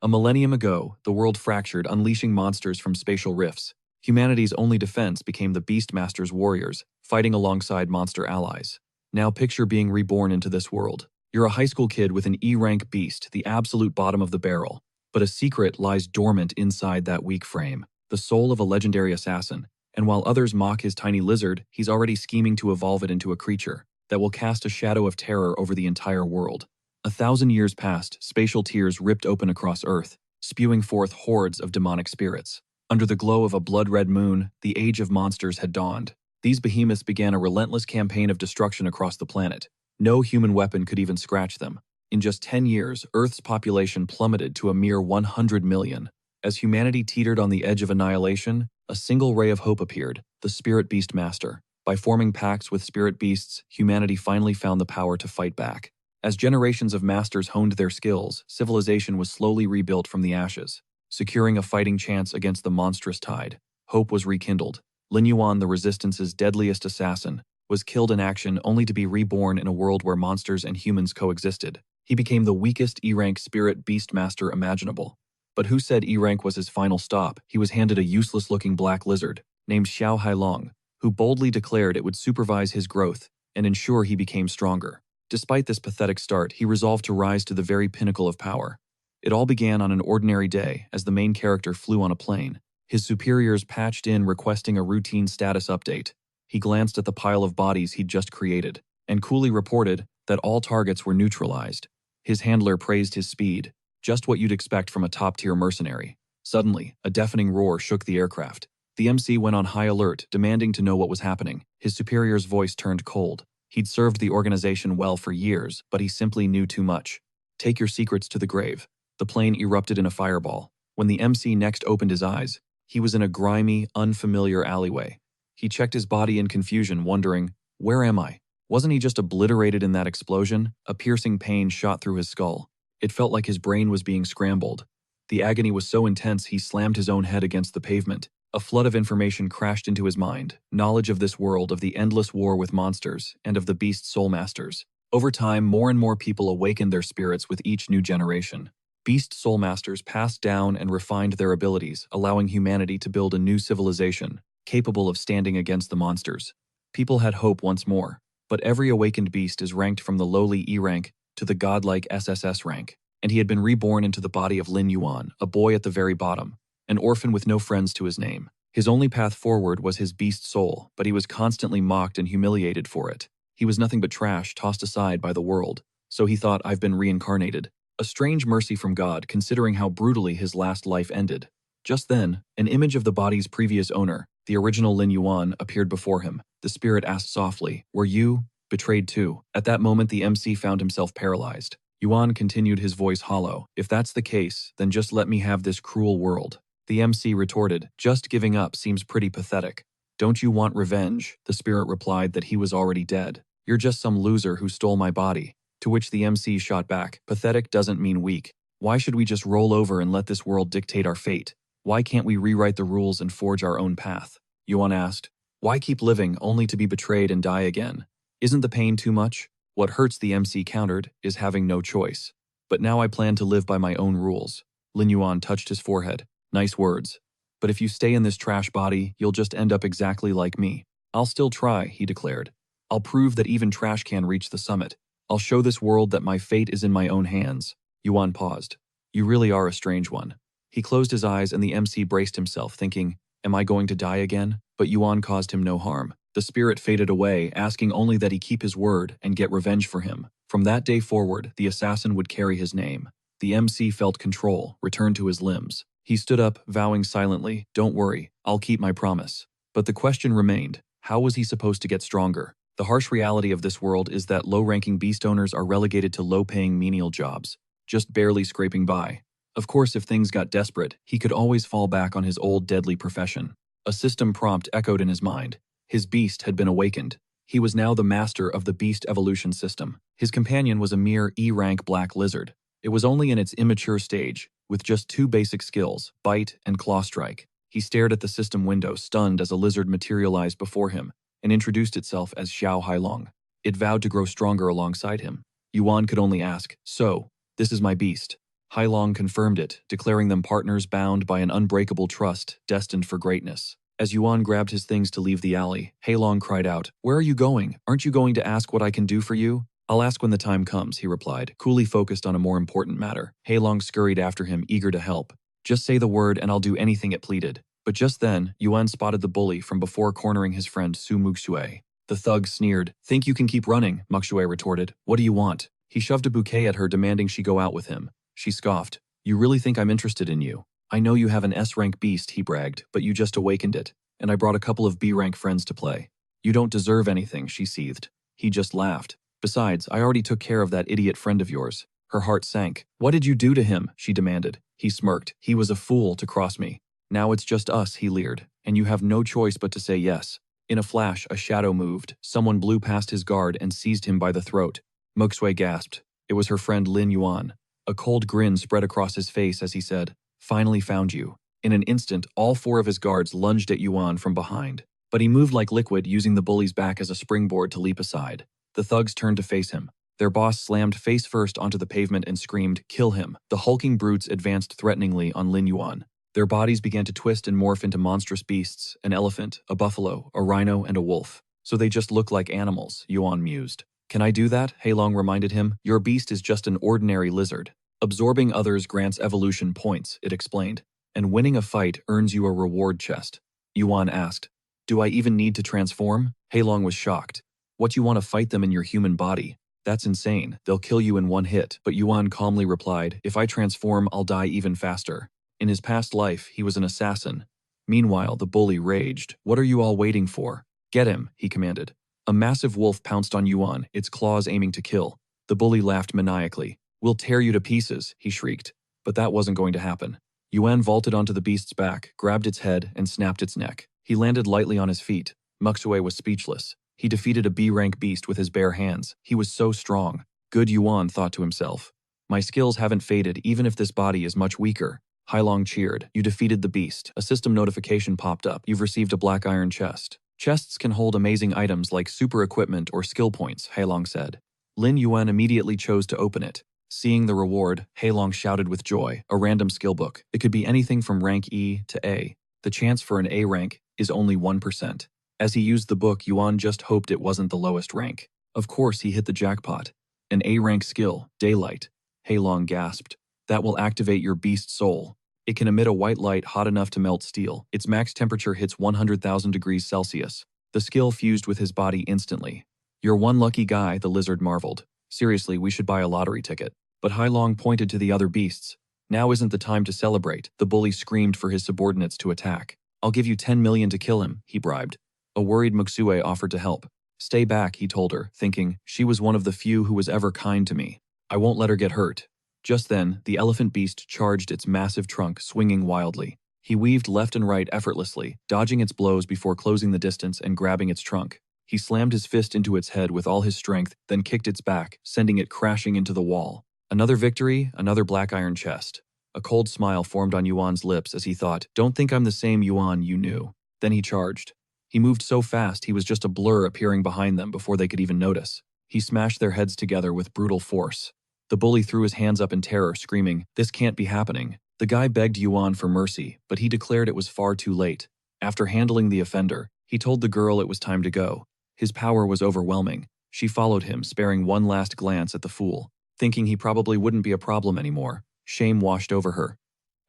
A millennium ago, the world fractured, unleashing monsters from spatial rifts. Humanity's only defense became the Beastmaster's warriors, fighting alongside monster allies. Now picture being reborn into this world. You're a high school kid with an E-rank beast, the absolute bottom of the barrel. But a secret lies dormant inside that weak frame, the soul of a legendary assassin. And while others mock his tiny lizard, he's already scheming to evolve it into a creature that will cast a shadow of terror over the entire world. 1,000 years passed, spatial tears ripped open across Earth, spewing forth hordes of demonic spirits. Under the glow of a blood-red moon, the age of monsters had dawned. These behemoths began a relentless campaign of destruction across the planet. No human weapon could even scratch them. In just 10 years, Earth's population plummeted to a mere 100 million. As humanity teetered on the edge of annihilation, a single ray of hope appeared, the Spirit Beast Master. By forming pacts with spirit beasts, humanity finally found the power to fight back. As generations of masters honed their skills, civilization was slowly rebuilt from the ashes. Securing a fighting chance against the monstrous tide, hope was rekindled. Lin Yuan, the Resistance's deadliest assassin, was killed in action only to be reborn in a world where monsters and humans coexisted. He became the weakest E-rank spirit beastmaster imaginable. But who said E-rank was his final stop? He was handed a useless-looking black lizard, named Xiao Hailong, who boldly declared it would supervise his growth and ensure he became stronger. Despite this pathetic start, he resolved to rise to the very pinnacle of power. It all began on an ordinary day as the main character flew on a plane. His superiors patched in requesting a routine status update. He glanced at the pile of bodies he'd just created and coolly reported that all targets were neutralized. His handler praised his speed, just what you'd expect from a top-tier mercenary. Suddenly, a deafening roar shook the aircraft. The MC went on high alert, demanding to know what was happening. His superior's voice turned cold. He'd served the organization well for years, but he simply knew too much. Take your secrets to the grave. The plane erupted in a fireball. When the MC next opened his eyes, he was in a grimy, unfamiliar alleyway. He checked his body in confusion, wondering, where am I? Wasn't he just obliterated in that explosion? A piercing pain shot through his skull. It felt like his brain was being scrambled. The agony was so intense he slammed his own head against the pavement. A flood of information crashed into his mind, knowledge of this world, of the endless war with monsters, and of the beast soul masters. Over time, more and more people awakened their spirits with each new generation. Beast soul masters passed down and refined their abilities, allowing humanity to build a new civilization, capable of standing against the monsters. People had hope once more, but every awakened beast is ranked from the lowly E rank to the godlike SSS rank, and he had been reborn into the body of Lin Yuan, a boy at the very bottom, an orphan with no friends to his name. His only path forward was his beast soul, but he was constantly mocked and humiliated for it. He was nothing but trash tossed aside by the world, so he thought, I've been reincarnated. A strange mercy from God, considering how brutally his last life ended. Just then, an image of the body's previous owner, the original Lin Yuan, appeared before him. The spirit asked softly, were you betrayed too? At that moment, the MC found himself paralyzed. Yuan continued, his voice hollow. If that's the case, then just let me have this cruel world. The MC retorted, just giving up seems pretty pathetic. Don't you want revenge? The spirit replied that he was already dead. You're just some loser who stole my body. To which the MC shot back, pathetic doesn't mean weak. Why should we just roll over and let this world dictate our fate? Why can't we rewrite the rules and forge our own path? Yuan asked. Why keep living only to be betrayed and die again? Isn't the pain too much? What hurts, the MC countered, is having no choice. But now I plan to live by my own rules. Lin Yuan touched his forehead. Nice words. But if you stay in this trash body, you'll just end up exactly like me. I'll still try, he declared. I'll prove that even trash can reach the summit. I'll show this world that my fate is in my own hands. Yuan paused. You really are a strange one. He closed his eyes and the MC braced himself, thinking, am I going to die again? But Yuan caused him no harm. The spirit faded away, asking only that he keep his word and get revenge for him. From that day forward, the assassin would carry his name. The MC felt control, returned to his limbs. He stood up, vowing silently, don't worry, I'll keep my promise. But the question remained, how was he supposed to get stronger? The harsh reality of this world is that low-ranking beast owners are relegated to low-paying menial jobs, just barely scraping by. Of course, if things got desperate, he could always fall back on his old deadly profession. A system prompt echoed in his mind. His beast had been awakened. He was now the master of the beast evolution system. His companion was a mere E-rank black lizard. It was only in its immature stage, with just two basic skills, bite and claw strike. He stared at the system window, stunned as a lizard materialized before him and introduced itself as Xiao Hailong. It vowed to grow stronger alongside him. Yuan could only ask, so, this is my beast. Hailong confirmed it, declaring them partners bound by an unbreakable trust, destined for greatness. As Yuan grabbed his things to leave the alley, Hailong cried out, "Where are you going? Aren't you going to ask what I can do for you?" "I'll ask when the time comes," he replied, coolly focused on a more important matter. Hailong scurried after him, eager to help. "Just say the word and I'll do anything," it pleaded. But just then, Yuan spotted the bully from before cornering his friend Su Muxue. The thug sneered. "Think you can keep running?" Muxue retorted. "What do you want?" He shoved a bouquet at her, demanding she go out with him. She scoffed. "You really think I'm interested in you? I know you have an S-rank beast," he bragged, "but you just awakened it, and I brought a couple of B-rank friends to play." "You don't deserve anything," she seethed. He just laughed. "Besides, I already took care of that idiot friend of yours." Her heart sank. "What did you do to him?" she demanded. He smirked. "He was a fool to cross me. Now it's just us," he leered, "and you have no choice but to say yes." In a flash, a shadow moved. Someone blew past his guard and seized him by the throat. Muxue gasped. It was her friend Lin Yuan. A cold grin spread across his face as he said, "Finally found you." In an instant, all four of his guards lunged at Yuan from behind. But he moved like liquid, using the bully's back as a springboard to leap aside. The thugs turned to face him. Their boss slammed face first onto the pavement and screamed, "Kill him." The hulking brutes advanced threateningly on Lin Yuan. Their bodies began to twist and morph into monstrous beasts, an elephant, a buffalo, a rhino, and a wolf. "So they just look like animals," Yuan mused. "Can I do that?" Hailong reminded him. "Your beast is just an ordinary lizard. Absorbing others grants evolution points," it explained, "and winning a fight earns you a reward chest." Yuan asked, "Do I even need to transform?" Hailong was shocked. "What, you want to fight them in your human body? That's insane. They'll kill you in one hit." But Yuan calmly replied, "If I transform, I'll die even faster." In his past life, he was an assassin. Meanwhile, the bully raged. "What are you all waiting for? Get him," he commanded. A massive wolf pounced on Yuan, its claws aiming to kill. The bully laughed maniacally. "We'll tear you to pieces," he shrieked. But that wasn't going to happen. Yuan vaulted onto the beast's back, grabbed its head, and snapped its neck. He landed lightly on his feet. Muxue was speechless. He defeated a B-rank beast with his bare hands. He was so strong. Good, Yuan thought to himself. My skills haven't faded, even if this body is much weaker. Hailong cheered. "You defeated the beast." A system notification popped up. "You've received a black iron chest. Chests can hold amazing items like super equipment or skill points," Hailong said. Lin Yuan immediately chose to open it. Seeing the reward, Hailong shouted with joy, a random skill book. It could be anything from rank E to A. The chance for an A rank is only 1%. As he used the book, Yuan just hoped it wasn't the lowest rank. Of course, he hit the jackpot. An A rank skill, Daylight. Hailong gasped. "That will activate your beast soul. It can emit a white light hot enough to melt steel. Its max temperature hits 100,000 degrees Celsius. The skill fused with his body instantly." "You're one lucky guy," the lizard marveled. "Seriously, we should buy a lottery ticket." But Hailong pointed to the other beasts. "Now isn't the time to celebrate." The bully screamed for his subordinates to attack. "I'll give you 10 million to kill him," he bribed. A worried Muxue offered to help. "Stay back," he told her, thinking, "She was one of the few who was ever kind to me. I won't let her get hurt." Just then, the elephant beast charged its massive trunk, swinging wildly. He weaved left and right effortlessly, dodging its blows before closing the distance and grabbing its trunk. He slammed his fist into its head with all his strength, then kicked its back, sending it crashing into the wall. Another victory, another black iron chest. A cold smile formed on Yuan's lips as he thought, "Don't think I'm the same Yuan you knew." Then he charged. He moved so fast he was just a blur appearing behind them before they could even notice. He smashed their heads together with brutal force. The bully threw his hands up in terror, screaming, "This can't be happening." The guy begged Yuan for mercy, but he declared it was far too late. After handling the offender, he told the girl it was time to go. His power was overwhelming. She followed him, sparing one last glance at the fool. Thinking he probably wouldn't be a problem anymore, shame washed over her.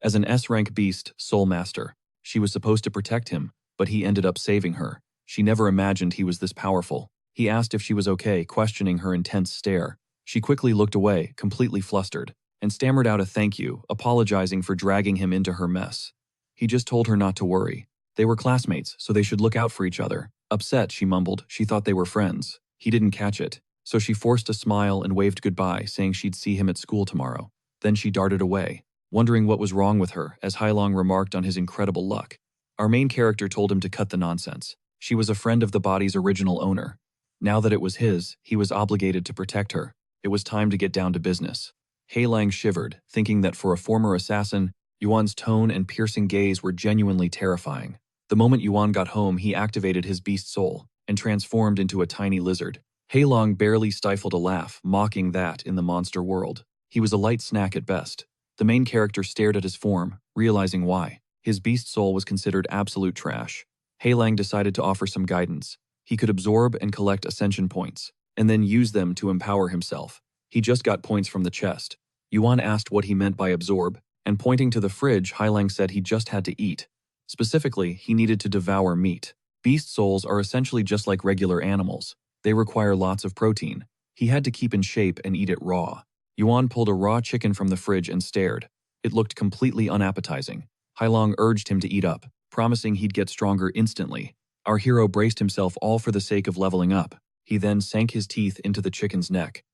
As an S-rank beast, Soul Master, she was supposed to protect him, but he ended up saving her. She never imagined he was this powerful. He asked if she was okay, questioning her intense stare. She quickly looked away, completely flustered, and stammered out a thank you, apologizing for dragging him into her mess. He just told her not to worry. They were classmates, so they should look out for each other. Upset, she mumbled. She thought they were friends. He didn't catch it, so she forced a smile and waved goodbye, saying she'd see him at school tomorrow. Then she darted away, wondering what was wrong with her, as Hailong remarked on his incredible luck. Our main character told him to cut the nonsense. She was a friend of the body's original owner. Now that it was his, he was obligated to protect her. It was time to get down to business. Hailong shivered, thinking that for a former assassin, Yuan's tone and piercing gaze were genuinely terrifying. The moment Yuan got home, he activated his beast soul and transformed into a tiny lizard. Hailong barely stifled a laugh, mocking that in the monster world. He was a light snack at best. The main character stared at his form, realizing why. His beast soul was considered absolute trash. Heilang decided to offer some guidance. He could absorb and collect ascension points, and then use them to empower himself. He just got points from the chest. Yuan asked what he meant by absorb, and pointing to the fridge, Heilang said he just had to eat. Specifically, he needed to devour meat. Beast souls are essentially just like regular animals. They require lots of protein. He had to keep in shape and eat it raw. Yuan pulled a raw chicken from the fridge and stared. It looked completely unappetizing. Heilang urged him to eat up, promising he'd get stronger instantly. Our hero braced himself all for the sake of leveling up. He then sank his teeth into the chicken's neck.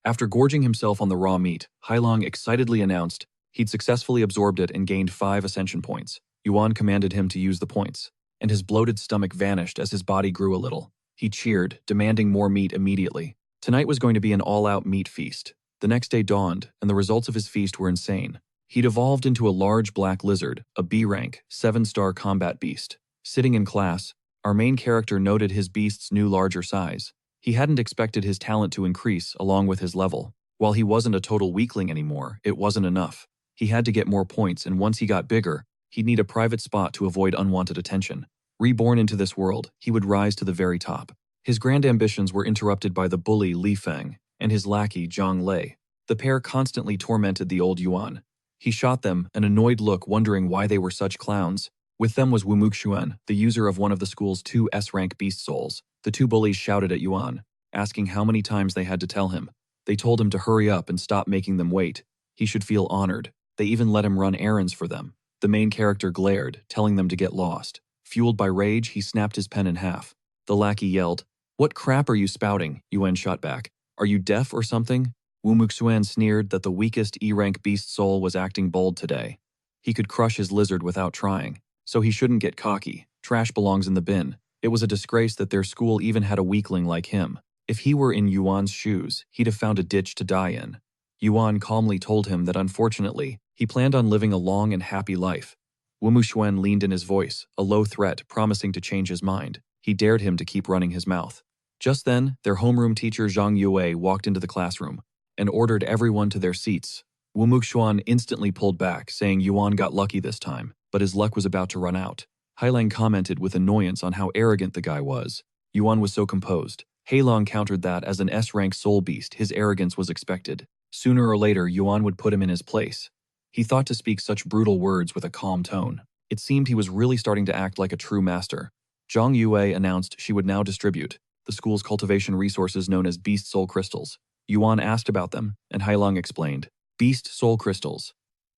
After gorging himself on the raw meat, Heilang excitedly announced he'd successfully absorbed it and gained 5 ascension points. Yuan commanded him to use the points, and his bloated stomach vanished as his body grew a little. He cheered, demanding more meat immediately. Tonight was going to be an all-out meat feast. The next day dawned, and the results of his feast were insane. He'd evolved into a large black lizard, a B-rank, 7-star combat beast. Sitting in class, our main character noted his beast's new larger size. He hadn't expected his talent to increase along with his level. While he wasn't a total weakling anymore, it wasn't enough. He had to get more points, and once he got bigger, he'd need a private spot to avoid unwanted attention. Reborn into this world, he would rise to the very top. His grand ambitions were interrupted by the bully Li Feng and his lackey Zhang Lei. The pair constantly tormented the old Yuan. He shot them, an annoyed look, wondering why they were such clowns. With them was Wu Muxuan, the user of one of the school's 2 S-rank beast souls. The 2 bullies shouted at Yuan, asking how many times they had to tell him. They told him to hurry up and stop making them wait. He should feel honored. They even let him run errands for them. The main character glared, telling them to get lost. Fueled by rage, he snapped his pen in half. The lackey yelled, "What crap are you spouting?" Yuan shot back. "Are you deaf or something?" Wu Muxuan sneered that the weakest E-rank beast soul was acting bold today. He could crush his lizard without trying, so he shouldn't get cocky. Trash belongs in the bin. It was a disgrace that their school even had a weakling like him. If he were in Yuan's shoes, he'd have found a ditch to die in. Yuan calmly told him that unfortunately, he planned on living a long and happy life. Wu Muxuan leaned in his voice, a low threat promising to change his mind. He dared him to keep running his mouth. Just then, their homeroom teacher Zhang Yue walked into the classroom and ordered everyone to their seats. Wu Muxuan instantly pulled back, saying Yuan got lucky this time, but his luck was about to run out. Heilang commented with annoyance on how arrogant the guy was. Yuan was so composed. Heilang countered that as an S-rank soul beast, his arrogance was expected. Sooner or later, Yuan would put him in his place. He thought to speak such brutal words with a calm tone. It seemed he was really starting to act like a true master. Zhang Yue announced she would now distribute the school's cultivation resources known as Beast Soul Crystals. Yuan asked about them, and Heilang explained. Beast Soul Crystals.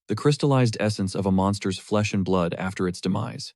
The crystallized essence of a monster's flesh and blood after its demise.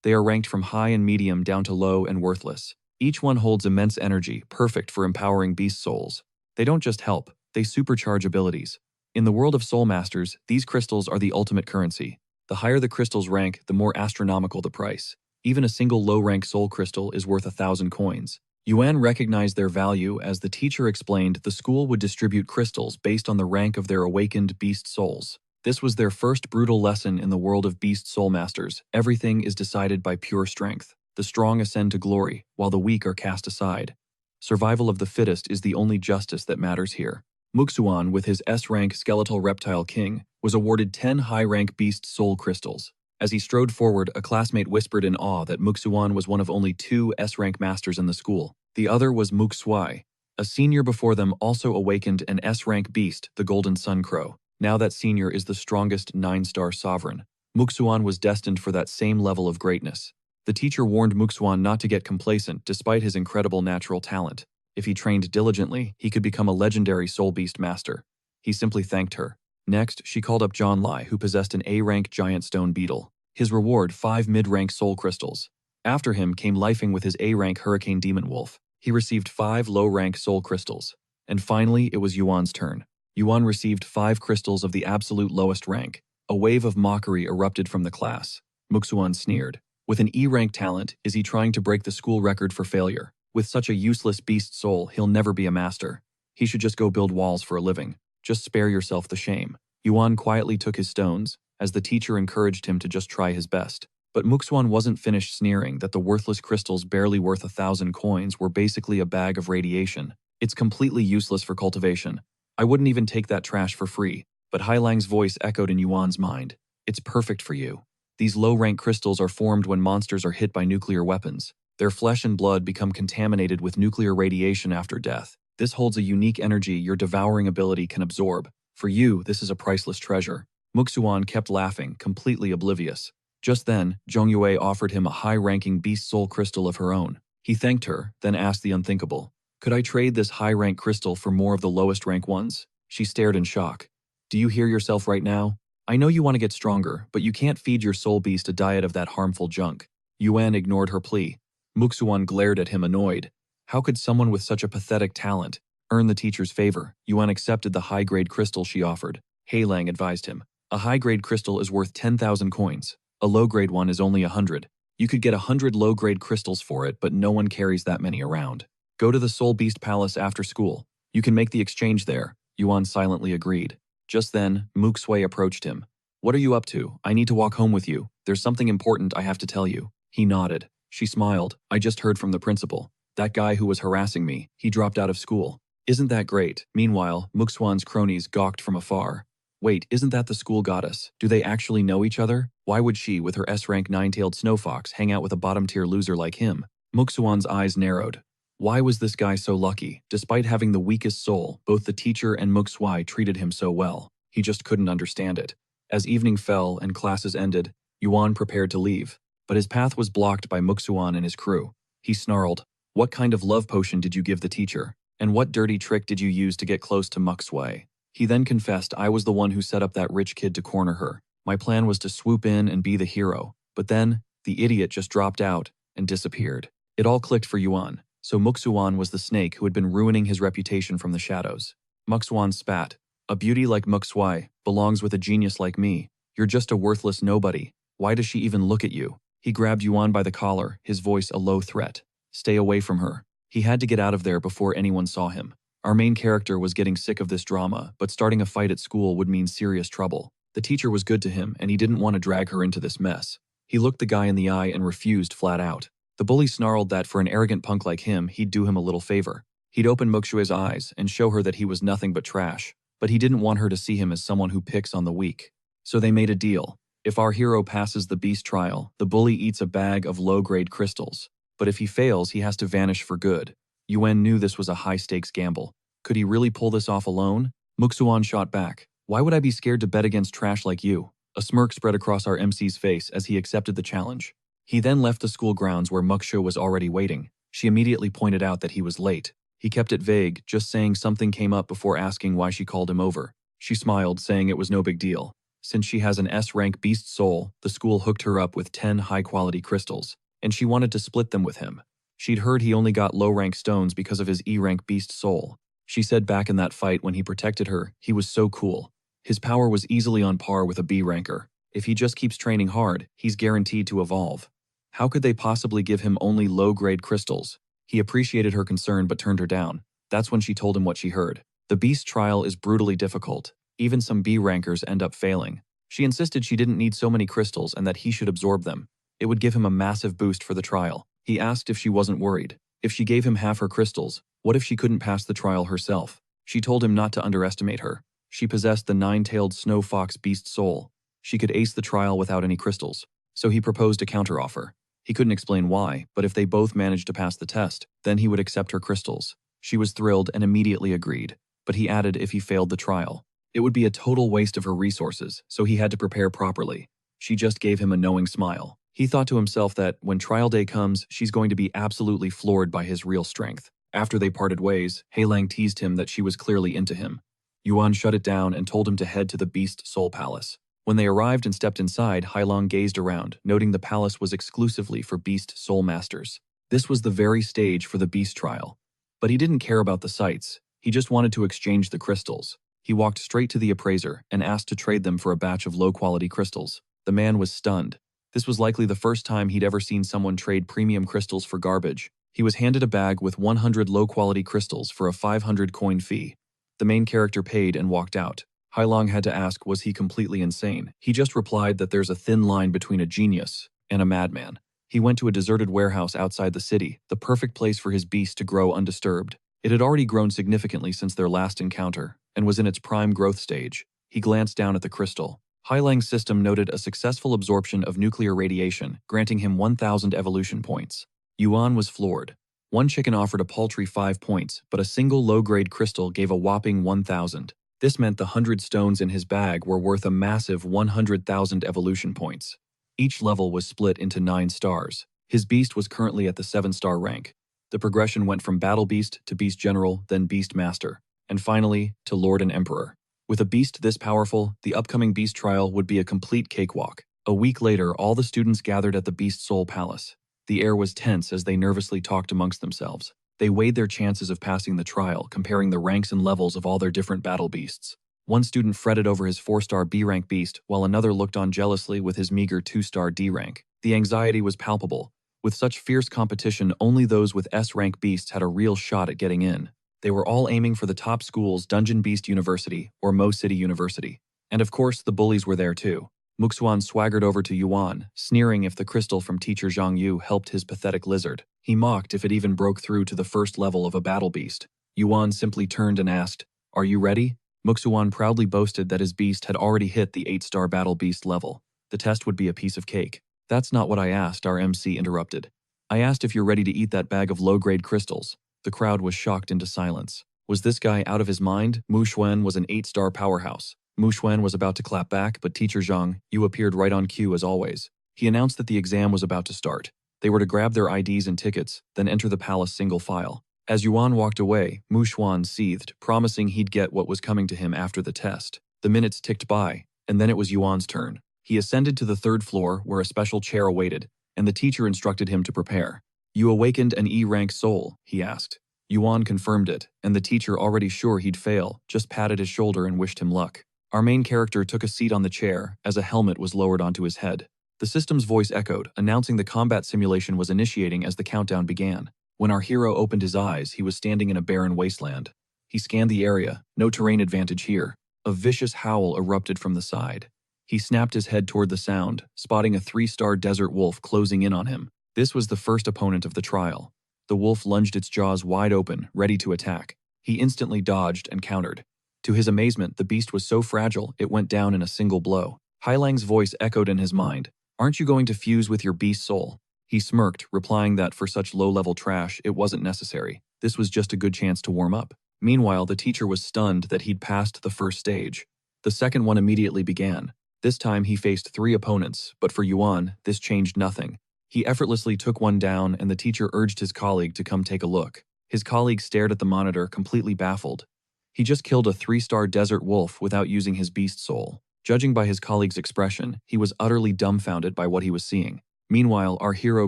They are ranked from high and medium down to low and worthless. Each one holds immense energy, perfect for empowering beast souls. They don't just help, they supercharge abilities. In the world of soul masters, these crystals are the ultimate currency. The higher the crystal's rank, the more astronomical the price. Even a single low-rank soul crystal is worth 1,000 coins. Yuan recognized their value as the teacher explained the school would distribute crystals based on the rank of their awakened beast souls. This was their first brutal lesson in the world of beast soul masters. Everything is decided by pure strength. The strong ascend to glory, while the weak are cast aside. Survival of the fittest is the only justice that matters here. Muxuan, with his S-rank skeletal reptile king, was awarded 10 high-rank beast soul crystals. As he strode forward, a classmate whispered in awe that Muxuan was one of only 2 S-rank masters in the school. The other was Muxuai. A senior before them also awakened an S-rank beast, the Golden Sun Crow. Now that senior is the strongest 9-star sovereign. Muxuan was destined for that same level of greatness. The teacher warned Muxuan not to get complacent despite his incredible natural talent. If he trained diligently, he could become a legendary soul beast master. He simply thanked her. Next, she called up John Lai, who possessed an A-rank giant stone beetle. His reward, 5 mid-rank soul crystals. After him came Lifeng with his A-rank hurricane demon wolf. He received 5 low-rank soul crystals. And finally, it was Yuan's turn. Yuan received 5 crystals of the absolute lowest rank. A wave of mockery erupted from the class. Muxuan sneered. With an E-rank talent, is he trying to break the school record for failure? With such a useless beast soul, he'll never be a master. He should just go build walls for a living. Just spare yourself the shame. Yuan quietly took his stones, as the teacher encouraged him to just try his best. But Muxuan wasn't finished sneering that the worthless crystals barely worth 1,000 coins were basically a bag of radiation. It's completely useless for cultivation. I wouldn't even take that trash for free. But Hailang's voice echoed in Yuan's mind. It's perfect for you. These low-rank crystals are formed when monsters are hit by nuclear weapons. Their flesh and blood become contaminated with nuclear radiation after death. This holds a unique energy your devouring ability can absorb. For you, this is a priceless treasure. Muxuan kept laughing, completely oblivious. Just then, Zhongyue offered him a high-ranking beast soul crystal of her own. He thanked her, then asked the unthinkable. Could I trade this high-rank crystal for more of the lowest-rank ones? She stared in shock. Do you hear yourself right now? I know you want to get stronger, but you can't feed your soul beast a diet of that harmful junk. Yuan ignored her plea. Muxuan glared at him annoyed. How could someone with such a pathetic talent earn the teacher's favor? Yuan accepted the high-grade crystal she offered. Heilang advised him. A high-grade crystal is worth 10,000 coins. A low-grade one is only 100. You could get 100 low-grade crystals for it, but no one carries that many around. Go to the Soul Beast Palace after school. You can make the exchange there. Yuan silently agreed. Just then, Muxue approached him. What are you up to? I need to walk home with you. There's something important I have to tell you. He nodded. She smiled. I just heard from the principal. That guy who was harassing me, he dropped out of school. Isn't that great? Meanwhile, Muxuan's cronies gawked from afar. Wait, isn't that the school goddess? Do they actually know each other? Why would she, with her S-rank nine-tailed snowfox, hang out with a bottom-tier loser like him? Muxuan's eyes narrowed. Why was this guy so lucky? Despite having the weakest soul, both the teacher and Muxue treated him so well. He just couldn't understand it. As evening fell and classes ended, Yuan prepared to leave, but his path was blocked by Muxuan and his crew. He snarled, What kind of love potion did you give the teacher? And what dirty trick did you use to get close to Muxue? He then confessed, I was the one who set up that rich kid to corner her. My plan was to swoop in and be the hero. But then, the idiot just dropped out and disappeared. It all clicked for Yuan. So Muxuan was the snake who had been ruining his reputation from the shadows. Muxuan spat. A beauty like Muxue belongs with a genius like me. You're just a worthless nobody. Why does she even look at you? He grabbed Yuan by the collar, his voice a low threat. Stay away from her. He had to get out of there before anyone saw him. Our main character was getting sick of this drama, but starting a fight at school would mean serious trouble. The teacher was good to him, and he didn't want to drag her into this mess. He looked the guy in the eye and refused flat out. The bully snarled that for an arrogant punk like him, he'd do him a little favor. He'd open Muxue's eyes and show her that he was nothing but trash, but he didn't want her to see him as someone who picks on the weak. So they made a deal. If our hero passes the beast trial, the bully eats a bag of low-grade crystals. But if he fails, he has to vanish for good. Yuan knew this was a high-stakes gamble. Could he really pull this off alone? Muxuan shot back. Why would I be scared to bet against trash like you? A smirk spread across our MC's face as he accepted the challenge. He then left the school grounds where Muxue was already waiting. She immediately pointed out that he was late. He kept it vague, just saying something came up before asking why she called him over. She smiled, saying it was no big deal. Since she has an S-rank beast soul, the school hooked her up with 10 high-quality crystals, and she wanted to split them with him. She'd heard he only got low-rank stones because of his E-rank beast soul. She said back in that fight when he protected her, he was so cool. His power was easily on par with a B-ranker. If he just keeps training hard, he's guaranteed to evolve. How could they possibly give him only low-grade crystals? He appreciated her concern but turned her down. That's when she told him what she heard. The beast trial is brutally difficult. Even some B-rankers end up failing. She insisted she didn't need so many crystals and that he should absorb them. It would give him a massive boost for the trial. He asked if she wasn't worried. If she gave him half her crystals, what if she couldn't pass the trial herself? She told him not to underestimate her. She possessed the nine-tailed snow fox beast soul. She could ace the trial without any crystals. So he proposed a counteroffer. He couldn't explain why, but if they both managed to pass the test, then he would accept her crystals. She was thrilled and immediately agreed. But he added if he failed the trial. It would be a total waste of her resources, so he had to prepare properly. She just gave him a knowing smile. He thought to himself that when trial day comes, she's going to be absolutely floored by his real strength. After they parted ways, Heilang teased him that she was clearly into him. Yuan shut it down and told him to head to the Beast Soul Palace. When they arrived and stepped inside, Heilang gazed around, noting the palace was exclusively for Beast Soul Masters. This was the very stage for the Beast trial. But he didn't care about the sights. He just wanted to exchange the crystals. He walked straight to the appraiser and asked to trade them for a batch of low-quality crystals. The man was stunned. This was likely the first time he'd ever seen someone trade premium crystals for garbage. He was handed a bag with 100 low-quality crystals for a 500 coin fee. The main character paid and walked out. Heilang had to ask, was he completely insane? He just replied that there's a thin line between a genius and a madman. He went to a deserted warehouse outside the city, the perfect place for his beast to grow undisturbed. It had already grown significantly since their last encounter, and was in its prime growth stage. He glanced down at the crystal. Hailang's system noted a successful absorption of nuclear radiation, granting him 1,000 evolution points. Yuan was floored. One chicken offered a paltry 5 points, but a single low-grade crystal gave a whopping 1,000. This meant the 100 stones in his bag were worth a massive 100,000 evolution points. Each level was split into 9 stars. His beast was currently at the 7-star rank. The progression went from Battle Beast to Beast General, then Beast Master, and finally to Lord and Emperor. With a beast this powerful, the upcoming beast trial would be a complete cakewalk. A week later, all the students gathered at the Beast Soul Palace. The air was tense as they nervously talked amongst themselves. They weighed their chances of passing the trial, comparing the ranks and levels of all their different battle beasts. One student fretted over his 4-star B-rank beast, while another looked on jealously with his meager 2-star D rank. The anxiety was palpable. With such fierce competition, only those with S-rank beasts had a real shot at getting in. They were all aiming for the top school's Dungeon Beast University, or Mo City University. And of course, the bullies were there too. Muxuan swaggered over to Yuan, sneering if the crystal from teacher Zhang Yu helped his pathetic lizard. He mocked if it even broke through to the first level of a battle beast. Yuan simply turned and asked, "Are you ready?" Muxuan proudly boasted that his beast had already hit the 8-star battle beast level. The test would be a piece of cake. "That's not what I asked," our MC interrupted. "I asked if you're ready to eat that bag of low-grade crystals." The crowd was shocked into silence. Was this guy out of his mind? Mu Xuan was an 8-star powerhouse. Mu Xuan was about to clap back, but teacher Zhang Yu appeared right on cue as always. He announced that the exam was about to start. They were to grab their IDs and tickets, then enter the palace single file. As Yuan walked away, Mu Xuan seethed, promising he'd get what was coming to him after the test. The minutes ticked by, and then it was Yuan's turn. He ascended to the 3rd floor where a special chair awaited, and the teacher instructed him to prepare. "You awakened an E-rank soul?" he asked. Yuan confirmed it, and the teacher, already sure he'd fail, just patted his shoulder and wished him luck. Our main character took a seat on the chair as a helmet was lowered onto his head. The system's voice echoed, announcing the combat simulation was initiating as the countdown began. When our hero opened his eyes, he was standing in a barren wasteland. He scanned the area, no terrain advantage here. A vicious howl erupted from the side. He snapped his head toward the sound, spotting a 3-star desert wolf closing in on him. This was the first opponent of the trial. The wolf lunged its jaws wide open, ready to attack. He instantly dodged and countered. To his amazement, the beast was so fragile, it went down in a single blow. Hailang's voice echoed in his mind. "Aren't you going to fuse with your beast soul?" He smirked, replying that for such low-level trash, it wasn't necessary. This was just a good chance to warm up. Meanwhile, the teacher was stunned that he'd passed the first stage. The second one immediately began. This time he faced 3 opponents, but for Yuan, this changed nothing. He effortlessly took one down, and the teacher urged his colleague to come take a look. His colleague stared at the monitor, completely baffled. He just killed a 3-star desert wolf without using his beast soul. Judging by his colleague's expression, he was utterly dumbfounded by what he was seeing. Meanwhile, our hero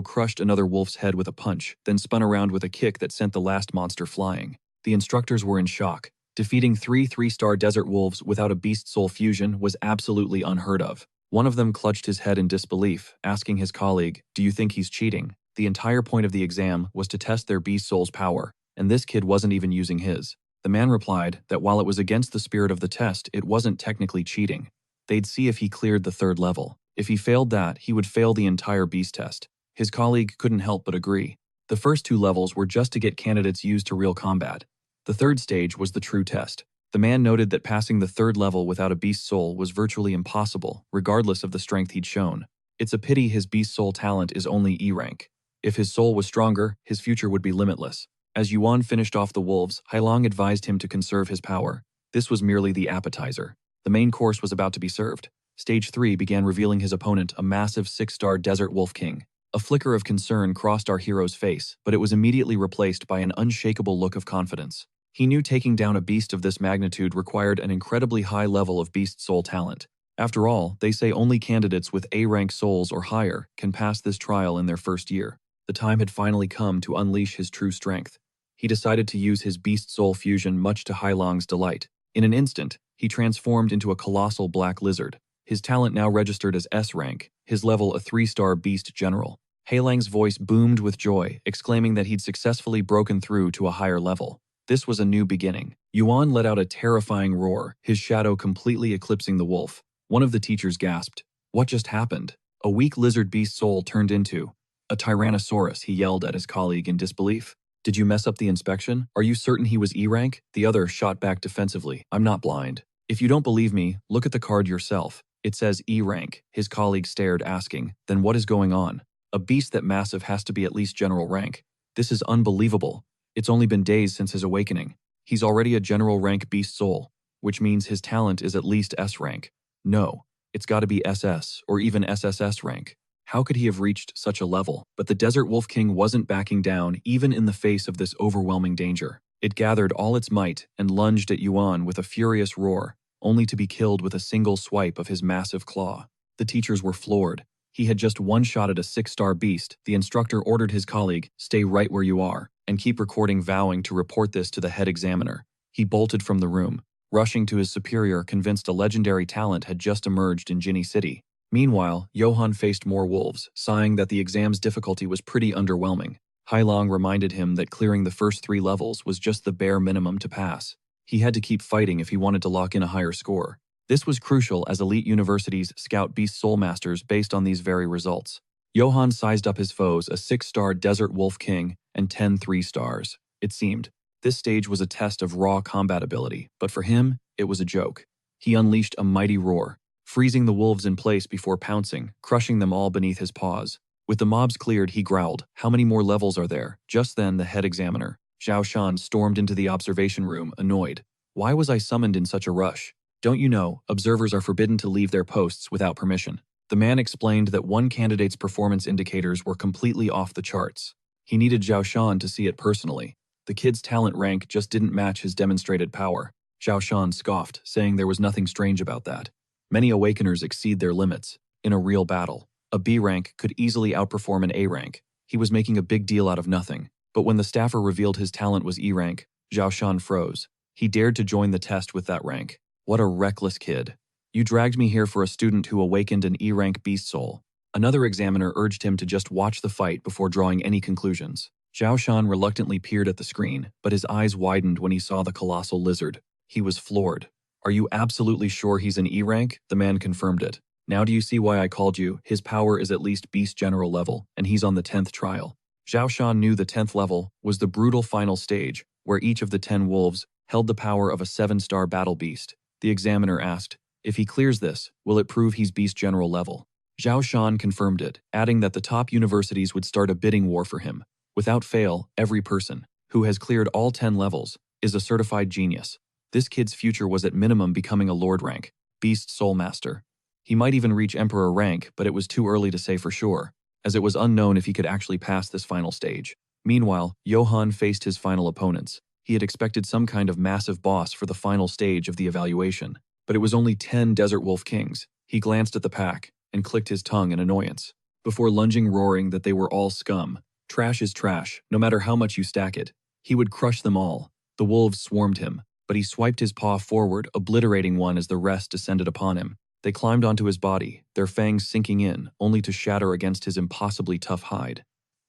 crushed another wolf's head with a punch, then spun around with a kick that sent the last monster flying. The instructors were in shock. Defeating 3 3-star desert wolves without a beast soul fusion was absolutely unheard of. One of them clutched his head in disbelief, asking his colleague, "Do you think he's cheating?" The entire point of the exam was to test their beast soul's power, and this kid wasn't even using his. The man replied that while it was against the spirit of the test, it wasn't technically cheating. They'd see if he cleared the 3rd level. If he failed that, he would fail the entire beast test. His colleague couldn't help but agree. The first 2 levels were just to get candidates used to real combat. The 3rd stage was the true test. The man noted that passing the 3rd level without a beast soul was virtually impossible, regardless of the strength he'd shown. It's a pity his beast soul talent is only E rank. If his soul was stronger, his future would be limitless. As Yuan finished off the wolves, Hailong advised him to conserve his power. This was merely the appetizer. The main course was about to be served. Stage 3 began revealing his opponent, a massive 6-star desert wolf king. A flicker of concern crossed our hero's face, but it was immediately replaced by an unshakable look of confidence. He knew taking down a beast of this magnitude required an incredibly high level of beast soul talent. After all, they say only candidates with A-rank souls or higher can pass this trial in their first year. The time had finally come to unleash his true strength. He decided to use his beast soul fusion, much to Hailong's delight. In an instant, he transformed into a colossal black lizard. His talent now registered as S rank, his level a 3-star beast general. Hailang's voice boomed with joy, exclaiming that he'd successfully broken through to a higher level. This was a new beginning. Yuan let out a terrifying roar, his shadow completely eclipsing the wolf. One of the teachers gasped. What just happened? A weak lizard beast soul turned into a Tyrannosaurus, he yelled at his colleague in disbelief. Did you mess up the inspection? Are you certain he was E rank? The other shot back defensively. I'm not blind. If you don't believe me, look at the card yourself. It says E rank. His colleague stared, asking, then what is going on? A beast that massive has to be at least general rank. This is unbelievable. It's only been days since his awakening. He's already a general rank beast soul, which means his talent is at least S rank. No, it's gotta be SS or even SSS rank. How could he have reached such a level? But the Desert Wolf King wasn't backing down even in the face of this overwhelming danger. It gathered all its might and lunged at Yuan with a furious roar, only to be killed with a single swipe of his massive claw. The teachers were floored. He had just one shot at a 6-star beast. The instructor ordered his colleague, stay right where you are, and keep recording, vowing to report this to the head examiner. He bolted from the room, rushing to his superior, convinced a legendary talent had just emerged in Jinny City. Meanwhile, Johann faced more wolves, sighing that the exam's difficulty was pretty underwhelming. Hailong reminded him that clearing the first 3 levels was just the bare minimum to pass. He had to keep fighting if he wanted to lock in a higher score. This was crucial as elite universities scout beast soul masters based on these very results. Johann sized up his foes, a 6-star Desert Wolf King and 10 3-stars. It seemed this stage was a test of raw combat ability, but for him, it was a joke. He unleashed a mighty roar, freezing the wolves in place before pouncing, crushing them all beneath his paws. With the mobs cleared, he growled, how many more levels are there? Just then, the head examiner, Zhao Shan, stormed into the observation room, annoyed. Why was I summoned in such a rush? Don't you know, observers are forbidden to leave their posts without permission. The man explained that one candidate's performance indicators were completely off the charts. He needed Zhao Shan to see it personally. The kid's talent rank just didn't match his demonstrated power. Zhao Shan scoffed, saying there was nothing strange about that. Many awakeners exceed their limits. In a real battle, a B rank could easily outperform an A rank. He was making a big deal out of nothing. But when the staffer revealed his talent was E rank, Zhao Shan froze. He dared to join the test with that rank. What a reckless kid. You dragged me here for a student who awakened an E rank beast soul. Another examiner urged him to just watch the fight before drawing any conclusions. Zhao Shan reluctantly peered at the screen, but his eyes widened when he saw the colossal lizard. He was floored. Are you absolutely sure he's an E rank? The man confirmed it. Now do you see why I called you? His power is at least beast general level, and he's on the 10th trial. Zhao Shan knew the 10th level was the brutal final stage, where each of the 10 wolves held the power of a 7-star battle beast. The examiner asked, if he clears this, will it prove he's beast general level? Zhao Shan confirmed it, adding that the top universities would start a bidding war for him. Without fail, every person who has cleared all 10 levels is a certified genius. This kid's future was at minimum becoming a lord rank, beast soul master. He might even reach emperor rank, but it was too early to say for sure, as it was unknown if he could actually pass this final stage. Meanwhile, Johann faced his final opponents. He had expected some kind of massive boss for the final stage of the evaluation, but it was only 10 Desert Wolf Kings. He glanced at the pack and clicked his tongue in annoyance, before lunging, roaring that they were all scum. Trash is trash, no matter how much you stack it. He would crush them all. The wolves swarmed him, but he swiped his paw forward, obliterating one as the rest descended upon him. They climbed onto his body, their fangs sinking in, only to shatter against his impossibly tough hide.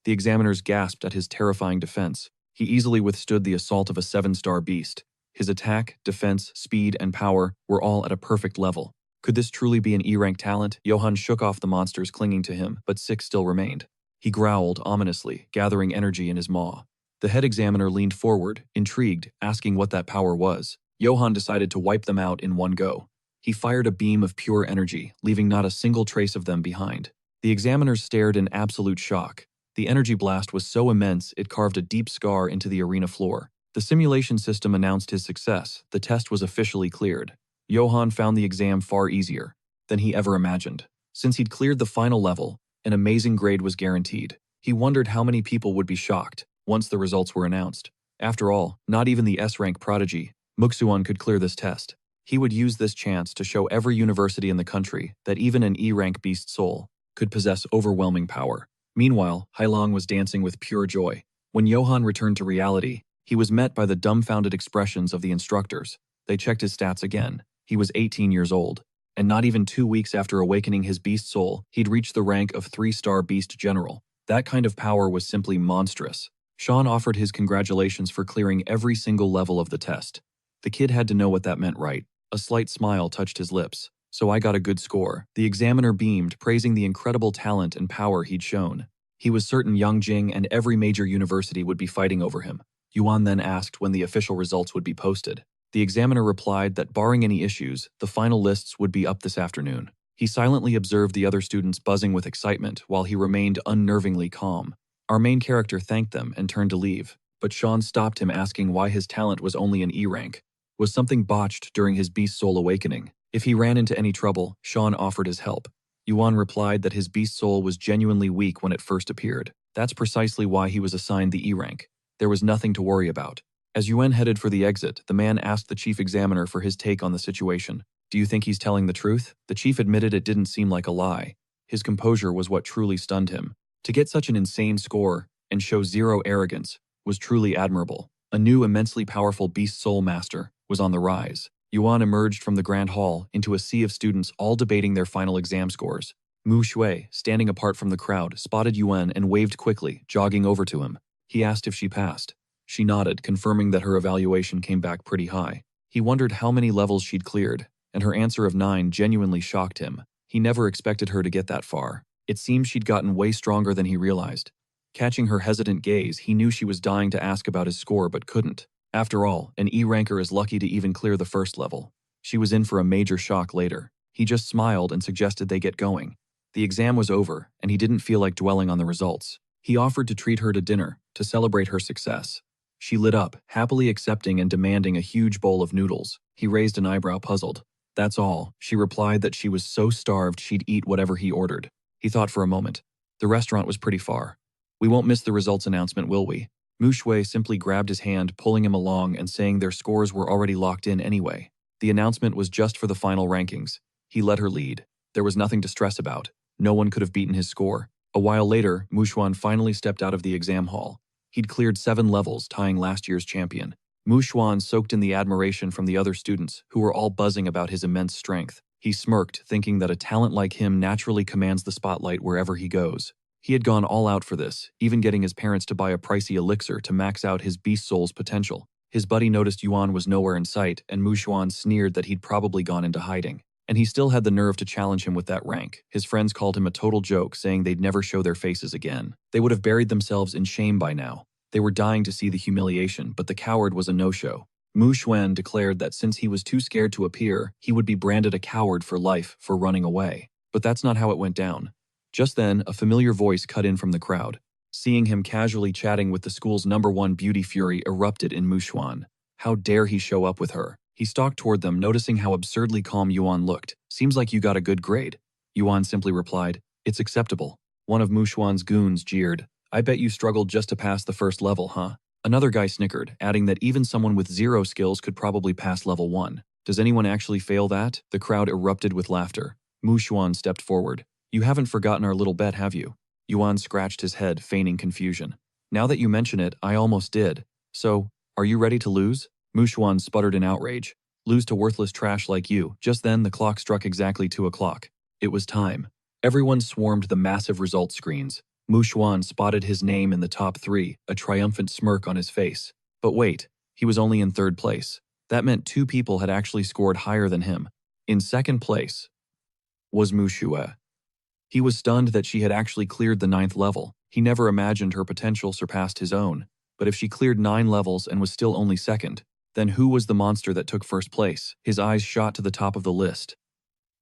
The examiners gasped at his terrifying defense. He easily withstood the assault of a 7-star beast. His attack, defense, speed, and power were all at a perfect level. Could this truly be an E-rank talent? Johann shook off the monsters clinging to him, but 6 still remained. He growled ominously, gathering energy in his maw. The head examiner leaned forward, intrigued, asking what that power was. Johann decided to wipe them out in one go. He fired a beam of pure energy, leaving not a single trace of them behind. The examiners stared in absolute shock. The energy blast was so immense it carved a deep scar into the arena floor. The simulation system announced his success. The test was officially cleared. Johann found the exam far easier than he ever imagined. Since he'd cleared the final level, an amazing grade was guaranteed. He wondered how many people would be shocked once the results were announced. After all, not even the S-rank prodigy, Muxuan, could clear this test. He would use this chance to show every university in the country that even an E-rank beast soul could possess overwhelming power. Meanwhile, Hailong was dancing with pure joy. When Johann returned to reality, he was met by the dumbfounded expressions of the instructors. They checked his stats again. He was 18 years old, and not even 2 weeks after awakening his beast soul, he'd reached the rank of 3-star beast general. That kind of power was simply monstrous. Sean offered his congratulations for clearing every single level of the test. The kid had to know what that meant, right? A slight smile touched his lips. So I got a good score. The examiner beamed, praising the incredible talent and power he'd shown. He was certain Yangjing and every major university would be fighting over him. Yuan then asked when the official results would be posted. The examiner replied that barring any issues, the final lists would be up this afternoon. He silently observed the other students buzzing with excitement while he remained unnervingly calm. Our main character thanked them and turned to leave, but Sean stopped him, asking why his talent was only an E rank. Was something botched during his beast soul awakening? If he ran into any trouble, Sean offered his help. Yuan replied that his beast soul was genuinely weak when it first appeared. That's precisely why he was assigned the E rank. There was nothing to worry about. As Yuan headed for the exit, the man asked the chief examiner for his take on the situation. Do you think he's telling the truth? The chief admitted it didn't seem like a lie. His composure was what truly stunned him. To get such an insane score and show zero arrogance was truly admirable. A new immensely powerful beast soul master was on the rise. Yuan emerged from the grand hall into a sea of students all debating their final exam scores. Mu Shui, standing apart from the crowd, spotted Yuan and waved quickly, jogging over to him. He asked if she passed. She nodded, confirming that her evaluation came back pretty high. He wondered how many levels she'd cleared, and her answer of 9 genuinely shocked him. He never expected her to get that far. It seemed she'd gotten way stronger than he realized. Catching her hesitant gaze, he knew she was dying to ask about his score but couldn't. After all, an E ranker is lucky to even clear the first level. She was in for a major shock later. He just smiled and suggested they get going. The exam was over, and he didn't feel like dwelling on the results. He offered to treat her to dinner to celebrate her success. She lit up, happily accepting and demanding a huge bowl of noodles. He raised an eyebrow, puzzled. That's all. She replied that she was so starved she'd eat whatever he ordered. He thought for a moment. The restaurant was pretty far. We won't miss the results announcement, will we? Mu Shui simply grabbed his hand, pulling him along and saying their scores were already locked in anyway. The announcement was just for the final rankings. He let her lead. There was nothing to stress about. No one could have beaten his score. A while later, Mu Xuan finally stepped out of the exam hall. He'd cleared 7 levels, tying last year's champion. Mu Xuan soaked in the admiration from the other students, who were all buzzing about his immense strength. He smirked, thinking that a talent like him naturally commands the spotlight wherever he goes. He had gone all out for this, even getting his parents to buy a pricey elixir to max out his beast soul's potential. His buddy noticed Yuan was nowhere in sight, and Mu Xuan sneered that he'd probably gone into hiding. And he still had the nerve to challenge him with that rank. His friends called him a total joke, saying they'd never show their faces again. They would have buried themselves in shame by now. They were dying to see the humiliation, but the coward was a no-show. Mu Xuan declared that since he was too scared to appear, he would be branded a coward for life for running away. But that's not how it went down. Just then, a familiar voice cut in from the crowd. Seeing him casually chatting with the school's #1 beauty fury erupted in Mu Xuan. How dare he show up with her? He stalked toward them, noticing how absurdly calm Yuan looked. Seems like you got a good grade. Yuan simply replied, it's acceptable. One of Mu Xuan's goons jeered. I bet you struggled just to pass the first level, huh? Another guy snickered, adding that even someone with 0 skills could probably pass level 1. Does anyone actually fail that? The crowd erupted with laughter. Mu Xuan stepped forward. You haven't forgotten our little bet, have you? Yuan scratched his head, feigning confusion. Now that you mention it, I almost did. So, are you ready to lose? Mu Xuan sputtered in outrage. Lose to worthless trash like you. Just then, the clock struck exactly 2 o'clock. It was time. Everyone swarmed the massive results screens. Mu Xuan spotted his name in the top 3, a triumphant smirk on his face. But wait, he was only in 3rd place. That meant 2 people had actually scored higher than him. In 2nd place was Mu Shui. He was stunned that she had actually cleared the 9th level. He never imagined her potential surpassed his own. But if she cleared 9 levels and was still only 2nd, then who was the monster that took 1st place? His eyes shot to the top of the list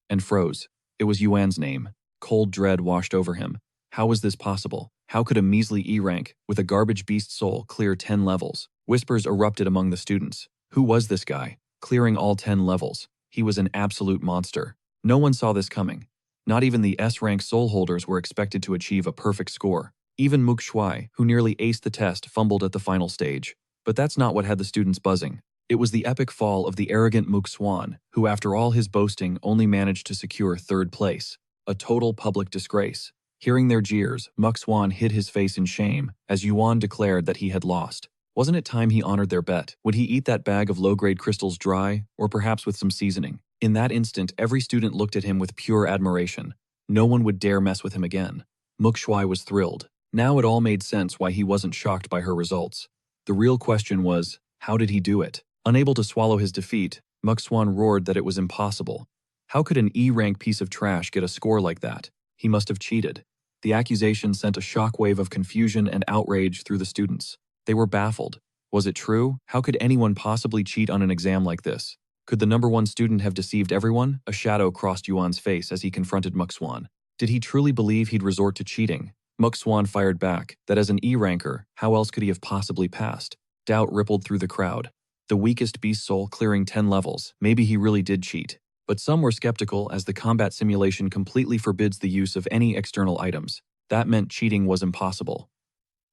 and froze. It was Yuan's name. Cold dread washed over him. How was this possible? How could a measly E rank with a garbage beast soul clear 10 levels? Whispers erupted among the students. Who was this guy? Clearing all 10 levels. He was an absolute monster. No one saw this coming. Not even the S-rank soul holders were expected to achieve a perfect score. Even Mu Shui, who nearly aced the test, fumbled at the final stage. But that's not what had the students buzzing. It was the epic fall of the arrogant Mu Xuan, who after all his boasting only managed to secure 3rd place. A total public disgrace. Hearing their jeers, Mu Xuan hid his face in shame as Yuan declared that he had lost. Wasn't it time he honored their bet? Would he eat that bag of low-grade crystals dry, or perhaps with some seasoning? In that instant, every student looked at him with pure admiration. No one would dare mess with him again. Mu Shui was thrilled. Now it all made sense why he wasn't shocked by her results. The real question was, how did he do it? Unable to swallow his defeat, Mu Xuan roared that it was impossible. How could an E-rank piece of trash get a score like that? He must have cheated. The accusation sent a shockwave of confusion and outrage through the students. They were baffled. Was it true? How could anyone possibly cheat on an exam like this? Could the number one student have deceived everyone? A shadow crossed Yuan's face as he confronted Muxuan. Did he truly believe he'd resort to cheating? Muxuan fired back that as an E-ranker, how else could he have possibly passed? Doubt rippled through the crowd. The weakest beast soul clearing 10 levels, maybe he really did cheat. But some were skeptical as the combat simulation completely forbids the use of any external items. That meant cheating was impossible.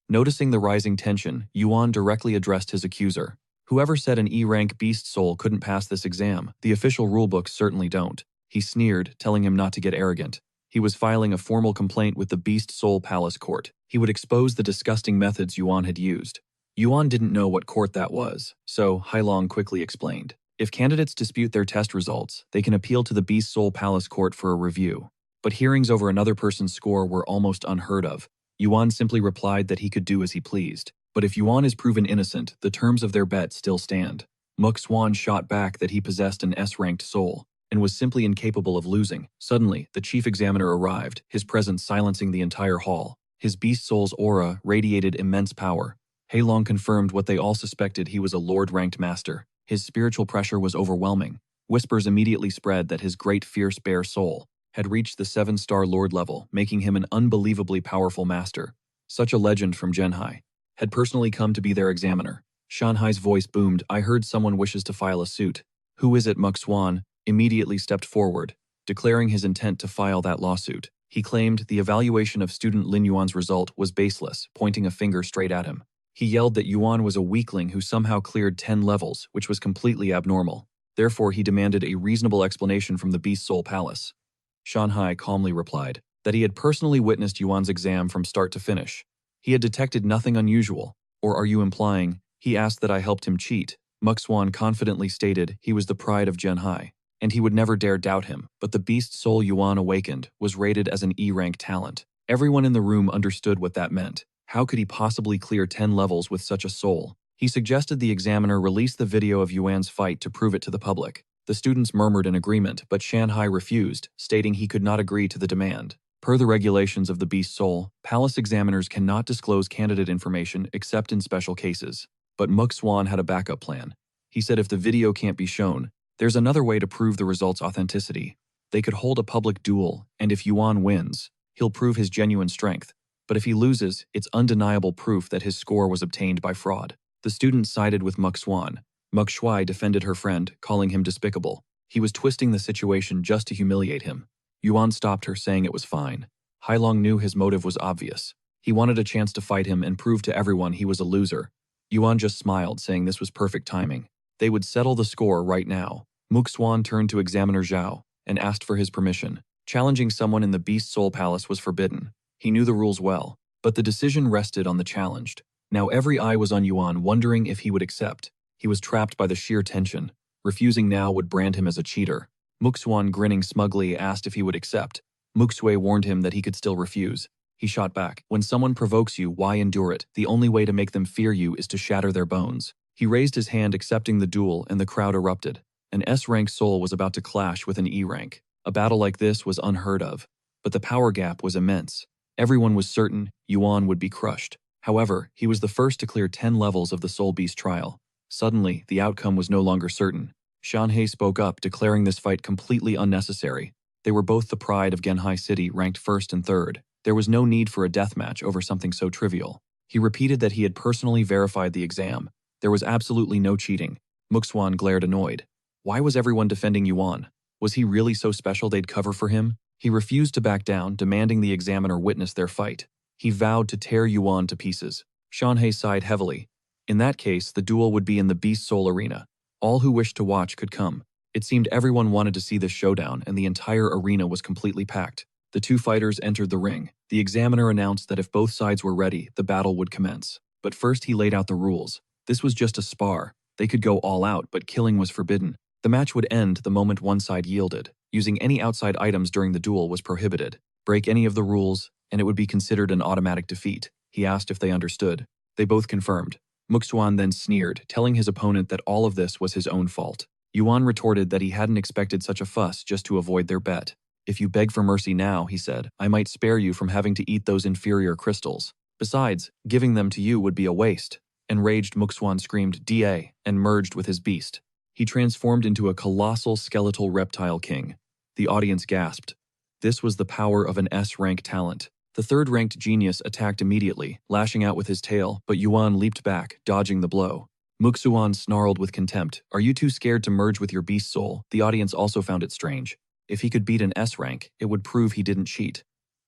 Noticing the rising tension, Yuan directly addressed his accuser. Whoever said an E-rank beast soul couldn't pass this exam, the official rulebooks certainly don't. He sneered, telling him not to get arrogant. He was filing a formal complaint with the Beast Soul Palace Court. He would expose the disgusting methods Yuan had used. Yuan didn't know what court that was, so Hailong quickly explained. If candidates dispute their test results, they can appeal to the Beast Soul Palace Court for a review. But hearings over another person's score were almost unheard of. Yuan simply replied that he could do as he pleased. But if Yuan is proven innocent, the terms of their bet still stand. Muxuan shot back that he possessed an S-ranked soul and was simply incapable of losing. Suddenly, the chief examiner arrived, his presence silencing the entire hall. His beast soul's aura radiated immense power. Hailong confirmed what they all suspected: he was a lord-ranked master. His spiritual pressure was overwhelming. Whispers immediately spread that his great fierce bear soul had reached the 7-star lord level, making him an unbelievably powerful master. Such a legend from Genhai had personally come to be their examiner. Shanhai's voice boomed. I heard someone wishes to file a suit. Who is it? Muxuan immediately stepped forward, declaring his intent to file that lawsuit. He claimed the evaluation of student Lin Yuan's result was baseless, pointing a finger straight at him. He yelled that Yuan was a weakling who somehow cleared 10 levels, which was completely abnormal. Therefore, he demanded a reasonable explanation from the Beast Soul Palace. Shanhai calmly replied that he had personally witnessed Yuan's exam from start to finish. He had detected nothing unusual. Or are you implying he asked that I helped him cheat? Muxuan confidently stated he was the pride of Genhai, and he would never dare doubt him. But the beast soul Yuan awakened was rated as an E-rank talent. Everyone in the room understood what that meant. How could he possibly clear 10 levels with such a soul? He suggested the examiner release the video of Yuan's fight to prove it to the public. The students murmured in agreement, but Shanhai refused, stating he could not agree to the demand. Per the regulations of the Beast Soul, palace examiners cannot disclose candidate information except in special cases. But Muxuan had a backup plan. He said if the video can't be shown, there's another way to prove the result's authenticity. They could hold a public duel, and if Yuan wins, he'll prove his genuine strength. But if he loses, it's undeniable proof that his score was obtained by fraud. The students sided with Muxuan. Muxuai defended her friend, calling him despicable. He was twisting the situation just to humiliate him. Yuan stopped her, saying it was fine. Hailong knew his motive was obvious. He wanted a chance to fight him and prove to everyone he was a loser. Yuan just smiled, saying this was perfect timing. They would settle the score right now. Muxuan turned to Examiner Zhao and asked for his permission. Challenging someone in the Beast Soul Palace was forbidden. He knew the rules well, but the decision rested on the challenged. Now every eye was on Yuan, wondering if he would accept. He was trapped by the sheer tension. Refusing now would brand him as a cheater. Muxuan, grinning smugly, asked if he would accept. Muxue warned him that he could still refuse. He shot back. When someone provokes you, why endure it? The only way to make them fear you is to shatter their bones. He raised his hand, accepting the duel, and the crowd erupted. An S-rank soul was about to clash with an E-rank. A battle like this was unheard of. But the power gap was immense. Everyone was certain Yuan would be crushed. However, he was the first to clear 10 levels of the Soul Beast trial. Suddenly, the outcome was no longer certain. Shanhei spoke up, declaring this fight completely unnecessary. They were both the pride of Genhai City, ranked first and third. There was no need for a deathmatch over something so trivial. He repeated that he had personally verified the exam. There was absolutely no cheating. Muxuan glared, annoyed. Why was everyone defending Yuan? Was he really so special they'd cover for him? He refused to back down, demanding the examiner witness their fight. He vowed to tear Yuan to pieces. Shanhei sighed heavily. In that case, the duel would be in the Beast Soul Arena. All who wished to watch could come. It seemed everyone wanted to see this showdown, and the entire arena was completely packed. The two fighters entered the ring. The examiner announced that if both sides were ready, the battle would commence. But first he laid out the rules. This was just a spar. They could go all out, but killing was forbidden. The match would end the moment one side yielded. Using any outside items during the duel was prohibited. Break any of the rules, and it would be considered an automatic defeat. He asked if they understood. They both confirmed. Muxuan then sneered, telling his opponent that all of this was his own fault. Yuan retorted that he hadn't expected such a fuss just to avoid their bet. If you beg for mercy now, he said, I might spare you from having to eat those inferior crystals. Besides, giving them to you would be a waste. Enraged, Muxuan screamed "Da" and merged with his beast. He transformed into a colossal skeletal reptile king. The audience gasped. This was the power of an S-rank talent. The third-ranked genius attacked immediately, lashing out with his tail, but Yuan leaped back, dodging the blow. Muxuan snarled with contempt. "Are you too scared to merge with your beast soul?" The audience also found it strange. If he could beat an S-rank, it would prove he didn't cheat.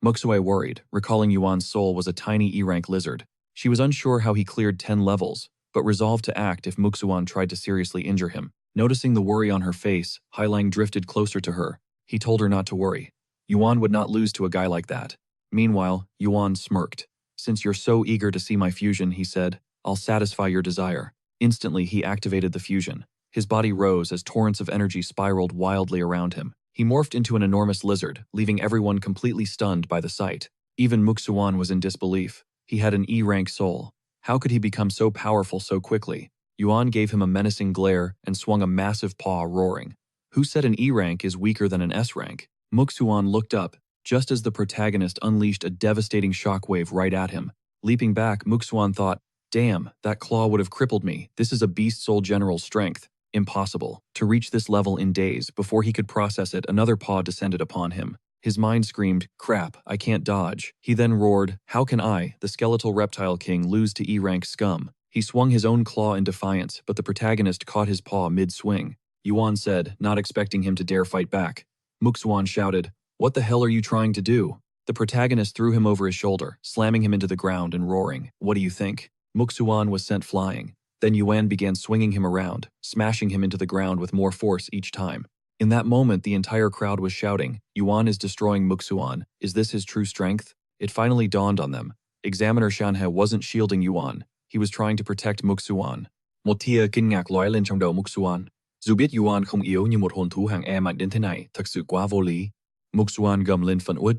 Muxue worried, recalling Yuan's soul was a tiny E-rank lizard. She was unsure how he cleared 10 levels, but resolved to act if Muxuan tried to seriously injure him. Noticing the worry on her face, Hailang drifted closer to her. He told her not to worry. Yuan would not lose to a guy like that. Meanwhile, Yuan smirked. "Since you're so eager to see my fusion," he said, "I'll satisfy your desire." Instantly, he activated the fusion. His body rose as torrents of energy spiraled wildly around him. He morphed into an enormous lizard, leaving everyone completely stunned by the sight. Even Muxuan was in disbelief. He had an E-rank soul. How could he become so powerful so quickly? Yuan gave him a menacing glare and swung a massive paw, roaring. Who said an E-rank is weaker than an S-rank? Muxuan looked up, just as the protagonist unleashed a devastating shockwave right at him. Leaping back, Muxuan thought, "Damn, that claw would have crippled me. This is a beast soul general's strength. Impossible. To reach this level in days, before he could process it, another paw descended upon him. His mind screamed, "Crap, I can't dodge." He then roared, "How can I, the skeletal reptile king, lose to E-rank scum?" He swung his own claw in defiance, but the protagonist caught his paw mid-swing. Yuan said, not expecting him to dare fight back. Muxuan shouted, "What the hell are you trying to do?" The protagonist threw him over his shoulder, slamming him into the ground and roaring, "What do you think?" Muxuan was sent flying. Then Yuan began swinging him around, smashing him into the ground with more force each time. In that moment, the entire crowd was shouting, "Yuan is destroying Muxuan. Is this his true strength?" It finally dawned on them. Examiner Shanhe wasn't shielding Yuan. He was trying to protect Muxuan. Một tia kinh ngạc lóe lên trong đầu Muxuan. Dù biết Yuan không yếu như một hồn thú hạng E mạnh đến thế này, thật sự quá vô lý. Muxuan gầm lên phẫn uất.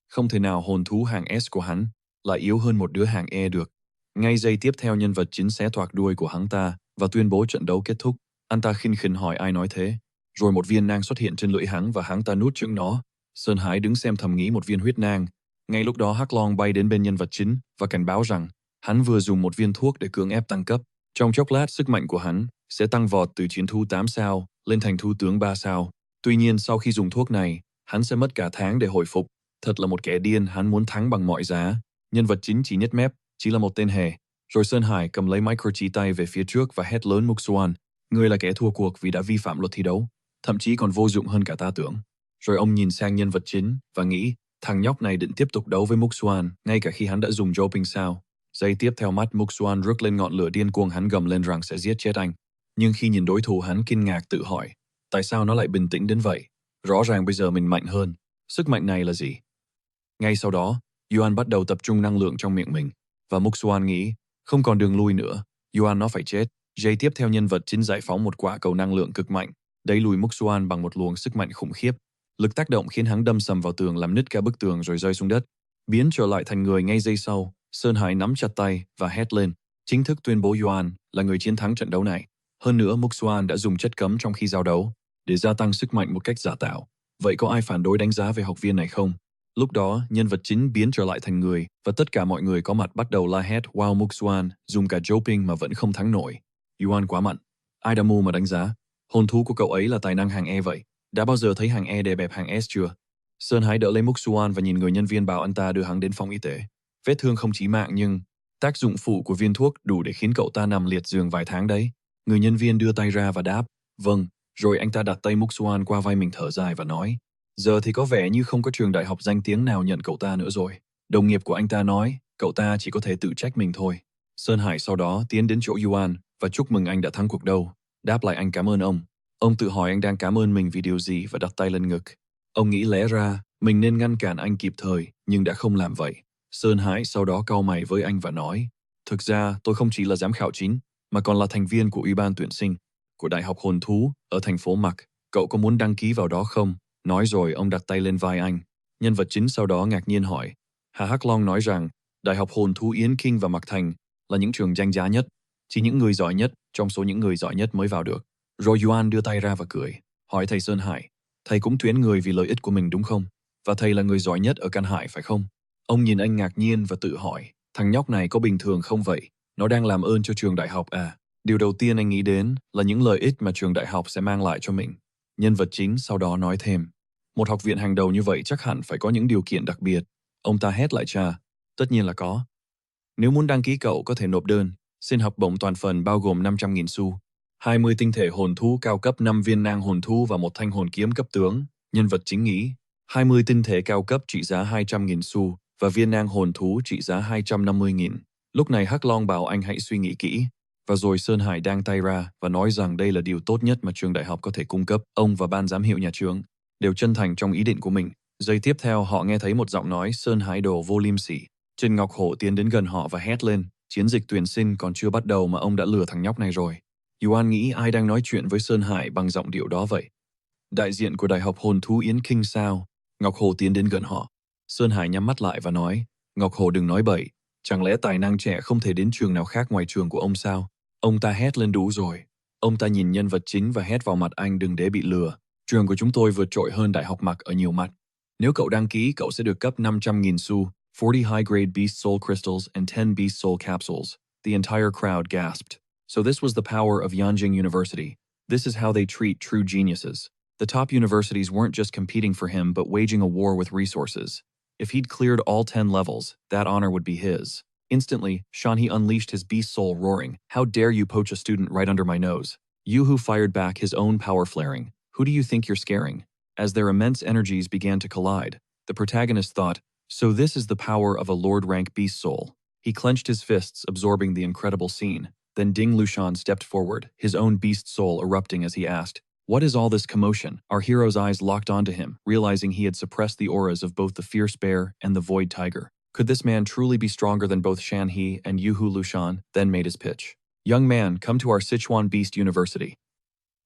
Không thể nào hồn thú hạng S của hắn lại yếu hơn một đứa hạng E được. Ngay giây tiếp theo, nhân vật chính xé toạc đuôi của hắn ta và tuyên bố trận đấu kết thúc. Anh ta khinh khỉnh hỏi ai nói thế. Rồi một viên nang xuất hiện trên lưỡi hắn và hắn ta nuốt chửng nó. Sơn Hải đứng xem thầm nghĩ một viên huyết nang. Ngay lúc đó Hắc Long bay đến bên nhân vật chính và cảnh báo rằng hắn vừa dùng một viên thuốc để cưỡng ép tăng cấp. Trong chốc lát, sức mạnh của hắn sẽ tăng vọt từ chiến thú 8 sao lên thành thú tướng 3 sao. Tuy nhiên, sau khi dùng thuốc này, hắn sẽ mất cả tháng để hồi phục. Thật là một kẻ điên, hắn muốn thắng bằng mọi giá. Nhân vật chính chỉ nhếch mép, chỉ là một tên hề. Rồi Sơn Hải cầm lấy micro chỉ tay về phía trước và hét lớn, "Muxuan, ngươi là kẻ thua cuộc vì đã vi phạm luật thi đấu. Thậm chí còn vô dụng hơn cả ta tưởng." Rồi ông nhìn sang nhân vật chính và nghĩ, thằng nhóc này định tiếp tục đấu với Muxuan ngay cả khi hắn đã dùng doping sao. Giây tiếp theo, mắt Muxuan rước lên ngọn lửa điên cuồng, hắn gầm lên rằng sẽ giết chết anh. Nhưng khi nhìn đối thủ, hắn kinh ngạc tự hỏi, tại sao nó lại bình tĩnh đến vậy? Rõ ràng bây giờ mình mạnh hơn. Sức mạnh này là gì? Ngay sau đó, Yuan bắt đầu tập trung năng lượng trong miệng mình, và Muxuan nghĩ, không còn đường lui nữa, Yuan nó phải chết. Giây tiếp theo, nhân vật chính giải phóng một quả cầu năng lượng cực mạnh, đẩy lùi Muxuan bằng một luồng sức mạnh khủng khiếp. Lực tác động khiến hắn đâm sầm vào tường, làm nứt cả bức tường rồi rơi xuống đất, biến trở lại thành người. Ngay giây sau, Sơn Hải nắm chặt tay và hét lên, chính thức tuyên bố Yuan là người chiến thắng trận đấu này. Hơn nữa, Muxuan đã dùng chất cấm trong khi giao đấu để gia tăng sức mạnh một cách giả tạo. Vậy có ai phản đối đánh giá về học viên này không? Lúc đó, nhân vật chính biến trở lại thành người và tất cả mọi người có mặt bắt đầu la hét, "Wow, Muxuan dùng cả doping mà vẫn không thắng nổi. Yuan quá mạnh. Ai đã mưu mà đánh giá? Hồn thú của cậu ấy là tài năng hàng E vậy. Đã bao giờ thấy hàng E đè bẹp hàng S chưa?" Sơn Hải đỡ lấy Muxuan và nhìn người nhân viên bảo anh ta đưa hắn đến phòng y tế. Vết thương không chí mạng nhưng tác dụng phụ của viên thuốc đủ để khiến cậu ta nằm liệt giường vài tháng đấy. Người nhân viên đưa tay ra và đáp, "Vâng." Rồi anh ta đặt tay Muxuan qua vai mình, thở dài và nói, "Giờ thì có vẻ như không có trường đại học danh tiếng nào nhận cậu ta nữa rồi." Đồng nghiệp của anh ta nói, cậu ta chỉ có thể tự trách mình thôi. Sơn Hải sau đó tiến đến chỗ Yuan và chúc mừng anh đã thắng cuộc đấu. Đáp lại, anh cảm ơn ông. Ông tự hỏi anh đang cảm ơn mình vì điều gì và đặt tay lên ngực. Ông nghĩ lẽ ra mình nên ngăn cản anh kịp thời nhưng đã không làm vậy. Sơn Hải sau đó cau mày với anh và nói, "Thực ra tôi không chỉ là giám khảo chính mà còn là thành viên của Ủy ban tuyển sinh của Đại học Hồn Thú ở thành phố Mạc. Cậu có muốn đăng ký vào đó không?" Nói rồi ông đặt tay lên vai anh. Nhân vật chính sau đó ngạc nhiên hỏi, Hà Hắc Long nói rằng Đại học Hồn Thú Yến Kinh và Mạc Thành là những trường danh giá nhất, chỉ những người giỏi nhất trong số những người giỏi nhất mới vào được. Rồi Yuan đưa tay ra và cười, hỏi thầy Sơn Hải, "Thầy cũng tuyển người vì lợi ích của mình đúng không? Và thầy là người giỏi nhất ở Can Hải phải không?" Ông nhìn anh ngạc nhiên và tự hỏi, thằng nhóc này có bình thường không vậy? Nó đang làm ơn cho trường đại học à? Điều đầu tiên anh nghĩ đến là những lợi ích mà trường đại học sẽ mang lại cho mình. Nhân vật chính sau đó nói thêm. Một học viện hàng đầu như vậy chắc hẳn phải có những điều kiện đặc biệt. Ông ta hét lại cha. Tất nhiên là có. Nếu muốn đăng ký cậu có thể nộp đơn. Xin học bổng toàn phần bao gồm 500.000 xu. 20 tinh thể hồn thú cao cấp, 5 viên nang hồn thú và một thanh hồn kiếm cấp tướng. Nhân vật chính nghĩ. 20 tinh thể cao cấp trị giá 200.000 xu và viên nang hồn thú trị giá 250.000. Lúc này Hắc Long bảo anh hãy suy nghĩ kỹ. Và rồi Sơn Hải đang tay ra và nói rằng đây là điều tốt nhất mà trường đại học có thể cung cấp. Ông và ban giám hiệu nhà trường đều chân thành trong ý định của mình. Giây tiếp theo họ nghe thấy một giọng nói Sơn Hải đồ vô liêm sỉ. Trần Ngọc Hổ tiến đến gần họ và hét lên. Chiến dịch tuyển sinh còn chưa bắt đầu mà ông đã lừa thằng nhóc này rồi. Yuan nghĩ ai đang nói chuyện với Sơn Hải bằng giọng điệu đó vậy? Đại diện của Đại học Hồn Thú Yến Kinh sao? Ngọc Hổ tiến đến gần họ. Sơn Hải nhắm mắt lại và nói. Ngọc Hổ đừng nói bậy. Chẳng lẽ tài năng trẻ không thể đến trường nào khác ngoài trường của ông sao? Ông ta hét lên đủ rồi. Ông ta nhìn nhân vật chính và hét vào mặt anh đừng để bị lừa. Trường của chúng tôi vượt trội hơn Đại học Mạc ở nhiều mặt. Nếu cậu đăng ký, cậu sẽ được cấp 500.000 xu, 40 high-grade Beast Soul Crystals, and 10 Beast Soul Capsules. The entire crowd gasped. So this was the power of Yanjing University. This is how they treat true geniuses. The top universities weren't just competing for him, but waging a war with resources. If he'd cleared all 10 levels, that honor would be his. Instantly, Shanhee unleashed his beast soul, roaring, "How dare you poach a student right under my nose?" Yoo-hoo fired back, his own power flaring. "Who do you think you're scaring?" As their immense energies began to collide, the protagonist thought, so this is the power of a Lord-rank beast soul. He clenched his fists, absorbing the incredible scene. Then Ding Lushan stepped forward, his own beast soul erupting as he asked, "What is all this commotion?" Our hero's eyes locked onto him, realizing he had suppressed the auras of both the fierce bear and the void tiger. Could this man truly be stronger than both Shanhee and Yoo-hoo Lushan? Then made his pitch. "Young man, come to our Sichuan Beast University.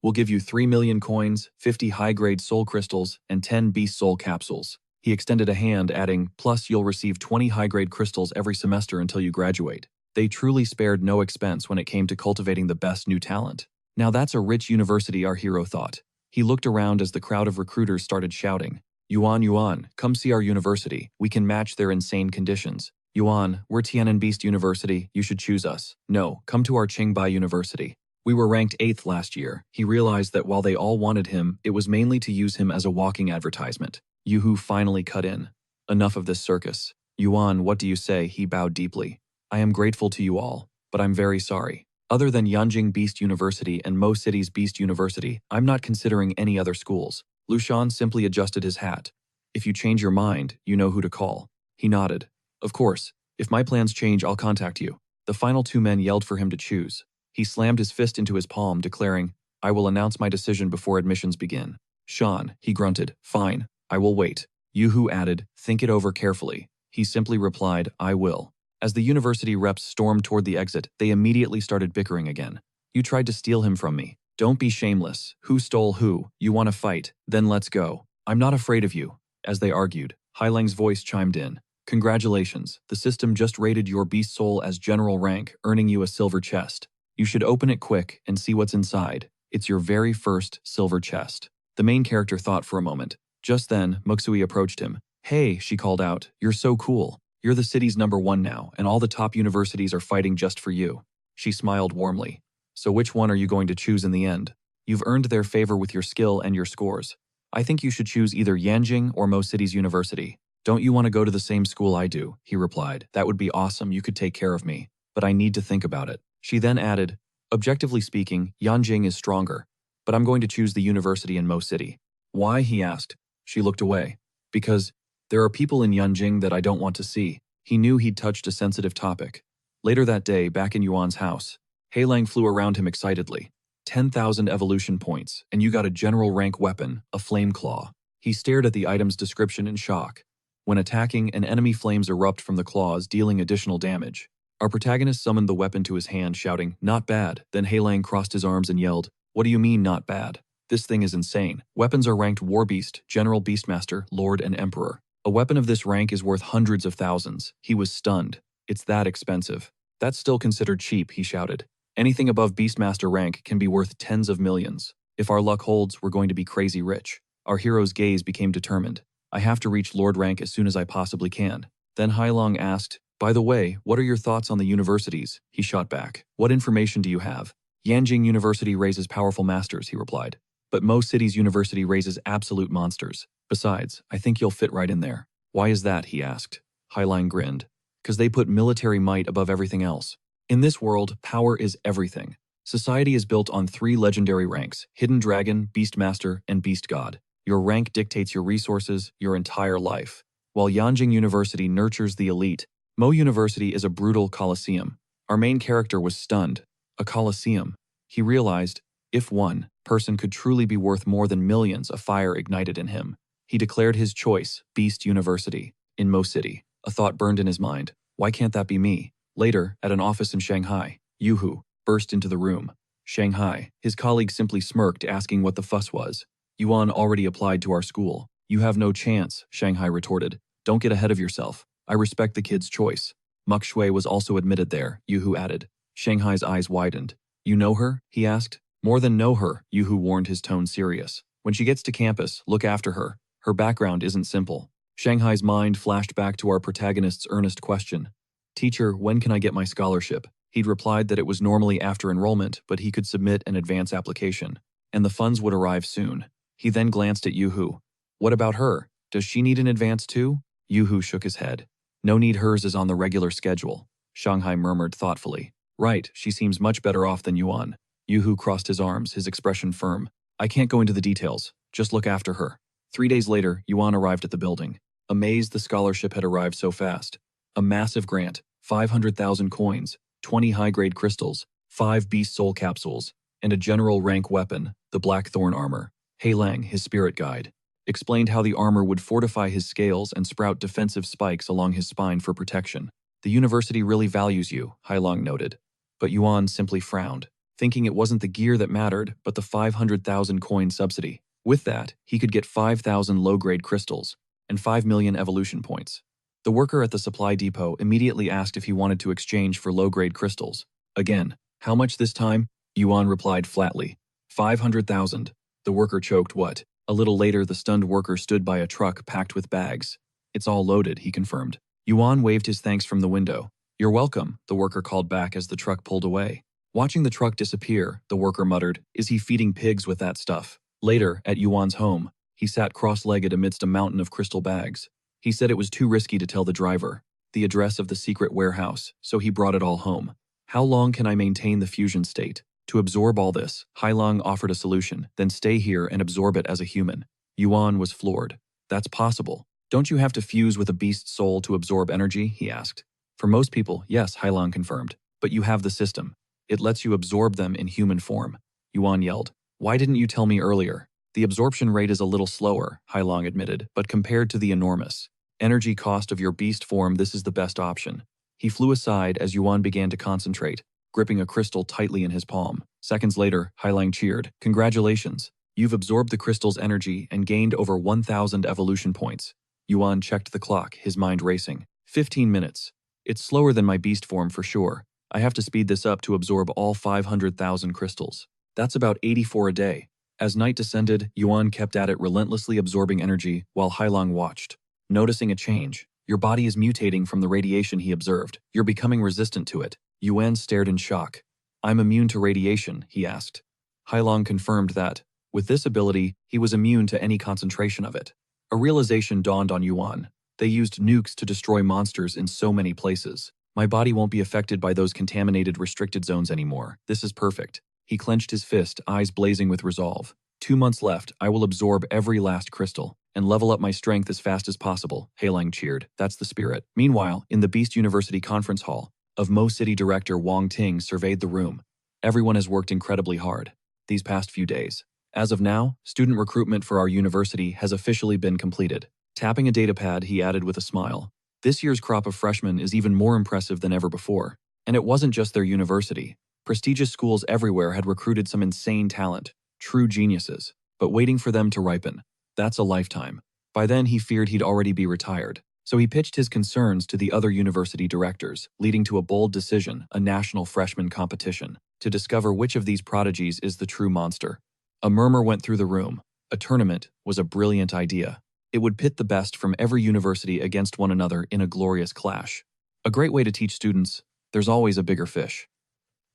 We'll give you 3 million coins, 50 high-grade soul crystals, and 10 beast soul capsules." He extended a hand, adding, "Plus you'll receive 20 high-grade crystals every semester until you graduate." They truly spared no expense when it came to cultivating the best new talent. Now that's a rich university, our hero thought. He looked around as the crowd of recruiters started shouting, "Yuan, Yuan, come see our university. We can match their insane conditions. Yuan, we're Tian'an Beast University. You should choose us. No, come to our Qingbai University. We were ranked 8th last year." He realized that while they all wanted him, it was mainly to use him as a walking advertisement. Yoo-hoo finally cut in. "Enough of this circus. Yuan, what do you say?" He bowed deeply. "I am grateful to you all, but I'm very sorry. Other than Yanjing Beast University and Mo City's Beast University, I'm not considering any other schools." Lushan simply adjusted his hat. "If you change your mind, you know who to call." He nodded. "Of course. If my plans change, I'll contact you." The final two men yelled for him to choose. He slammed his fist into his palm, declaring, "I will announce my decision before admissions begin." "Sean," he grunted, "fine, I will wait." Yoo-hoo added, "Think it over carefully." He simply replied, "I will." As the university reps stormed toward the exit, they immediately started bickering again. "You tried to steal him from me. Don't be shameless. Who stole who? You want to fight? Then let's go. I'm not afraid of you." As they argued, Hailang's voice chimed in. "Congratulations, the system just rated your beast soul as general rank, earning you a silver chest. You should open it quick and see what's inside. It's your very first silver chest." The main character thought for a moment. Just then, Muxui approached him. "Hey," she called out, "you're so cool. You're the city's #1 now, and all the top universities are fighting just for you." She smiled warmly. "So which one are you going to choose in the end? You've earned their favor with your skill and your scores. I think you should choose either Yanjing or Mo City's university." "Don't you want to go to the same school I do?" he replied. "That would be awesome. You could take care of me. But I need to think about it." She then added, "Objectively speaking, Yanjing is stronger, but I'm going to choose the university in Mo City." "Why?" he asked. She looked away. "Because there are people in Yanjing that I don't want to see." He knew he'd touched a sensitive topic. Later that day, back in Yuan's house, Heilang flew around him excitedly. 10,000 evolution points, and you got a general rank weapon, a flame claw. He stared at the item's description in shock. When attacking, an enemy flames erupt from the claws, dealing additional damage. Our protagonist summoned the weapon to his hand, shouting, "Not bad." Then Heilang crossed his arms and yelled, "What do you mean, not bad? This thing is insane. Weapons are ranked War Beast, General Beastmaster, Lord, and Emperor. A weapon of this rank is worth hundreds of thousands." He was stunned. "It's that expensive." "That's still considered cheap," he shouted. "Anything above Beastmaster rank can be worth tens of millions. If our luck holds, we're going to be crazy rich." Our hero's gaze became determined. "I have to reach Lord rank as soon as I possibly can." Then Hailong asked, By the way, what are your thoughts on the universities? He shot back. What information do you have? Yanjing University raises powerful masters, he replied. But Mo City's university raises absolute monsters. Besides, I think you'll fit right in there. Why is that? He asked. Highline grinned. Because they put military might above everything else. In this world, power is everything. Society is built on 3 legendary ranks: Hidden Dragon, Beastmaster, and Beast God. Your rank dictates your resources, your entire life. While Yanjing University nurtures the elite, Mo University is a brutal coliseum. Our main character was stunned. A coliseum. He realized, if one person could truly be worth more than millions, a fire ignited in him. He declared his choice, Beast University, in Mo City. A thought burned in his mind. Why can't that be me? Later, at an office in Shanghai, Yuhu burst into the room. Shanghai. His colleague simply smirked, asking what the fuss was. Yuan already applied to our school. You have no chance, Shanghai retorted. Don't get ahead of yourself. I respect the kid's choice. Muk Shui was also admitted there, Yuhu added. Shanghai's eyes widened. You know her? He asked. More than know her, Yuhu warned, his tone serious. When she gets to campus, look after her. Her background isn't simple. Shanghai's mind flashed back to our protagonist's earnest question. Teacher, when can I get my scholarship? He'd replied that it was normally after enrollment, but he could submit an advance application, and the funds would arrive soon. He then glanced at Yuhu. What about her? Does she need an advance too? Yuhu shook his head. No need, hers is on the regular schedule. Shanghai murmured thoughtfully. Right, she seems much better off than Yuan. Yuhu crossed his arms, his expression firm. I can't go into the details. Just look after her. 3 days later, Yuan arrived at the building. Amazed the scholarship had arrived so fast. A massive grant, 500,000 coins, 20 high-grade crystals, 5 beast soul capsules, and a general rank weapon, the Blackthorn armor. Heilang, his spirit guide, explained how the armor would fortify his scales and sprout defensive spikes along his spine for protection. The university really values you, Heilang noted. But Yuan simply frowned, thinking it wasn't the gear that mattered, but the 500,000 coin subsidy. With that, he could get 5,000 low-grade crystals and 5 million evolution points. The worker at the supply depot immediately asked if he wanted to exchange for low-grade crystals. Again, how much this time? Yuan replied flatly. 500,000. The worker choked. What? A little later, the stunned worker stood by a truck packed with bags. It's all loaded, he confirmed. Yuan waved his thanks from the window. You're welcome, the worker called back as the truck pulled away. Watching the truck disappear, the worker muttered, is he feeding pigs with that stuff? Later, at Yuan's home, he sat cross-legged amidst a mountain of crystal bags. He said it was too risky to tell the driver the address of the secret warehouse, so he brought it all home. How long can I maintain the fusion state? To absorb all this, Heilang offered a solution, then stay here and absorb it as a human. Yuan was floored. That's possible. Don't you have to fuse with a beast's soul to absorb energy? He asked. For most people, yes, Heilang confirmed. But you have the system. It lets you absorb them in human form. Yuan yelled. Why didn't you tell me earlier? The absorption rate is a little slower, Heilang admitted, but compared to the enormous energy cost of your beast form, this is the best option. He flew aside as Yuan began to concentrate, gripping a crystal tightly in his palm. Seconds later, Heilang cheered. Congratulations. You've absorbed the crystal's energy and gained over 1,000 evolution points. Yuan checked the clock, his mind racing. 15 minutes. It's slower than my beast form for sure. I have to speed this up to absorb all 500,000 crystals. That's about 84 a day. As night descended, Yuan kept at it, relentlessly absorbing energy while Heilang watched. Noticing a change. Your body is mutating from the radiation, he observed. You're becoming resistant to it. Yuan stared in shock. I'm immune to radiation, he asked. Heilang confirmed that, with this ability, he was immune to any concentration of it. A realization dawned on Yuan. They used nukes to destroy monsters in so many places. My body won't be affected by those contaminated restricted zones anymore. This is perfect. He clenched his fist, eyes blazing with resolve. 2 months left, I will absorb every last crystal and level up my strength as fast as possible, Heilang cheered. That's the spirit. Meanwhile, in the Beast University conference hall, of Mo City director Wang Ting surveyed the room. Everyone has worked incredibly hard these past few days. As of now, student recruitment for our university has officially been completed. Tapping a datapad, he added with a smile. This year's crop of freshmen is even more impressive than ever before. And it wasn't just their university. Prestigious schools everywhere had recruited some insane talent, true geniuses, but waiting for them to ripen. That's a lifetime. By then, he feared he'd already be retired. So he pitched his concerns to the other university directors, leading to a bold decision, a national freshman competition, to discover which of these prodigies is the true monster. A murmur went through the room. A tournament was a brilliant idea. It would pit the best from every university against one another in a glorious clash. A great way to teach students, there's always a bigger fish.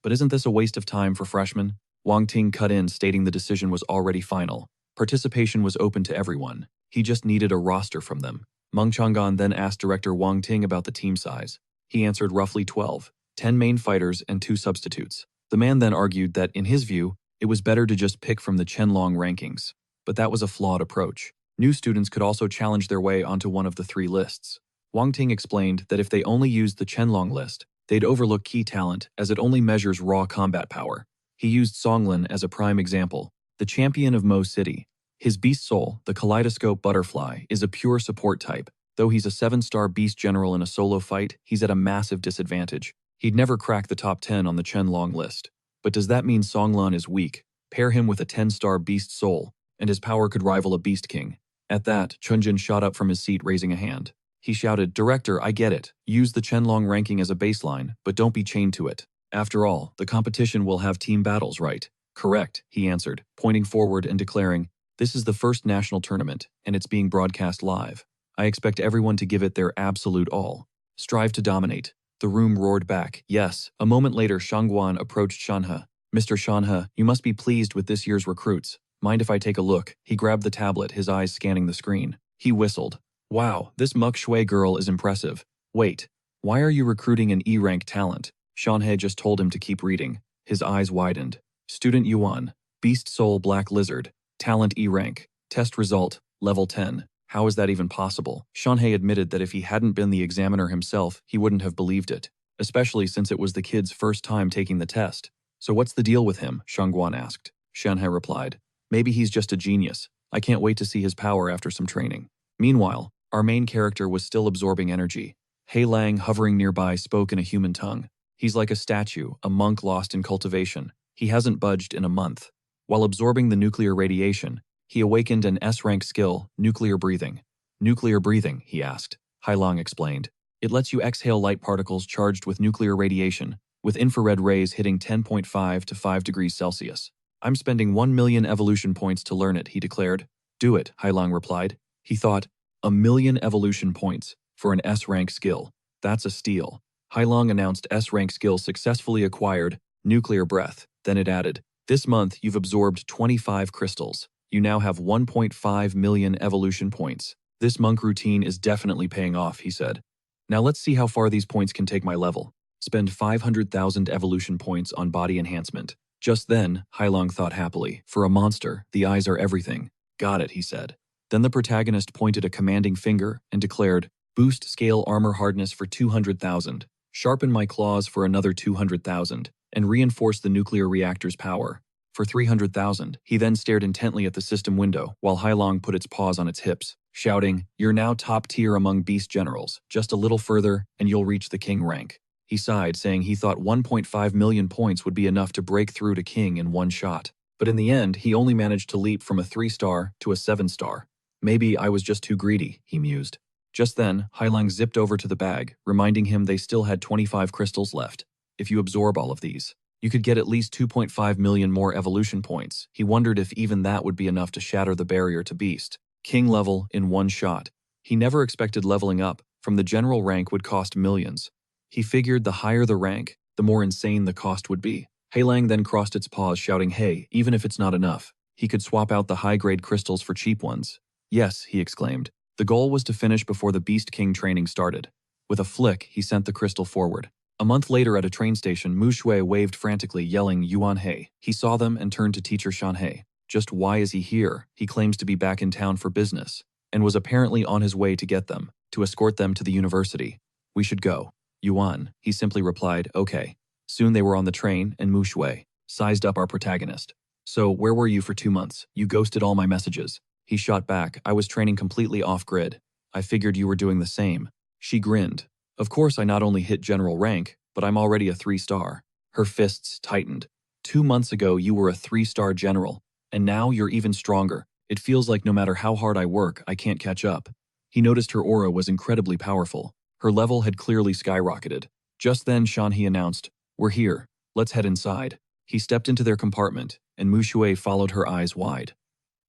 But isn't this a waste of time for freshmen? Wang Ting cut in, stating the decision was already final. Participation was open to everyone. He just needed a roster from them. Meng Chang'an then asked director Wang Ting about the team size. He answered roughly 12, 10 main fighters and 2 substitutes. The man then argued that, in his view, it was better to just pick from the Qianlong rankings. But that was a flawed approach. New students could also challenge their way onto one of the 3 lists. Wang Ting explained that if they only used the Qianlong list, they'd overlook key talent as it only measures raw combat power. He used Songlin as a prime example, the champion of Mo City. His beast soul, the kaleidoscope butterfly, is a pure support type. Though he's a 7-star beast general in a solo fight, he's at a massive disadvantage. He'd never crack the top 10 on the Qianlong list. But does that mean Songlin is weak? Pair him with a 10-star beast soul, and his power could rival a beast king. At that, Chunjin shot up from his seat, raising a hand. He shouted, "Director, I get it. Use the Qianlong ranking as a baseline, but don't be chained to it. After all, the competition will have team battles, right?" "Correct," he answered, pointing forward and declaring, "This is the first national tournament, and it's being broadcast live. I expect everyone to give it their absolute all. Strive to dominate." The room roared back, "Yes." A moment later, Shangguan approached Shanhe. "Mr. Shanhe, you must be pleased with this year's recruits. Mind if I take a look?" He grabbed the tablet, his eyes scanning the screen. He whistled. "Wow, this Muk Shui girl is impressive. Wait, why are you recruiting an E-rank talent?" Shanhe just told him to keep reading. His eyes widened. "Student Yuan, Beast Soul Black Lizard, Talent E-rank, Test Result, Level 10. How is that even possible?" Shanhe admitted that if he hadn't been the examiner himself, he wouldn't have believed it, especially since it was the kid's first time taking the test. "So what's the deal with him?" Shangguan asked. Shanhe replied, "Maybe he's just a genius. I can't wait to see his power after some training." Meanwhile, our main character was still absorbing energy. Hei Lang, hovering nearby, spoke in a human tongue. "He's like a statue, a monk lost in cultivation. He hasn't budged in a month." While absorbing the nuclear radiation, he awakened an S-rank skill, nuclear breathing. "Nuclear breathing?" he asked. Hai Lang explained. "It lets you exhale light particles charged with nuclear radiation, with infrared rays hitting 10.5 to 5 degrees Celsius. I'm spending 1 million evolution points to learn it," he declared. "Do it," Hai Lang replied. He thought, 1,000,000 evolution points for an S-rank skill. That's a steal. Hai Lang announced S-rank skill successfully acquired, nuclear breath. Then it added, "This month you've absorbed 25 crystals. You now have 1.5 million evolution points. This monk routine is definitely paying off," he said. "Now let's see how far these points can take my level. Spend 500,000 evolution points on body enhancement." Just then, Hai Lang thought happily, for a monster, the eyes are everything. "Got it," he said. Then the protagonist pointed a commanding finger and declared, "Boost scale armor hardness for 200,000, sharpen my claws for another 200,000, and reinforce the nuclear reactor's power for 300,000. He then stared intently at the system window while Hai Lang put its paws on its hips, shouting, "You're now top tier among beast generals. Just a little further, and you'll reach the king rank." He sighed, saying he thought 1.5 million points would be enough to break through to king in one shot. But in the end, he only managed to leap from a 3-star to a 7-star. "Maybe I was just too greedy," he mused. Just then, Hai Lang zipped over to the bag, reminding him they still had 25 crystals left. "If you absorb all of these, you could get at least 2.5 million more evolution points." He wondered if even that would be enough to shatter the barrier to beast king level in one shot. He never expected leveling up from the general rank would cost millions. He figured the higher the rank, the more insane the cost would be. Hai Lang then crossed its paws, shouting, "Hey, even if it's not enough, he could swap out the high-grade crystals for cheap ones." "Yes," he exclaimed. The goal was to finish before the Beast King training started. With a flick, he sent the crystal forward. A month later at a train station, Mu Shui waved frantically, yelling, "Yuan He." He saw them and turned to teacher Shanhe. Just why is he here? He claims to be back in town for business, and was apparently on his way to get them, to escort them to the university. "We should go." "Yuan," he simply replied, "Okay." Soon they were on the train, and Mu Shui sized up our protagonist. "So, where were you for 2 months? You ghosted all my messages." He shot back, "I was training completely off-grid. I figured you were doing the same." She grinned. "Of course I not only hit general rank, but I'm already a 3-star. Her fists tightened. 2 months ago you were a 3-star general, and now you're even stronger. It feels like no matter how hard I work, I can't catch up." He noticed her aura was incredibly powerful. Her level had clearly skyrocketed. Just then Shanhe announced, "We're here. Let's head inside." He stepped into their compartment, and Mu Shui followed her eyes wide.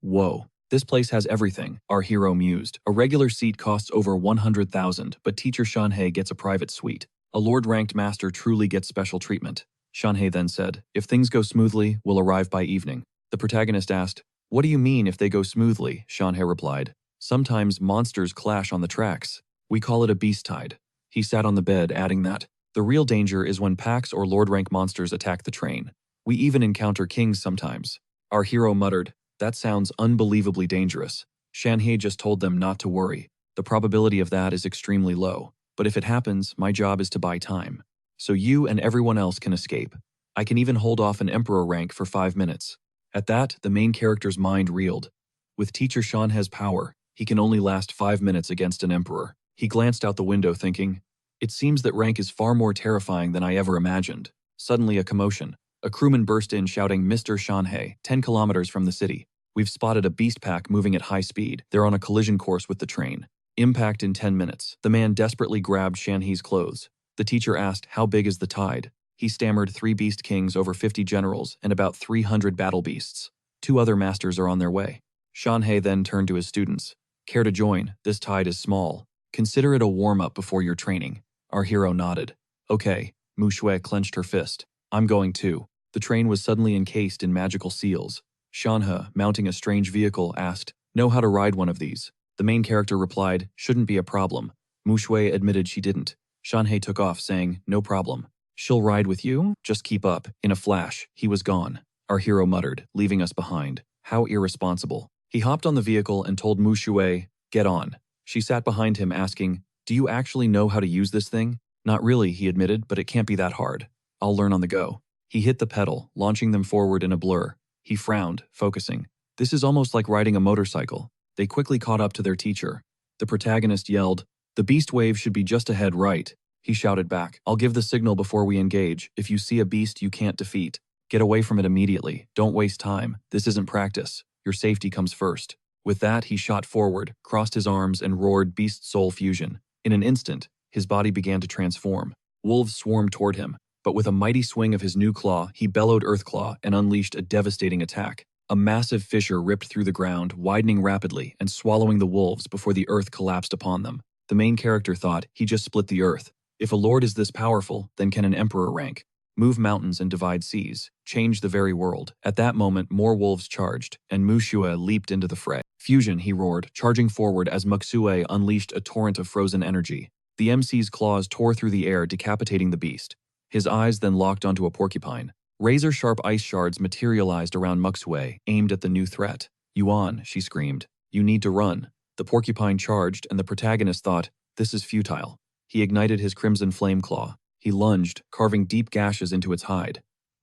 Whoa. This place has everything, our hero mused. A regular seat costs over 100,000, but teacher Shanhei gets a private suite. A lord-ranked master truly gets special treatment. Shanhei then said, if things go smoothly, we'll arrive by evening. The protagonist asked, what do you mean if they go smoothly? Shanhei replied, sometimes monsters clash on the tracks. We call it a beast tide. He sat on the bed, adding that, the real danger is when packs or lord-rank monsters attack the train. We even encounter kings sometimes. Our hero muttered, that sounds unbelievably dangerous. Shanhei just told them not to worry. The probability of that is extremely low. But if it happens, my job is to buy time. So you and everyone else can escape. I can even hold off an emperor rank for 5 minutes. At that, the main character's mind reeled. With teacher Shanhei's power, he can only last 5 minutes against an emperor. He glanced out the window thinking, it seems that rank is far more terrifying than I ever imagined. Suddenly a commotion. A crewman burst in shouting, Mr. Shanhei, 10 kilometers from the city. We've spotted a beast pack moving at high speed. They're on a collision course with the train. Impact in 10 minutes. The man desperately grabbed Shanhei's clothes. The teacher asked, how big is the tide? He stammered 3 beast kings, over 50 generals, and about 300 battle beasts. 2 other masters are on their way. Shanhei then turned to his students. Care to join? This tide is small. Consider it a warm-up before your training. Our hero nodded. Okay. Mu Shui clenched her fist. I'm going too. The train was suddenly encased in magical seals. Shanhe, mounting a strange vehicle, asked, know how to ride one of these? The main character replied, shouldn't be a problem. Mu Shui admitted she didn't. Shanhei took off, saying, no problem. She'll ride with you? Just keep up. In a flash, he was gone. Our hero muttered, leaving us behind. How irresponsible. He hopped on the vehicle and told Mu Shui, get on. She sat behind him asking, do you actually know how to use this thing? Not really, he admitted, but it can't be that hard. I'll learn on the go. He hit the pedal, launching them forward in a blur. He frowned, focusing. This is almost like riding a motorcycle. They quickly caught up to their teacher. The protagonist yelled, the beast wave should be just ahead right. He shouted back, I'll give the signal before we engage. If you see a beast you can't defeat, get away from it immediately. Don't waste time. This isn't practice. Your safety comes first. With that, he shot forward, crossed his arms, and roared beast soul fusion. In an instant, his body began to transform. Wolves swarmed toward him, but with a mighty swing of his new claw, he bellowed Earthclaw and unleashed a devastating attack. A massive fissure ripped through the ground, widening rapidly and swallowing the wolves before the earth collapsed upon them. The main character thought, he just split the earth. If a lord is this powerful, then can an emperor rank? Move mountains and divide seas, change the very world. At that moment, more wolves charged, and Mu Shui leaped into the fray. Fusion, he roared, charging forward as Muxue unleashed a torrent of frozen energy. The MC's claws tore through the air, decapitating the beast. His eyes then locked onto a porcupine. Razor-sharp ice shards materialized around Muxue, aimed at the new threat. Yuan, she screamed. You need to run. The porcupine charged, and the protagonist thought, this is futile. He ignited his crimson flame claw. He lunged, carving deep gashes into its hide.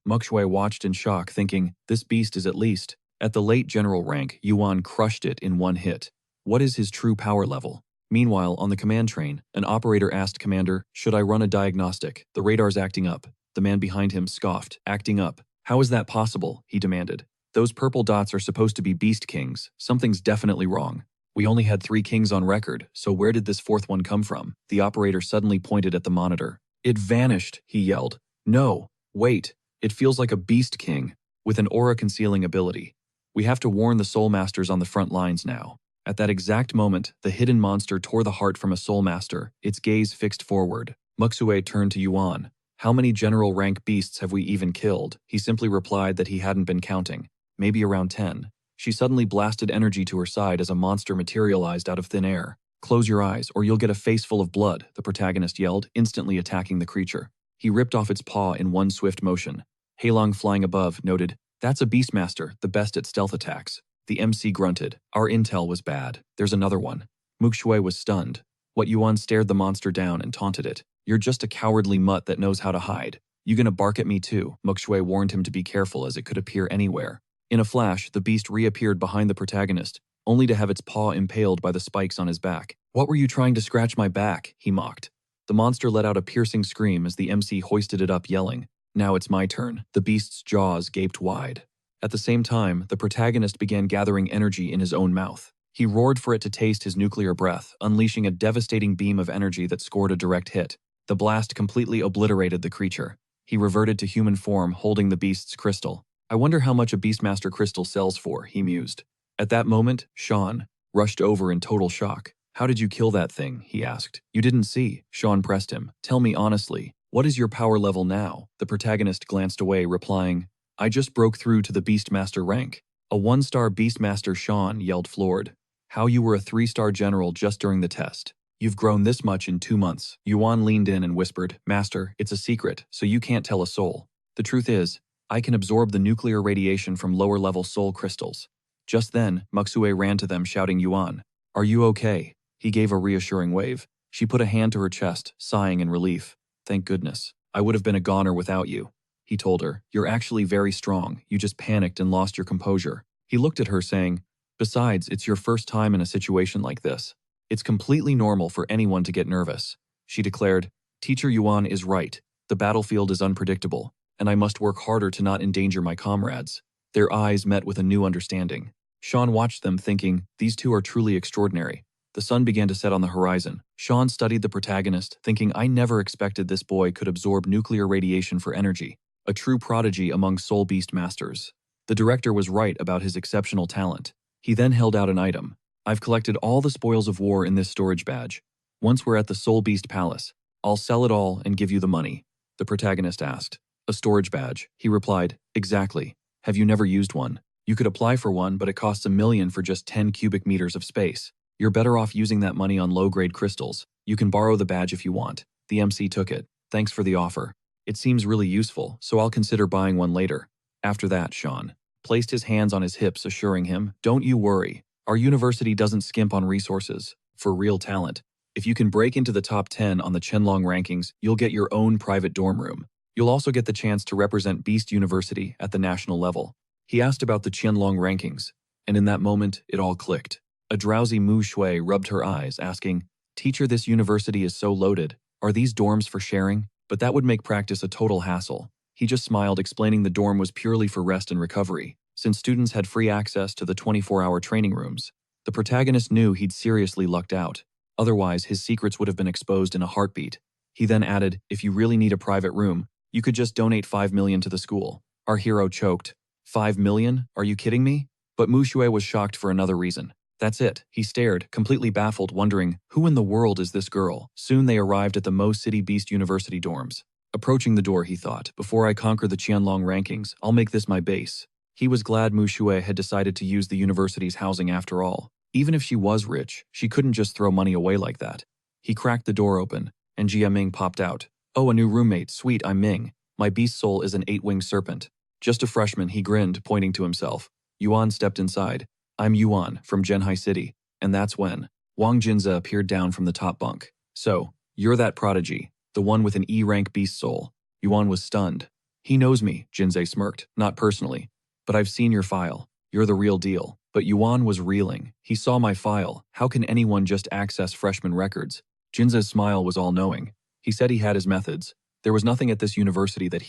Muxue watched in shock, thinking, this beast is at least. At the late general rank, Yuan crushed it in one hit. What is his true power level? Meanwhile, on the command train, an operator asked Commander, should I run a diagnostic? The radar's acting up. The man behind him scoffed, acting up. How is that possible? He demanded. Those purple dots are supposed to be beast kings. Something's definitely wrong. We only had 3 kings on record, so where did this 4th one come from? The operator suddenly pointed at the monitor. It vanished, he yelled. No, wait, it feels like a beast king, with an aura-concealing ability. We have to warn the Soul Masters on the front lines now. At that exact moment, the hidden monster tore the heart from a Soul Master, its gaze fixed forward. Muxue turned to Yuan. How many general rank beasts have we even killed? He simply replied that he hadn't been counting. Maybe around 10. She suddenly blasted energy to her side as a monster materialized out of thin air. Close your eyes, or you'll get a face full of blood, the protagonist yelled, instantly attacking the creature. He ripped off its paw in one swift motion. Heilong, flying above, noted, that's a Beastmaster, the best at stealth attacks. The MC grunted. Our intel was bad. There's another one. Muxue was stunned. What Yuan stared the monster down and taunted it. You're just a cowardly mutt that knows how to hide. You gonna bark at me too? Muxue warned him to be careful as it could appear anywhere. In a flash, the beast reappeared behind the protagonist, only to have its paw impaled by the spikes on his back. What were you trying to scratch my back? He mocked. The monster let out a piercing scream as the MC hoisted it up, yelling, now it's my turn. The beast's jaws gaped wide. At the same time, the protagonist began gathering energy in his own mouth. He roared for it to taste his nuclear breath, unleashing a devastating beam of energy that scored a direct hit. The blast completely obliterated the creature. He reverted to human form, holding the beast's crystal. I wonder how much a Beastmaster crystal sells for, he mused. At that moment, Sean rushed over in total shock. How did you kill that thing? He asked. You didn't see. Sean pressed him. Tell me honestly, what is your power level now? The protagonist glanced away, replying, I just broke through to the Beastmaster rank. A 1-star Beastmaster, Sean yelled, floored. How you were a 3-star general just during the test. You've grown this much in 2 months. Yuan leaned in and whispered, Master, it's a secret, so you can't tell a soul. The truth is, I can absorb the nuclear radiation from lower-level soul crystals. Just then, Muxue ran to them shouting, Yuan, are you okay? He gave a reassuring wave. She put a hand to her chest, sighing in relief. Thank goodness. I would have been a goner without you. He told her, you're actually very strong. You just panicked and lost your composure. He looked at her saying, besides, it's your first time in a situation like this. It's completely normal for anyone to get nervous. She declared, Teacher Yuan is right. The battlefield is unpredictable, and I must work harder to not endanger my comrades. Their eyes met with a new understanding. Sean watched them thinking, these two are truly extraordinary. The sun began to set on the horizon. Sean studied the protagonist, thinking, I never expected this boy could absorb nuclear radiation for energy. A true prodigy among soul beast masters. The director was right about his exceptional talent. He then held out an item. I've collected all the spoils of war in this storage badge. Once we're at the Soul Beast Palace, I'll sell it all and give you the money. The protagonist asked. A storage badge, he replied. Exactly. Have you never used one? You could apply for one, but it costs $1 million for just 10 cubic meters of space. You're better off using that money on low-grade crystals. You can borrow the badge if you want. The MC took it. Thanks for the offer. It seems really useful, so I'll consider buying one later. After that, Sean placed his hands on his hips, assuring him, don't you worry. Our university doesn't skimp on resources for real talent. If you can break into the top 10 on the Qianlong rankings, you'll get your own private dorm room. You'll also get the chance to represent Beast University at the national level. He asked about the Qianlong rankings, and in that moment, it all clicked. A drowsy Mu Shui rubbed her eyes, asking, Teacher, this university is so loaded. Are these dorms for sharing? But that would make practice a total hassle. He just smiled, explaining the dorm was purely for rest and recovery, since students had free access to the 24-hour training rooms. The protagonist knew he'd seriously lucked out. Otherwise, his secrets would have been exposed in a heartbeat. He then added, if you really need a private room, you could just donate $5 million to the school. Our hero choked. $5 million? Are you kidding me? But Mu Shui was shocked for another reason. That's it. He stared, completely baffled, wondering, who in the world is this girl? Soon they arrived at the Mo City Beast University dorms. Approaching the door, he thought, before I conquer the Qianlong rankings, I'll make this my base. He was glad Mu Shui had decided to use the university's housing after all. Even if she was rich, she couldn't just throw money away like that. He cracked the door open, and Jia Ming popped out. Oh, a new roommate. Sweet, I'm Ming. My beast soul is an 8-winged serpent. Just a freshman, he grinned, pointing to himself. Yuan stepped inside. I'm Yuan, from Zhenhai City. And that's when Wang Jinze appeared down from the top bunk. So, you're that prodigy, the one with an E-rank beast soul. Yuan was stunned. He knows me, Jinze smirked, not personally. But I've seen your file. You're the real deal. But Yuan was reeling. He saw my file. How can anyone just access freshman records? Jinze's smile was all-knowing. He said he had his methods. There was nothing at this university that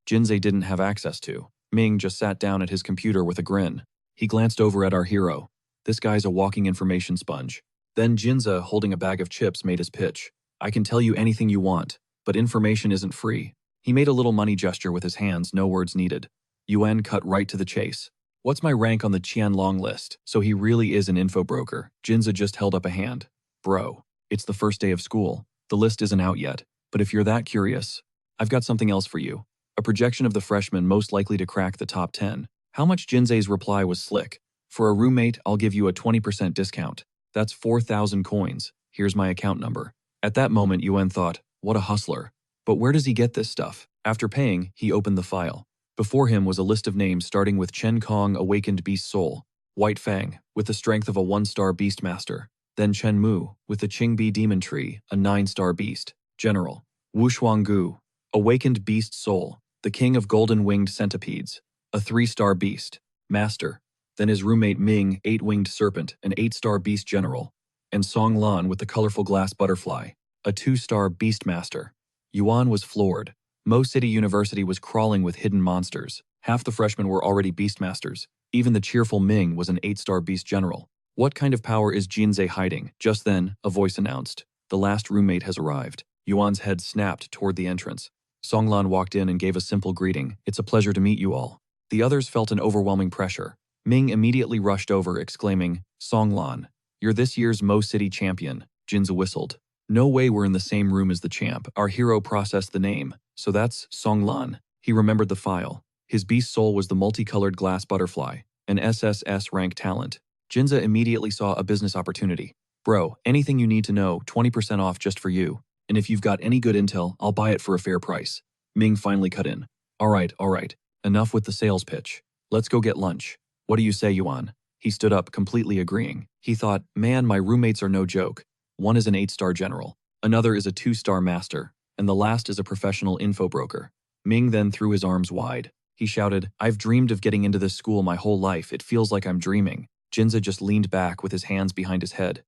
Jinze didn't have access to. Ming just sat down at his computer with a grin. He glanced over at our hero. This guy's a walking information sponge. Then Jinze, holding a bag of chips, made his pitch. I can tell you anything you want, but information isn't free. He made a little money gesture with his hands, no words needed. Yuan cut right to the chase. What's my rank on the Qianlong list? So he really is an info broker. Jinze just held up a hand. Bro, it's the first day of school. The list isn't out yet, but if you're that curious, I've got something else for you. A projection of the freshmen most likely to crack the top 10. How much? Jinze's reply was slick. For a roommate, I'll give you a 20% discount. That's 4,000 coins. Here's my account number. At that moment, Yuan thought, what a hustler. But where does he get this stuff? After paying, he opened the file. Before him was a list of names starting with Chen Kong, Awakened Beast Soul, White Fang, with the strength of a 1-star Beastmaster, then Chen Mu, with the Qingbi Demon Tree, a 9-star beast, General, Wu Shuanggu, Awakened Beast Soul, the King of Golden-Winged Centipedes, a 3-star beast, Master, then his roommate Ming, 8-winged serpent, an 8-star beast general, and Song Lan with the colorful glass butterfly, a 2-star Beastmaster. Yuan was floored. Mo City University was crawling with hidden monsters. Half the freshmen were already Beastmasters. Even the cheerful Ming was an 8-star beast general. What kind of power is Jinze hiding? Just then, a voice announced, the last roommate has arrived. Yuan's head snapped toward the entrance. Songlan walked in and gave a simple greeting. It's a pleasure to meet you all. The others felt an overwhelming pressure. Ming immediately rushed over, exclaiming, Songlan, you're this year's Mo City champion. Jinza whistled. No way we're in the same room as the champ. Our hero processed the name. So that's Songlan. He remembered the file. His beast soul was the multicolored glass butterfly, an SSS rank talent. Jinza immediately saw a business opportunity. Bro, anything you need to know, 20% off just for you. And if you've got any good intel, I'll buy it for a fair price. Ming finally cut in. All right. Enough with the sales pitch. Let's go get lunch. What do you say, Yuan? He stood up, completely agreeing. He thought, man, my roommates are no joke. One is an 8-star general, another is a 2-star master, and the last is a professional info broker. Ming then threw his arms wide. He shouted, I've dreamed of getting into this school my whole life. It feels like I'm dreaming. Jinza just leaned back with his hands behind his head.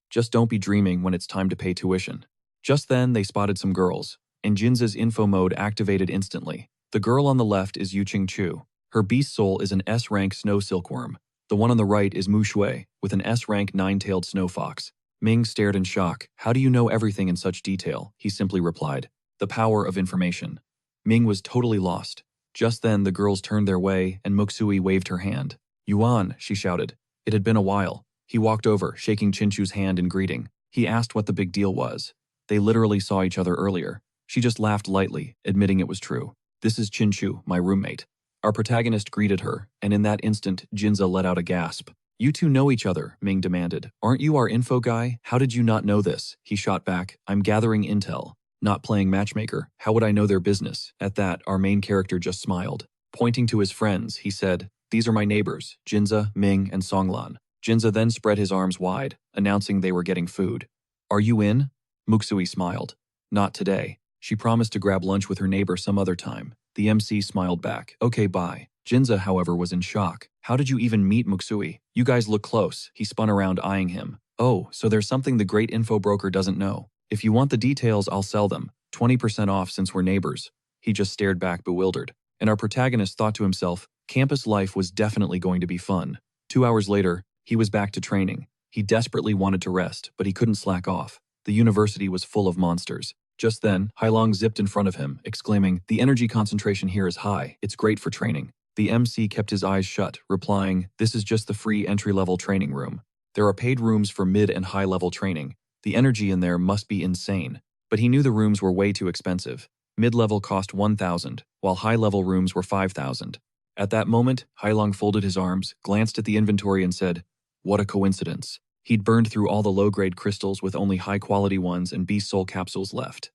Just don't be dreaming when it's time to pay tuition. Just then, they spotted some girls, and Jinza's info mode activated instantly. The girl on the left is Yuqing Chu. Her beast soul is an S-rank snow silkworm. The one on the right is Mu Shui, with an S-rank 9-tailed snow fox. Ming stared in shock. How do you know everything in such detail? He simply replied. The power of information. Ming was totally lost. Just then, the girls turned their way, and Muxui waved her hand. Yuan, she shouted. It had been a while. He walked over, shaking Chinchu's hand in greeting. He asked what the big deal was. They literally saw each other earlier. She just laughed lightly, admitting it was true. This is Chinchu, my roommate. Our protagonist greeted her, and in that instant, Jinza let out a gasp. You two know each other, Ming demanded. Aren't you our info guy? How did you not know this? He shot back. I'm gathering intel, not playing matchmaker. How would I know their business? At that, our main character just smiled. Pointing to his friends, he said, These are my neighbors, Jinza, Ming, and Songlan. Jinza then spread his arms wide, announcing they were getting food. Are you in? Muxui smiled. Not today. She promised to grab lunch with her neighbor some other time. The MC smiled back. Okay, bye. Jinza, however, was in shock. How did you even meet Muxui? You guys look close. He spun around, eyeing him. Oh, so there's something the great info broker doesn't know. If you want the details, I'll sell them. 20% off since we're neighbors. He just stared back, bewildered. And our protagonist thought to himself, campus life was definitely going to be fun. 2 hours later, he was back to training. He desperately wanted to rest, but he couldn't slack off. The university was full of monsters. Just then, Hailong zipped in front of him, exclaiming, The energy concentration here is high. It's great for training. The MC kept his eyes shut, replying, This is just the free entry-level training room. There are paid rooms for mid- and high-level training. The energy in there must be insane. But he knew the rooms were way too expensive. Mid-level cost 1,000, while high-level rooms were 5,000. At that moment, Hailong folded his arms, glanced at the inventory and said, What a coincidence. He'd burned through all the low-grade crystals with only high-quality ones and beast soul capsules left.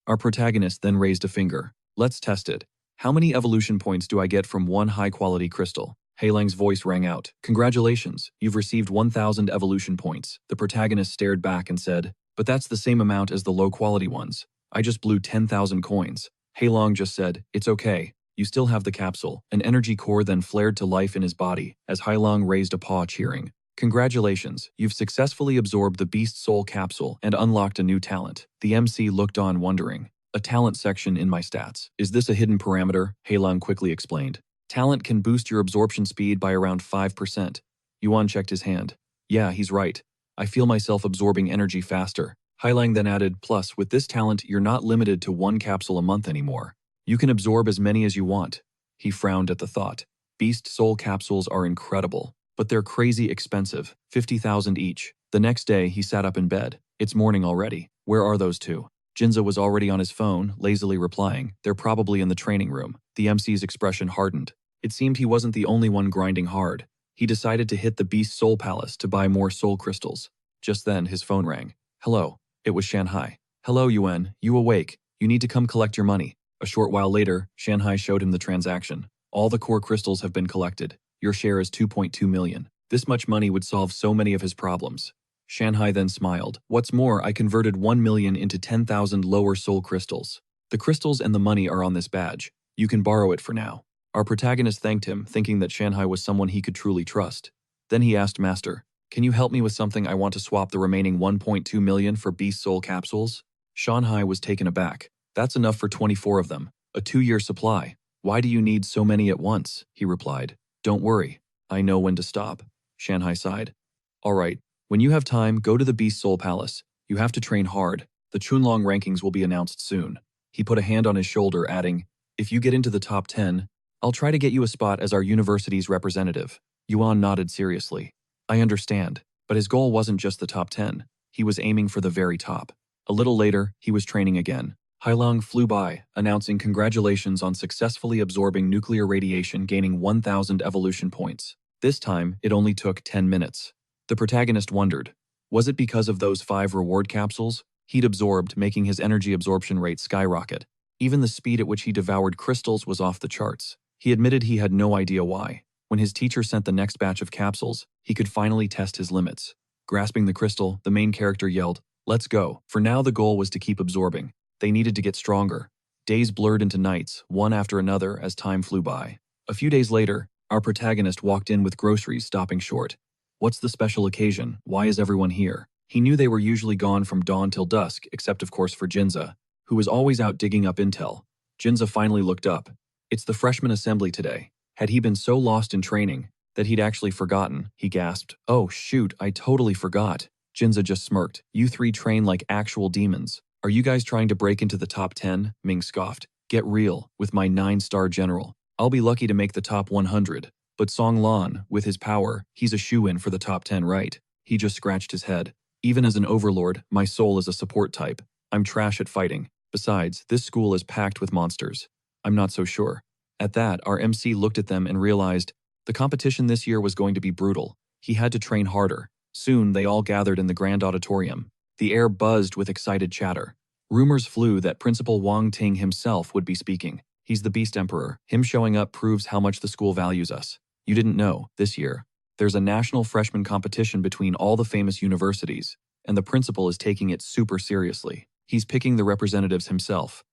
Our protagonist then raised a finger. Let's test it. How many evolution points do I get from one high-quality crystal? Hailang's voice rang out. Congratulations, you've received 1,000 evolution points. The protagonist stared back and said, But that's the same amount as the low-quality ones. I just blew 10,000 coins. Hailong just said, It's okay. You still have the capsule. An energy core then flared to life in his body, as Hailong raised a paw, cheering. Congratulations, you've successfully absorbed the Beast Soul capsule and unlocked a new talent. The MC looked on, wondering. A talent section in my stats. Is this a hidden parameter? Hailong quickly explained. Talent can boost your absorption speed by around 5%. Yuan checked his hand. Yeah, he's right. I feel myself absorbing energy faster. Hailong then added, plus, with this talent, you're not limited to one capsule a month anymore. You can absorb as many as you want. He frowned at the thought. Beast Soul capsules are incredible. But they're crazy expensive, 50,000 each. The next day, he sat up in bed. It's morning already. Where are those two? Jinza was already on his phone, lazily replying, They're probably in the training room. The MC's expression hardened. It seemed he wasn't the only one grinding hard. He decided to hit the Beast Soul Palace to buy more soul crystals. Just then, his phone rang. Hello. It was Shanghai. Hello, Yuan. You awake? You need to come collect your money. A short while later, Shanghai showed him the transaction. All the core crystals have been collected. Your share is 2.2 million. This much money would solve so many of his problems. Shanghai then smiled. What's more, I converted 1 million into 10,000 lower soul crystals. The crystals and the money are on this badge. You can borrow it for now. Our protagonist thanked him, thinking that Shanghai was someone he could truly trust. Then he asked Master, Can you help me with something? I want to swap the remaining 1.2 million for Beast Soul capsules. Shanghai was taken aback. That's enough for 24 of them. A 2-year supply. Why do you need so many at once? He replied. Don't worry. I know when to stop. Shanghai sighed. All right. When you have time, go to the Beast Soul Palace. You have to train hard. The Chunlong rankings will be announced soon. He put a hand on his shoulder, adding, If you get into the top 10, I'll try to get you a spot as our university's representative. Yuan nodded seriously. I understand, but his goal wasn't just the top 10. He was aiming for the very top. A little later, he was training again. Hailong flew by, announcing congratulations on successfully absorbing nuclear radiation, gaining 1,000 evolution points. This time, it only took 10 minutes. The protagonist wondered, was it because of those 5 reward capsules? He'd absorbed, making his energy absorption rate skyrocket. Even the speed at which he devoured crystals was off the charts. He admitted he had no idea why. When his teacher sent the next batch of capsules, he could finally test his limits. Grasping the crystal, the main character yelled, "Let's go." For now, the goal was to keep absorbing. They needed to get stronger. Days blurred into nights, one after another, as time flew by. A few days later, our protagonist walked in with groceries, stopping short. What's the special occasion? Why is everyone here? He knew they were usually gone from dawn till dusk, except of course for Jinza, who was always out digging up intel. Jinza finally looked up. It's the freshman assembly today. Had he been so lost in training that he'd actually forgotten? He gasped. Oh shoot, I totally forgot. Jinza just smirked. You 3 train like actual demons. Are you guys trying to break into the top 10? Ming scoffed. Get real, with my 9-star general. I'll be lucky to make the top 100. But Song Lan, with his power, he's a shoo-in for the top 10, right? He just scratched his head. Even as an overlord, my soul is a support type. I'm trash at fighting. Besides, this school is packed with monsters. I'm not so sure. At that, our MC looked at them and realized the competition this year was going to be brutal. He had to train harder. Soon, they all gathered in the grand auditorium. The air buzzed with excited chatter. Rumors flew that Principal Wang Ting himself would be speaking. He's the Beast Emperor. Him showing up proves how much the school values us. You didn't know, this year, there's a national freshman competition between all the famous universities, and the principal is taking it super seriously. He's picking the representatives himself.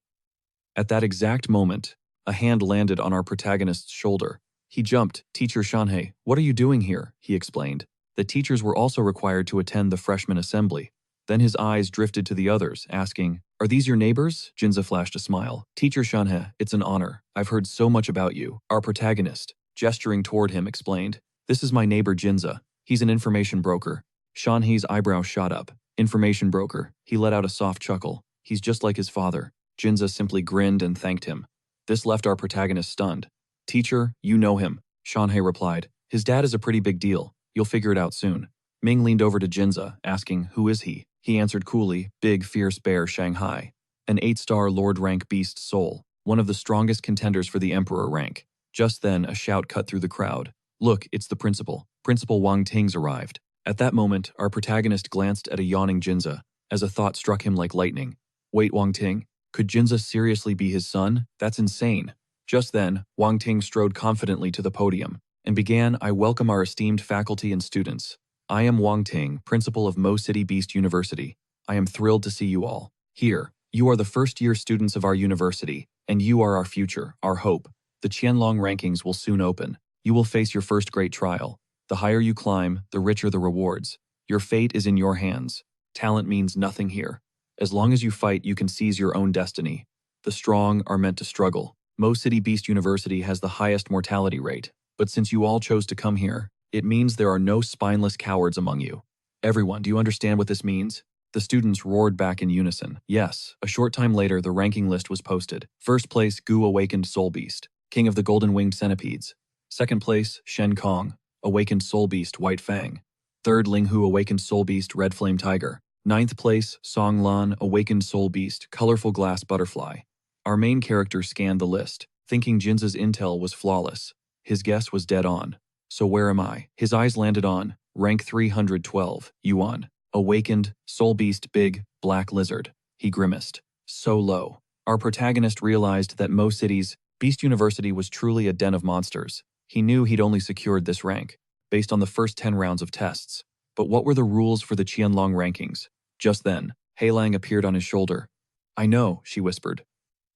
At that exact moment, a hand landed on our protagonist's shoulder. He jumped. Teacher Shanhei, what are you doing here? He explained. The teachers were also required to attend the freshman assembly. Then his eyes drifted to the others, asking, are these your neighbors? Jinza flashed a smile. Teacher Shanhei, it's an honor. I've heard so much about you. Our protagonist, gesturing toward him, explained, this is my neighbor Jinza. He's an information broker. Shanhei's eyebrows shot up. Information broker. He let out a soft chuckle. He's just like his father. Jinza simply grinned and thanked him. This left our protagonist stunned. Teacher, you know him. Shanhei replied. His dad is a pretty big deal. You'll figure it out soon. Ming leaned over to Jinza, asking, who is he? He answered coolly, big, fierce bear Shanghai. An 8-star Lord rank beast soul, one of the strongest contenders for the Emperor rank. Just then, a shout cut through the crowd. Look, it's the principal. Principal Wang Ting's arrived. At that moment, our protagonist glanced at a yawning Jinza, as a thought struck him like lightning. Wait, Wang Ting, could Jinza seriously be his son? That's insane. Just then, Wang Ting strode confidently to the podium and began, I welcome our esteemed faculty and students. I am Wang Ting, principal of Mo City Beast University. I am thrilled to see you all. Here, you are the first-year students of our university, and you are our future, our hope. The Qianlong rankings will soon open. You will face your first great trial. The higher you climb, the richer the rewards. Your fate is in your hands. Talent means nothing here. As long as you fight, you can seize your own destiny. The strong are meant to struggle. Mo City Beast University has the highest mortality rate, but since you all chose to come here, it means there are no spineless cowards among you. Everyone, do you understand what this means? The students roared back in unison. Yes. A short time later, the ranking list was posted. First place, Gu Awakened Soul Beast, King of the Golden-Winged Centipedes. Second place, Shen Kong, Awakened Soul Beast, White Fang. Third, Ling Hu, Awakened Soul Beast, Red Flame Tiger. Ninth place, Song Lan, Awakened Soul Beast, Colorful Glass Butterfly. Our main character scanned the list, thinking Jinza's intel was flawless. His guess was dead on. So where am I? His eyes landed on rank 312, Yuan. Awakened, Soul Beast, Big, Black Lizard. He grimaced. So low. Our protagonist realized that Mo City's Beast University was truly a den of monsters. He knew he'd only secured this rank, based on the first 10 rounds of tests. But what were the rules for the Qianlong rankings? Just then, Heilang appeared on his shoulder. I know, she whispered.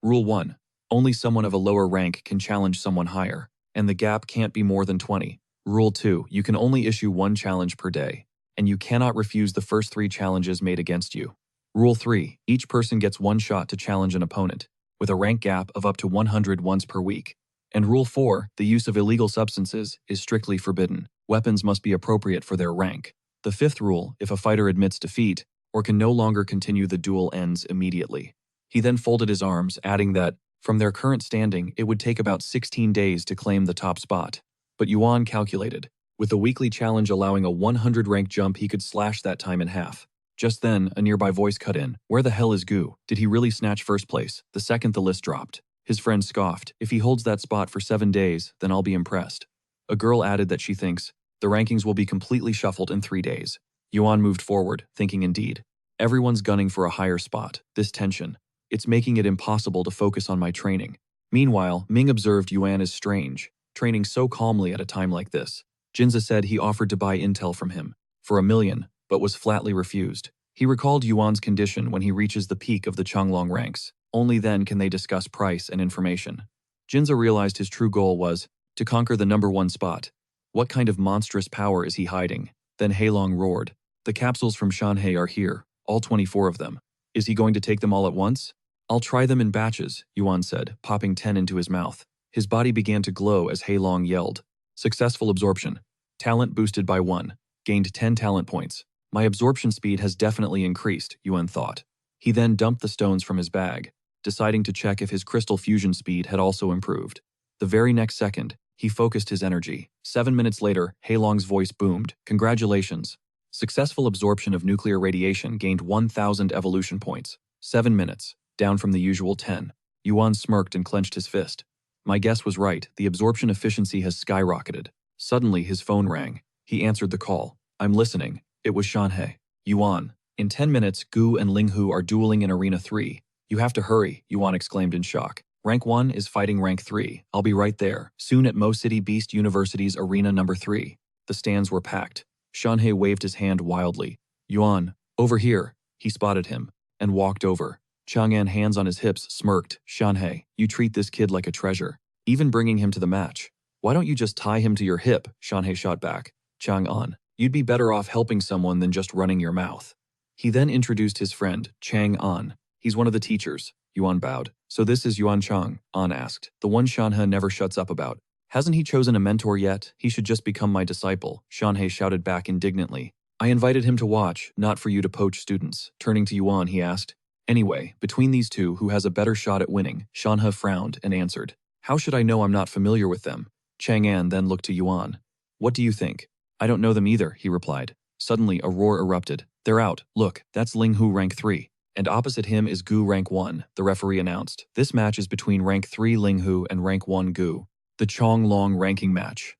Rule 1. Only someone of a lower rank can challenge someone higher, and the gap can't be more than 20. Rule 2. You can only issue 1 challenge per day, and you cannot refuse the first 3 challenges made against you. Rule 3. Each person gets 1 shot to challenge an opponent, with a rank gap of up to 100 once per week. And Rule 4. The use of illegal substances is strictly forbidden. Weapons must be appropriate for their rank. The 5th rule, if a fighter admits defeat, or can no longer continue, the duel ends immediately. He then folded his arms, adding that, from their current standing, it would take about 16 days to claim the top spot. But Yuan calculated. with the weekly challenge allowing a 100-rank jump he could slash that time in half. Just then, a nearby voice cut in. Where the hell is Gu? Did he really snatch first place? The second the list dropped. His friend scoffed. If he holds that spot for 7 days, then I'll be impressed. A girl added that she thinks the rankings will be completely shuffled in 3 days. Yuan moved forward, thinking indeed. Everyone's gunning for a higher spot. This tension. It's making it impossible to focus on my training. Meanwhile, Ming observed Yuan is strange, training so calmly at a time like this. Jinza said he offered to buy intel from him for 1 million, but was flatly refused. He recalled Yuan's condition when he reaches the peak of the Changlong ranks. Only then can they discuss price and information. Jinza realized his true goal was to conquer the #1 spot. What kind of monstrous power is he hiding? Then Heilong roared. The capsules from Shanhei are here, all 24 of them. Is he going to take them all at once? I'll try them in batches, Yuan said, popping 10 into his mouth. His body began to glow as Heilong yelled. Successful absorption. Talent boosted by 1. Gained 10 talent points. My absorption speed has definitely increased, Yuan thought. He then dumped the stones from his bag, deciding to check if his crystal fusion speed had also improved. The very next second, he focused his energy. 7 minutes later, Heilong's voice boomed. Congratulations. Successful absorption of nuclear radiation gained 1,000 evolution points. 7 minutes, down from the usual 10. Yuan smirked and clenched his fist. My guess was right, the absorption efficiency has skyrocketed. Suddenly, his phone rang. He answered the call. I'm listening. It was Shanhei. Yuan. In 10 minutes, Gu and Linghu are dueling in Arena 3. You have to hurry, Yuan exclaimed in shock. Rank 1 is fighting Rank 3. I'll be right there, soon at Mo City Beast University's Arena number 3. The stands were packed. Shanhei waved his hand wildly. Yuan, over here. He spotted him, and walked over. Chang'an, hands on his hips, smirked. Shanhei, you treat this kid like a treasure, even bringing him to the match. Why don't you just tie him to your hip? Shanhei shot back. Chang'an, you'd be better off helping someone than just running your mouth. He then introduced his friend, Chang'an. He's one of the teachers. Yuan bowed. So this is Yuan Chang, An asked. The one Shanhe never shuts up about. Hasn't he chosen a mentor yet? He should just become my disciple, Shanhei shouted back indignantly. I invited him to watch, not for you to poach students. Turning to Yuan, he asked. Anyway, between these two, who has a better shot at winning? Shanhe frowned and answered. How should I know? I'm not familiar with them. Chang'an then looked to Yuan. What do you think? I don't know them either, he replied. Suddenly, a roar erupted. They're out. Look, that's Linghu rank 3. And opposite him is Gu rank 1, the referee announced. This match is between rank 3 Linghu and rank 1 Gu. The Chonglong ranking match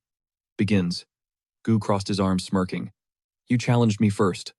begins. Gu crossed his arms, smirking. You challenged me first.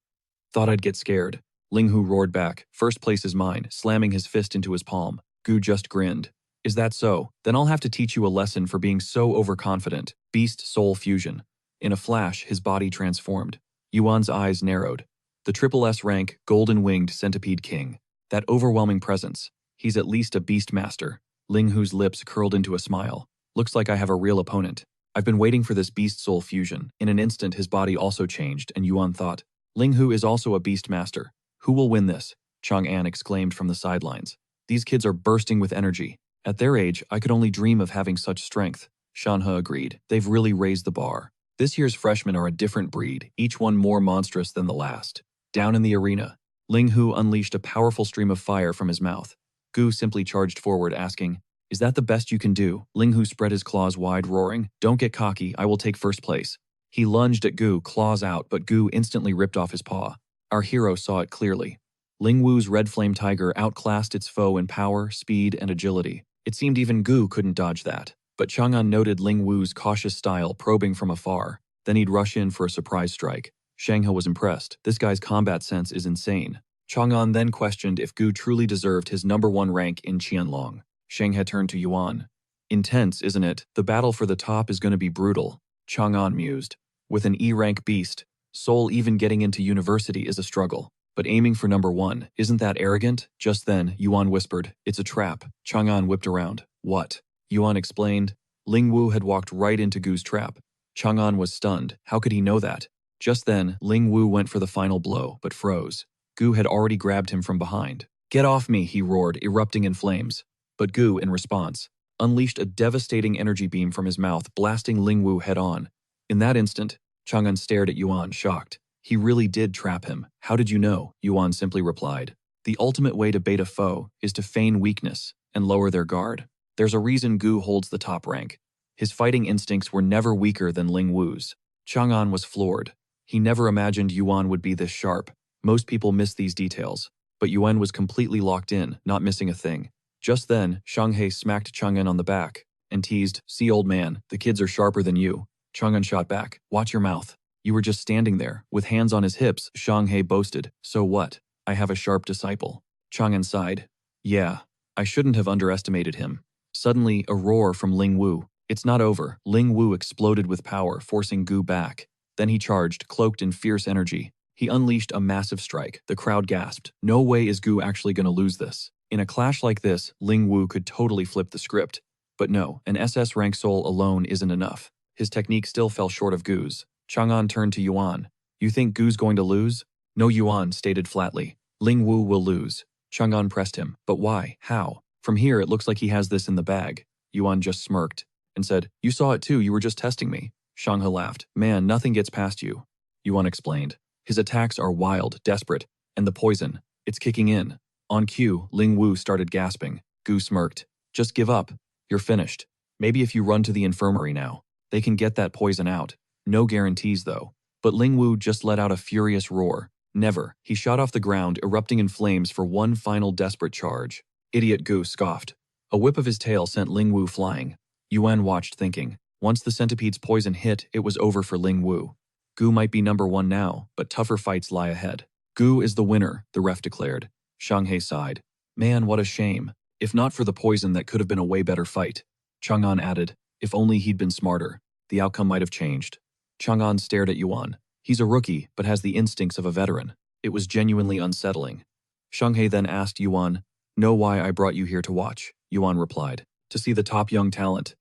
Thought I'd get scared. Linghu roared back. First place is mine, slamming his fist into his palm. Gu just grinned. Is that so? Then I'll have to teach you a lesson for being so overconfident. Beast Soul Fusion. In a flash, his body transformed. Yuan's eyes narrowed. The Triple S rank, Golden-Winged Centipede King. That overwhelming presence. He's at least a beast master. Linghu's lips curled into a smile. Looks like I have a real opponent. I've been waiting for this beast soul fusion. In an instant, his body also changed, and Yuan thought, Linghu is also a beast master. Who will win this? Chang'an exclaimed from the sidelines. These kids are bursting with energy. At their age, I could only dream of having such strength. Shanhe agreed. They've really raised the bar. This year's freshmen are a different breed, each one more monstrous than the last. Down in the arena, Linghu unleashed a powerful stream of fire from his mouth. Gu simply charged forward, asking, Is that the best you can do? Linghu spread his claws wide, roaring, Don't get cocky, I will take first place. He lunged at Gu, claws out, but Gu instantly ripped off his paw. Our hero saw it clearly. Lingwu's red flame tiger outclassed its foe in power, speed, and agility. It seemed even Gu couldn't dodge that. But Chang'an noted Lingwu's cautious style, probing from afar. Then he'd rush in for a surprise strike. Shanghe was impressed. This guy's combat sense is insane. Chang'an then questioned if Gu truly deserved his #1 rank in Qianlong. Shanghe turned to Yuan. Intense, isn't it? The battle for the top is going to be brutal. Chang'an mused. With an E-rank beast, Seoul even getting into university is a struggle. But aiming for #1, isn't that arrogant? Just then, Yuan whispered, It's a trap. Chang'an whipped around. What? Yuan explained. Lingwu had walked right into Gu's trap. Chang'an was stunned. How could he know that? Just then, Lingwu went for the final blow, but froze. Gu had already grabbed him from behind. Get off me, he roared, erupting in flames. But Gu, in response, unleashed a devastating energy beam from his mouth, blasting Lingwu head-on. In that instant, Chang'an stared at Yuan, shocked. He really did trap him. How did you know? Yuan simply replied. The ultimate way to bait a foe is to feign weakness and lower their guard. There's a reason Gu holds the top rank. His fighting instincts were never weaker than Lingwu's. Chang'an was floored. He never imagined Yuan would be this sharp. Most people miss these details. But Yuan was completely locked in, not missing a thing. Just then, Shanghai smacked Chang'an on the back and teased, "See, old man, the kids are sharper than you." Chang'an shot back, "Watch your mouth. You were just standing there." With hands on his hips, Shanghai boasted, "So what? I have a sharp disciple." Chang'an sighed. "Yeah, I shouldn't have underestimated him." Suddenly, a roar from Ling Wu. "It's not over." Ling Wu exploded with power, forcing Gu back. Then he charged, cloaked in fierce energy. He unleashed a massive strike. The crowd gasped. No way is Gu actually going to lose this. In a clash like this, Ling Wu could totally flip the script. But no, an SS rank soul alone isn't enough. His technique still fell short of Gu's. Chang'an turned to Yuan. "You think Gu's going to lose?" "No," Yuan stated flatly. "Ling Wu will lose." Chang'an pressed him. "But why? How? From here it looks like he has this in the bag." Yuan just smirked and said, "You saw it too, you were just testing me." Shanghe laughed. "Man, nothing gets past you." Yuan explained. "His attacks are wild, desperate, and the poison, it's kicking in." On cue, Ling Wu started gasping. Gu smirked. "Just give up. You're finished. Maybe if you run to the infirmary now, they can get that poison out. No guarantees though." But Ling Wu just let out a furious roar. "Never." He shot off the ground, erupting in flames for one final desperate charge. Idiot, Gu scoffed. A whip of his tail sent Ling Wu flying. Yuan watched, thinking. Once the centipede's poison hit, it was over for Ling Wu. Gu might be number one now, but tougher fights lie ahead. "Gu is the winner," the ref declared. Shanghai sighed. "Man, what a shame. If not for the poison, that could have been a way better fight." Chang'an added, "If only he'd been smarter, the outcome might have changed." Chang'an stared at Yuan. He's a rookie, but has the instincts of a veteran. It was genuinely unsettling. Shanghai then asked Yuan, "Know why I brought you here to watch?" Yuan replied, "To see the top young talent."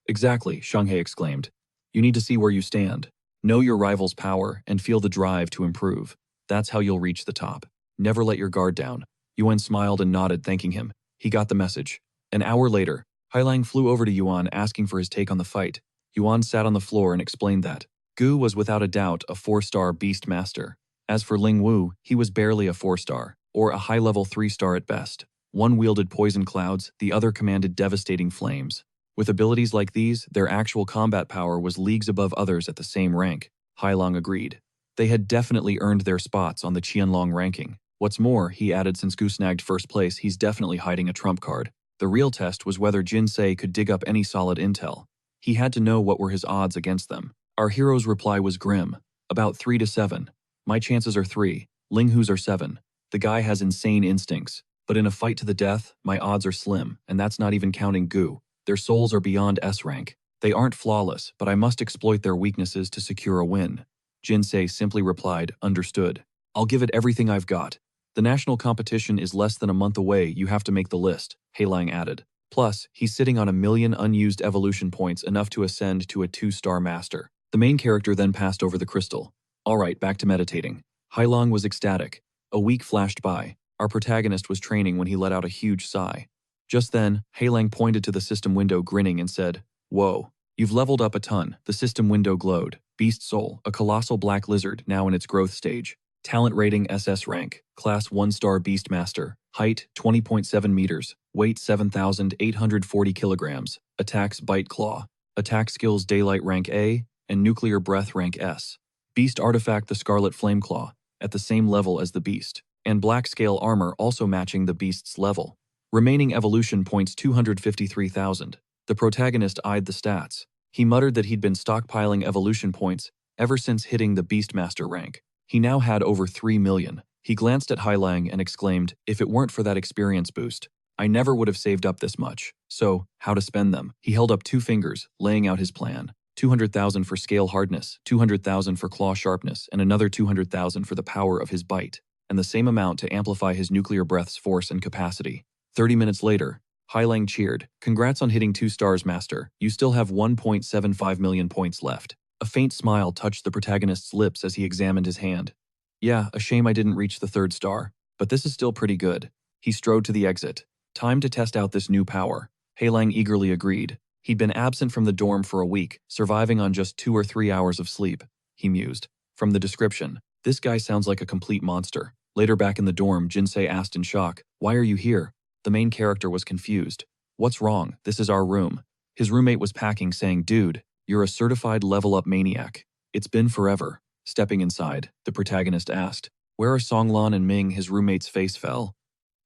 "Exactly," Shanghai exclaimed. "You need to see where you stand. Know your rival's power and feel the drive to improve. That's how you'll reach the top. Never let your guard down." Yuan smiled and nodded, thanking him. He got the message. An hour later, Hailang flew over to Yuan asking for his take on the fight. Yuan sat on the floor and explained that Gu was without a doubt a 4-star beast master. As for Ling Wu, he was barely a 4-star, or a high-level 3-star at best. One wielded poison clouds, the other commanded devastating flames. With abilities like these, their actual combat power was leagues above others at the same rank. Hailang agreed. They had definitely earned their spots on the Qianlong ranking. What's more, he added, since Gu snagged first place, he's definitely hiding a trump card. The real test was whether Jinsei could dig up any solid intel. He had to know what were his odds against them. Our hero's reply was grim. "About 3 to 7. My chances are 3. Ling Hu's are 7. The guy has insane instincts. But in a fight to the death, my odds are slim, and that's not even counting Gu. Their souls are beyond S rank. They aren't flawless, but I must exploit their weaknesses to secure a win." Jinsei simply replied, "Understood. I'll give it everything I've got. The national competition is less than a month away, you have to make the list," Hailang added. Plus, he's sitting on 1,000,000 unused evolution points, enough to ascend to a 2-star master. The main character then passed over the crystal. "All right, back to meditating." Hailang was ecstatic. A week flashed by. Our protagonist was training when he let out a huge sigh. Just then, Hailang pointed to the system window, grinning, and said, "Whoa, you've leveled up a ton." The system window glowed. Beast Soul, a colossal black lizard now in its growth stage. Talent rating SS rank, class 1-star beast master, height 20.7 meters, weight 7,840 kilograms, attacks bite claw, attack skills daylight rank A, and nuclear breath rank S. Beast artifact the Scarlet Flame Claw, at the same level as the beast, and black scale armor also matching the beast's level. Remaining evolution points 253,000. The protagonist eyed the stats. He muttered that he'd been stockpiling evolution points ever since hitting the Beastmaster rank. He now had over 3 million. He glanced at Hailang and exclaimed, "If it weren't for that experience boost, I never would have saved up this much. So, how to spend them?" He held up 2 fingers, laying out his plan. 200,000 for scale hardness, 200,000 for claw sharpness, and another 200,000 for the power of his bite, and the same amount to amplify his nuclear breath's force and capacity. 30 minutes later, Hailang cheered, "Congrats on hitting 2 stars, Master. You still have 1.75 million points left." A faint smile touched the protagonist's lips as he examined his hand. "Yeah, a shame I didn't reach the 3rd star, but this is still pretty good." He strode to the exit. "Time to test out this new power." Hailang eagerly agreed. He'd been absent from the dorm for a week, surviving on just 2 or 3 hours of sleep. He mused. From the description, this guy sounds like a complete monster. Later back in the dorm, Jinsei asked in shock, "Why are you here?" The main character was confused. "What's wrong? This is our room." His roommate was packing, saying, "Dude, you're a certified level-up maniac. It's been forever. Stepping inside, the protagonist asked, "Where are Songlan and Ming?" His roommate's face fell.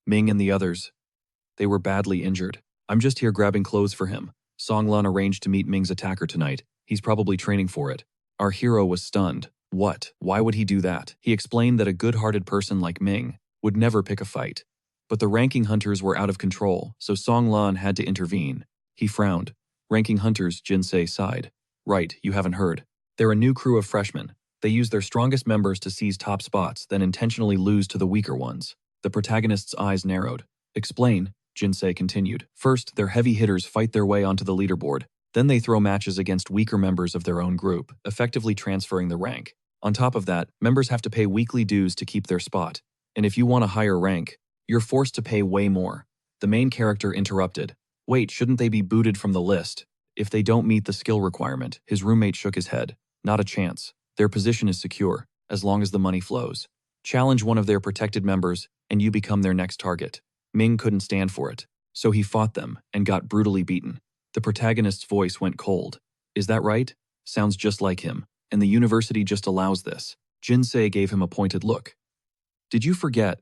Ming and the others. They were badly injured. "I'm just here grabbing clothes for him." Songlan arranged to meet Ming's attacker tonight. He's probably training for it. Our hero was stunned. What? Why would he do that? He explained that a good-hearted person like Ming would never pick a fight. But the ranking hunters were out of control, so Songlan had to intervene. He frowned. "Ranking hunters," Jinsei sighed. "Right, you haven't heard. They're a new crew of freshmen. They use their strongest members to seize top spots, then intentionally lose to the weaker ones." The protagonist's eyes narrowed. "Explain," Jinsei continued. "First, their heavy hitters fight their way onto the leaderboard. Then they throw matches against weaker members of their own group, effectively transferring the rank. On top of that, members have to pay weekly dues to keep their spot. And if you want a higher rank, you're forced to pay way more." The main character interrupted. "Wait, shouldn't they be booted from the list? If they don't meet the skill requirement?" His roommate shook his head. "Not a chance. Their position is secure, as long as the money flows. Challenge one of their protected members, and you become their next target." Ming couldn't stand for it, so he fought them and got brutally beaten. The protagonist's voice went cold. "Is that right? Sounds just like him. And the university just allows this." Jinsei gave him a pointed look. "Did you forget?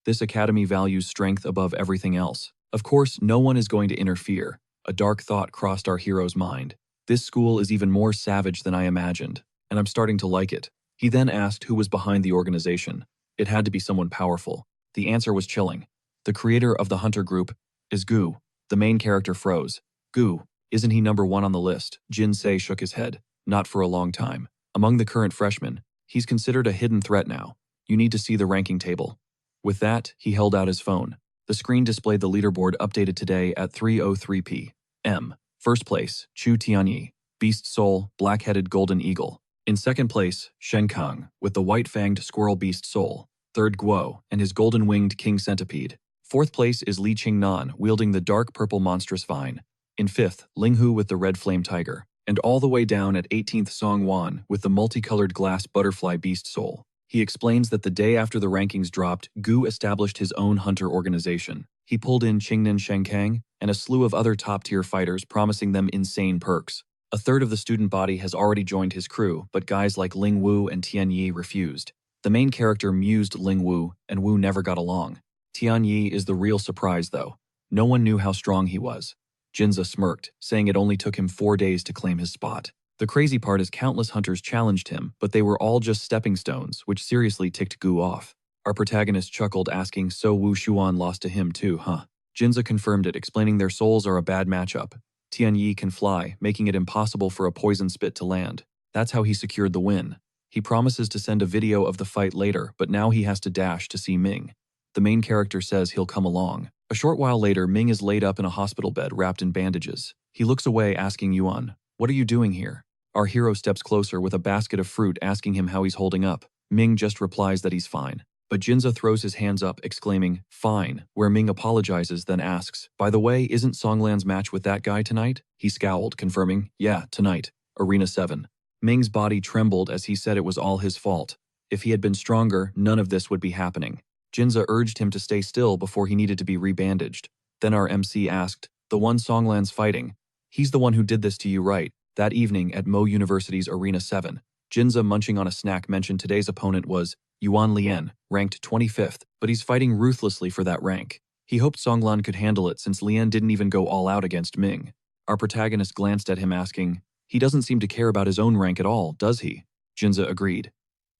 This academy values strength above everything else. Of course, no one is going to interfere." A dark thought crossed our hero's mind. "This school is even more savage than I imagined, and I'm starting to like it." He then asked who was behind the organization. It had to be someone powerful. The answer was chilling. The creator of the Hunter Group is Gu. The main character froze. "Gu, isn't he number one on the list?" Jinsei shook his head. "Not for a long time. Among the current freshmen, he's considered a hidden threat now. You need to see the ranking table." With that, he held out his phone. The screen displayed the leaderboard updated today at 3:03 p.m. First place, Chu Tianyi, Beast Soul, Black-Headed Golden Eagle. In second place, Shen Kang, with the white-fanged Squirrel Beast Soul. Third, Guo, and his golden-winged King Centipede. Fourth place is Li Qingnan, wielding the dark purple monstrous vine. In fifth, Linghu with the red flame tiger. And all the way down at 18th, Song Wan with the multicolored glass butterfly beast soul. He explains that the day after the rankings dropped, Gu established his own hunter organization. He pulled in Qingnan Shenkang and a slew of other top-tier fighters, promising them insane perks. A third of the student body has already joined his crew, but guys like Ling Wu and Tian Yi refused. The main character mused Ling Wu, and Wu never got along. Tian Yi is the real surprise, though. No one knew how strong he was. Jinza smirked, saying it only took him 4 days to claim his spot. The crazy part is countless hunters challenged him, but they were all just stepping stones, which seriously ticked Gu off. Our protagonist chuckled, asking, "So Wu Xuan lost to him too, huh?" Jinza confirmed it, explaining their souls are a bad matchup. Tian Yi can fly, making it impossible for a poison spit to land. That's how he secured the win. He promises to send a video of the fight later, but now he has to dash to see Ming. The main character says he'll come along. A short while later, Ming is laid up in a hospital bed wrapped in bandages. He looks away, asking Yuan, "What are you doing here?" Our hero steps closer with a basket of fruit, asking him how he's holding up. Ming just replies that he's fine. But Jinza throws his hands up, exclaiming, "Fine," where Ming apologizes, then asks, "By the way, isn't Songlan's match with that guy tonight?" He scowled, confirming, "Yeah, tonight. Arena 7. Ming's body trembled as he said it was all his fault. If he had been stronger, none of this would be happening. Jinza urged him to stay still before he needed to be rebandaged. Then our MC asked, "The one Songlan's fighting? He's the one who did this to you, right?" That evening at Mo University's Arena 7, Jinza, munching on a snack, mentioned today's opponent was Yuan Lian, ranked 25th, but he's fighting ruthlessly for that rank. He hoped Songlan could handle it since Lian didn't even go all out against Ming. Our protagonist glanced at him, asking, "He doesn't seem to care about his own rank at all, does he?" Jinza agreed.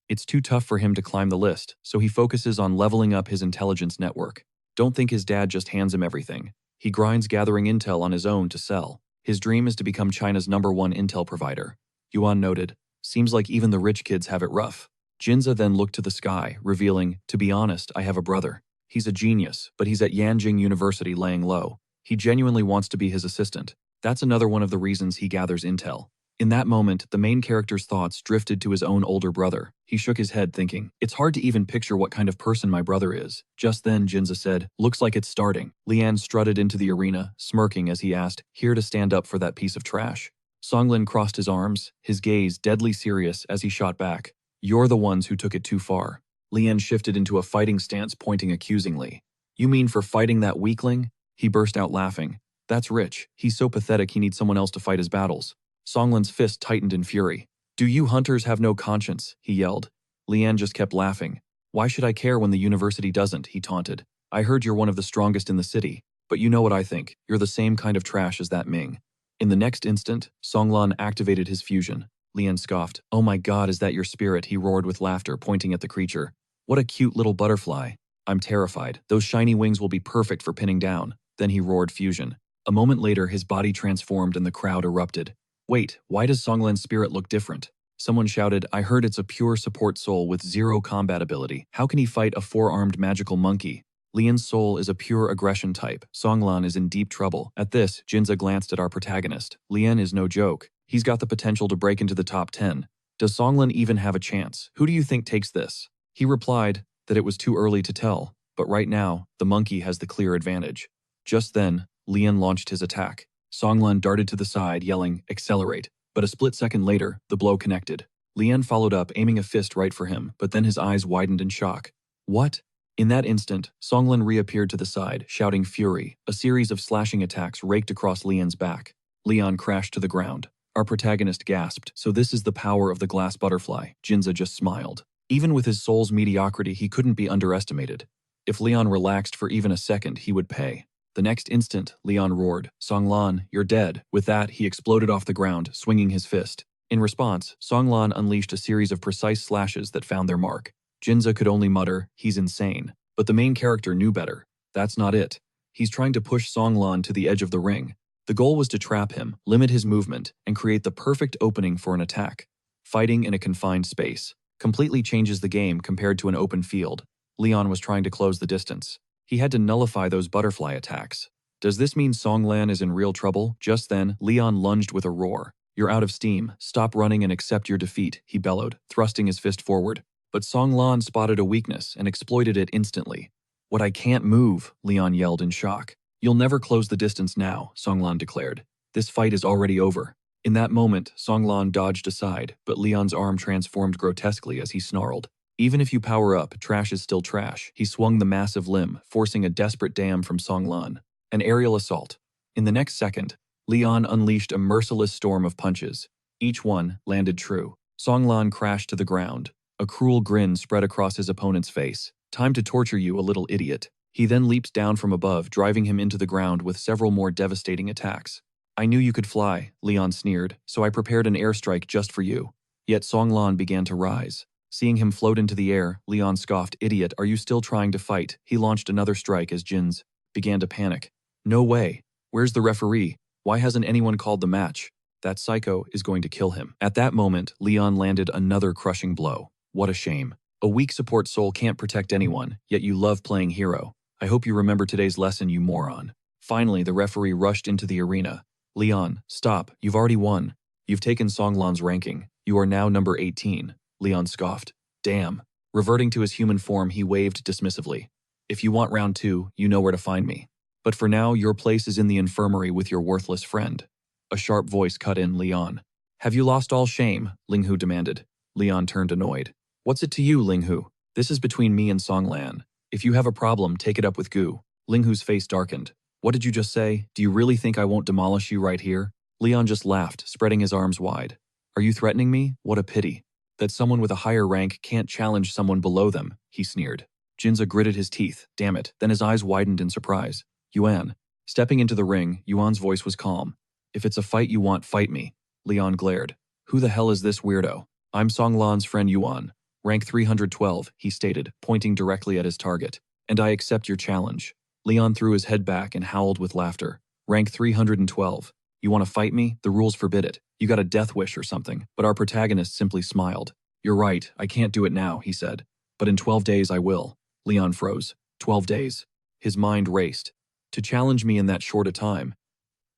It's too tough for him to climb the list, so he focuses on leveling up his intelligence network. Don't think his dad just hands him everything. He grinds gathering intel on his own to sell. His dream is to become China's #1 intel provider. Yuan noted, "Seems like even the rich kids have it rough." Jinza then looked to the sky, revealing, "To be honest, I have a brother. He's a genius, but he's at Yanjing University laying low. He genuinely wants to be his assistant. That's another one of the reasons he gathers intel." In that moment, the main character's thoughts drifted to his own older brother. He shook his head, thinking, "It's hard to even picture what kind of person my brother is." Just then, Jinza said, "Looks like it's starting." Lian strutted into the arena, smirking as he asked, "Here to stand up for that piece of trash?" Songlin crossed his arms, his gaze deadly serious as he shot back. "You're the ones who took it too far." Lian shifted into a fighting stance, pointing accusingly. "You mean for fighting that weakling?" He burst out laughing. "That's Rich. He's so pathetic he needs someone else to fight his battles." Songlin's fist tightened in fury. Do you hunters have no conscience? He yelled. Lian just kept laughing. Why should I care when the university doesn't? He taunted. I heard you're one of the strongest in the city, but you know what I think. You're the same kind of trash as that Ming. In the next instant, Songlan activated his fusion. Lian scoffed. Oh my god, is that your spirit? He roared with laughter, pointing at the creature. What a cute little butterfly. I'm terrified. Those shiny wings will be perfect for pinning down. Then he roared fusion. A moment later, his body transformed and the crowd erupted. Wait, why does Songlan's spirit look different? Someone shouted, I heard it's a pure support soul with 0 combat ability. How can he fight a 4-armed magical monkey? Lian's soul is a pure aggression type. Songlan is in deep trouble. At this, Jinza glanced at our protagonist. Lian is no joke. He's got the potential to break into the top 10. Does Songlan even have a chance? Who do you think takes this? He replied that it was too early to tell, but right now, the monkey has the clear advantage. Just then, Lian launched his attack. Songlan darted to the side, yelling, accelerate. But a split second later, the blow connected. Lian followed up, aiming a fist right for him, but then his eyes widened in shock. What? In that instant, Songlan reappeared to the side, shouting fury. A series of slashing attacks raked across Lian's back. Lian crashed to the ground. Our protagonist gasped, so this is the power of the glass butterfly. Jinza just smiled. Even with his soul's mediocrity, he couldn't be underestimated. If Lian relaxed for even a second, he would pay. The next instant, Lian roared, Songlan, you're dead. With that, he exploded off the ground, swinging his fist. In response, Songlan unleashed a series of precise slashes that found their mark. Jinza could only mutter, he's insane. But the main character knew better. That's not it. He's trying to push Songlan to the edge of the ring. The goal was to trap him, limit his movement, and create the perfect opening for an attack. Fighting in a confined space completely changes the game compared to an open field. Lian was trying to close the distance. He had to nullify those butterfly attacks. Does this mean Songlan is in real trouble? Just then, Lian lunged with a roar. You're out of steam. Stop running and accept your defeat, he bellowed, thrusting his fist forward. But Songlan spotted a weakness and exploited it instantly. What, I can't move, Lian yelled in shock. You'll never close the distance now, Songlan declared. This fight is already over. In that moment, Songlan dodged aside, but Lian's arm transformed grotesquely as he snarled. Even if you power up, trash is still trash. He swung the massive limb, forcing a desperate dam from Songlan. An aerial assault. In the next second, Lian unleashed a merciless storm of punches. Each one landed true. Songlan crashed to the ground. A cruel grin spread across his opponent's face. Time to torture you, a little idiot. He then leaped down from above, driving him into the ground with several more devastating attacks. I knew you could fly, Lian sneered, so I prepared an airstrike just for you. Yet Songlan began to rise. Seeing him float into the air, Lian scoffed, Idiot, are you still trying to fight? He launched another strike as Jins began to panic. No way. Where's the referee? Why hasn't anyone called the match? That psycho is going to kill him. At that moment, Lian landed another crushing blow. What a shame. A weak support soul can't protect anyone, yet you love playing hero. I hope you remember today's lesson, you moron. Finally, the referee rushed into the arena. Lian, stop. You've already won. You've taken Songlan's ranking. You are now number 18. Lian scoffed. Damn. Reverting to his human form, he waved dismissively. If you want round 2, you know where to find me. But for now, your place is in the infirmary with your worthless friend. A sharp voice cut in, Lian. Have you lost all shame? Linghu demanded. Lian turned annoyed. What's it to you, Linghu? This is between me and Songlan. If you have a problem, take it up with Gu. Linghu's face darkened. What did you just say? Do you really think I won't demolish you right here? Lian just laughed, spreading his arms wide. Are you threatening me? What a pity. That someone with a higher rank can't challenge someone below them, he sneered. Jinza gritted his teeth. Damn it. Then his eyes widened in surprise. Yuan. Stepping into the ring, Yuan's voice was calm. If it's a fight you want, fight me. Lian glared. Who the hell is this weirdo? I'm Songlan's friend Yuan. Rank 312, he stated, pointing directly at his target. And I accept your challenge. Lian threw his head back and howled with laughter. Rank 312. You want to fight me? The rules forbid it. You got a death wish or something. But our protagonist simply smiled. You're right, I can't do it now, he said. But in 12 days I will. Lian froze. 12 days. His mind raced. To challenge me in that short a time.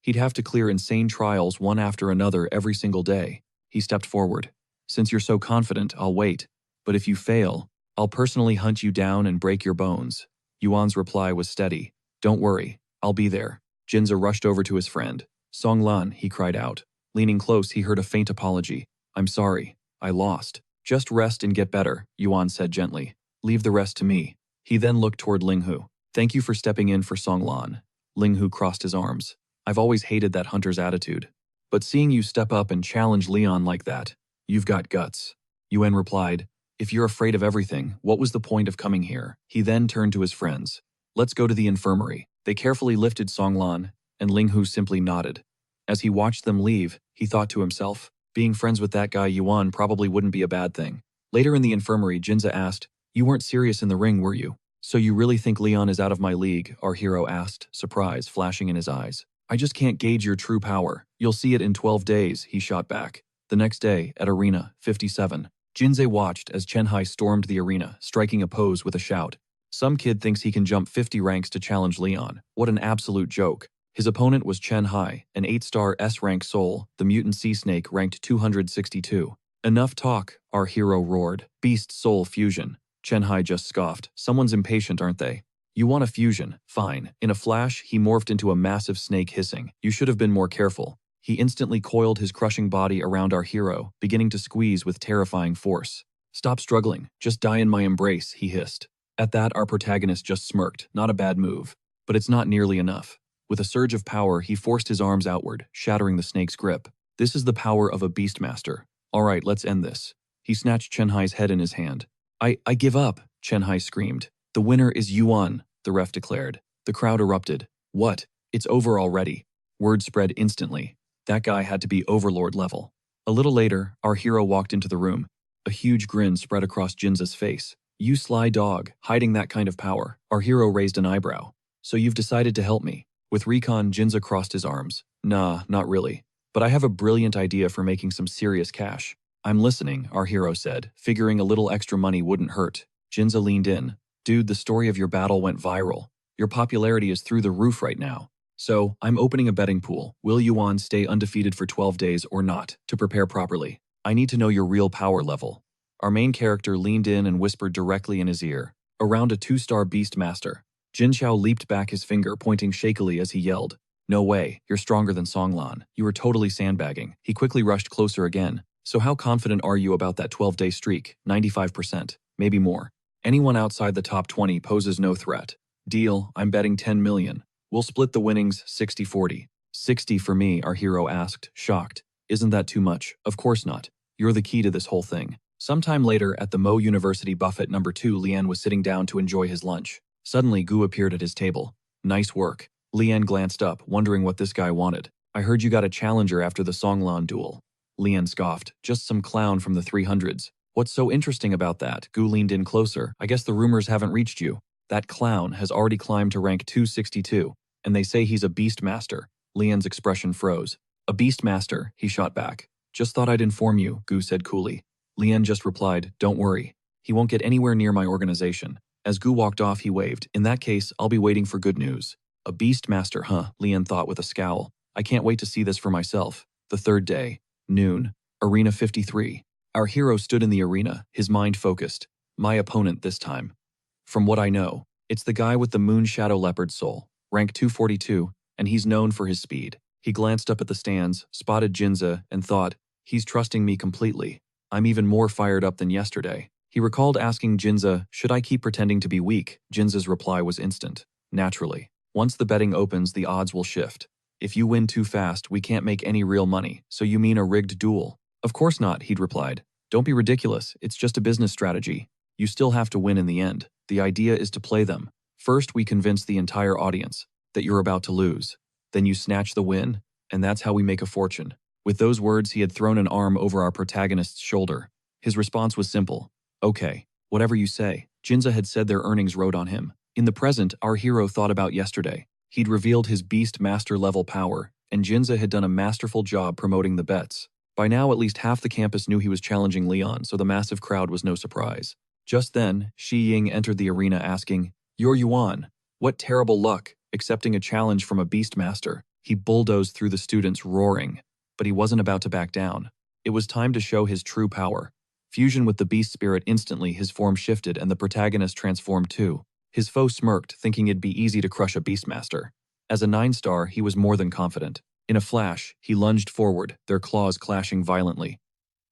He'd have to clear insane trials one after another every single day. He stepped forward. Since you're so confident, I'll wait. But if you fail, I'll personally hunt you down and break your bones. Yuan's reply was steady. Don't worry, I'll be there. Jinza rushed over to his friend. Songlan, he cried out. Leaning close, he heard a faint apology. I'm sorry, I lost. Just rest and get better, Yuan said gently. Leave the rest to me. He then looked toward Linghu. Thank you for stepping in for Songlan. Linghu crossed his arms. I've always hated that hunter's attitude. But seeing you step up and challenge Lian like that, You've got guts. Yuan replied, if you're afraid of everything, what was the point of coming here? He then turned to his friends. Let's go to the infirmary. They carefully lifted Songlan, and Linghu simply nodded. As he watched them leave, he thought to himself, being friends with that guy Yuan probably wouldn't be a bad thing. Later in the infirmary, Jinza asked, you weren't serious in the ring, were you? So you really think Leon is out of my league? Our hero asked, surprise flashing in his eyes. I just can't gauge your true power. You'll see it in 12 days, he shot back. The next day, at Arena 57, Jinze watched as Chen Hai stormed the arena, striking a pose with a shout. Some kid thinks he can jump 50 ranks to challenge Leon. What an absolute joke. His opponent was Chen Hai, an 8-star S-rank soul, the mutant sea snake ranked 262. Enough talk, our hero roared. Beast soul fusion. Chen Hai just scoffed. Someone's impatient, aren't they? You want a fusion? Fine. In a flash, he morphed into a massive snake hissing. You should have been more careful. He instantly coiled his crushing body around our hero, beginning to squeeze with terrifying force. Stop struggling. Just die in my embrace, he hissed. At that, our protagonist just smirked. Not a bad move. But it's not nearly enough. With a surge of power, he forced his arms outward, shattering the snake's grip. This is the power of a beastmaster. All right, let's end this. He snatched Chen Hai's head in his hand. I give up, Chen Hai screamed. The winner is Yuan, the ref declared. The crowd erupted. What? It's over already. Word spread instantly. That guy had to be overlord level. A little later, our hero walked into the room. A huge grin spread across Jinza's face. You sly dog, hiding that kind of power. Our hero raised an eyebrow. So you've decided to help me. With recon, Jinza crossed his arms. Nah, not really. But I have a brilliant idea for making some serious cash. I'm listening, our hero said, figuring a little extra money wouldn't hurt. Jinza leaned in. Dude, the story of your battle went viral. Your popularity is through the roof right now. So, I'm opening a betting pool. Will Yuan stay undefeated for 12 days or not? To prepare properly, I need to know your real power level. Our main character leaned in and whispered directly in his ear. Around a 2-star beast master. Jin Xiao leaped back his finger, pointing shakily as he yelled. No way, you're stronger than Songlan. You were totally sandbagging. He quickly rushed closer again. So how confident are you about that 12-day streak? 95%, maybe more. Anyone outside the top 20 poses no threat. Deal, I'm betting 10 million. We'll split the winnings 60-40. 60 for me, our hero asked, shocked. Isn't that too much? Of course not. You're the key to this whole thing. Sometime later, at the Mo University buffet number 2, Lian was sitting down to enjoy his lunch. Suddenly, Gu appeared at his table. Nice work. Lian glanced up, wondering what this guy wanted. I heard you got a challenger after the Songlan duel. Lian scoffed. Just some clown from the 300s. What's so interesting about that? Gu leaned in closer. I guess the rumors haven't reached you. That clown has already climbed to rank 262, and they say he's a beast master. Lian's expression froze. A beast master, he shot back. Just thought I'd inform you, Gu said coolly. Lian just replied, don't worry. He won't get anywhere near my organization. As Gu walked off, he waved. In that case, I'll be waiting for good news. A beast master, huh? Lian thought with a scowl. I can't wait to see this for myself. The third day. Noon. Arena 53. Our hero stood in the arena, his mind focused. My opponent this time. From what I know, it's the guy with the moon shadow leopard soul, rank 242, and he's known for his speed. He glanced up at the stands, spotted Jinza, and thought, he's trusting me completely. I'm even more fired up than yesterday. He recalled asking Jinza, should I keep pretending to be weak? Jinza's reply was instant. Naturally. Once the betting opens, the odds will shift. If you win too fast, we can't make any real money. So you mean a rigged duel? Of course not, he'd replied. Don't be ridiculous, it's just a business strategy. You still have to win in the end. The idea is to play them. First, we convince the entire audience that you're about to lose. Then you snatch the win, and that's how we make a fortune. With those words, he had thrown an arm over our protagonist's shoulder. His response was simple. Okay, whatever you say. Jinza had said their earnings rode on him. In the present, our hero thought about yesterday. He'd revealed his beast master level power, and Jinza had done a masterful job promoting the bets. By now, at least half the campus knew he was challenging Leon, so the massive crowd was no surprise. Just then, Shi Ying entered the arena asking, You're Yuan. What terrible luck, accepting a challenge from a beast master. He bulldozed through the students, roaring. But he wasn't about to back down. It was time to show his true power. Fusion with the beast spirit, instantly his form shifted and the protagonist transformed too. His foe smirked, thinking it'd be easy to crush a beastmaster. As a 9-star, he was more than confident. In a flash, he lunged forward, their claws clashing violently.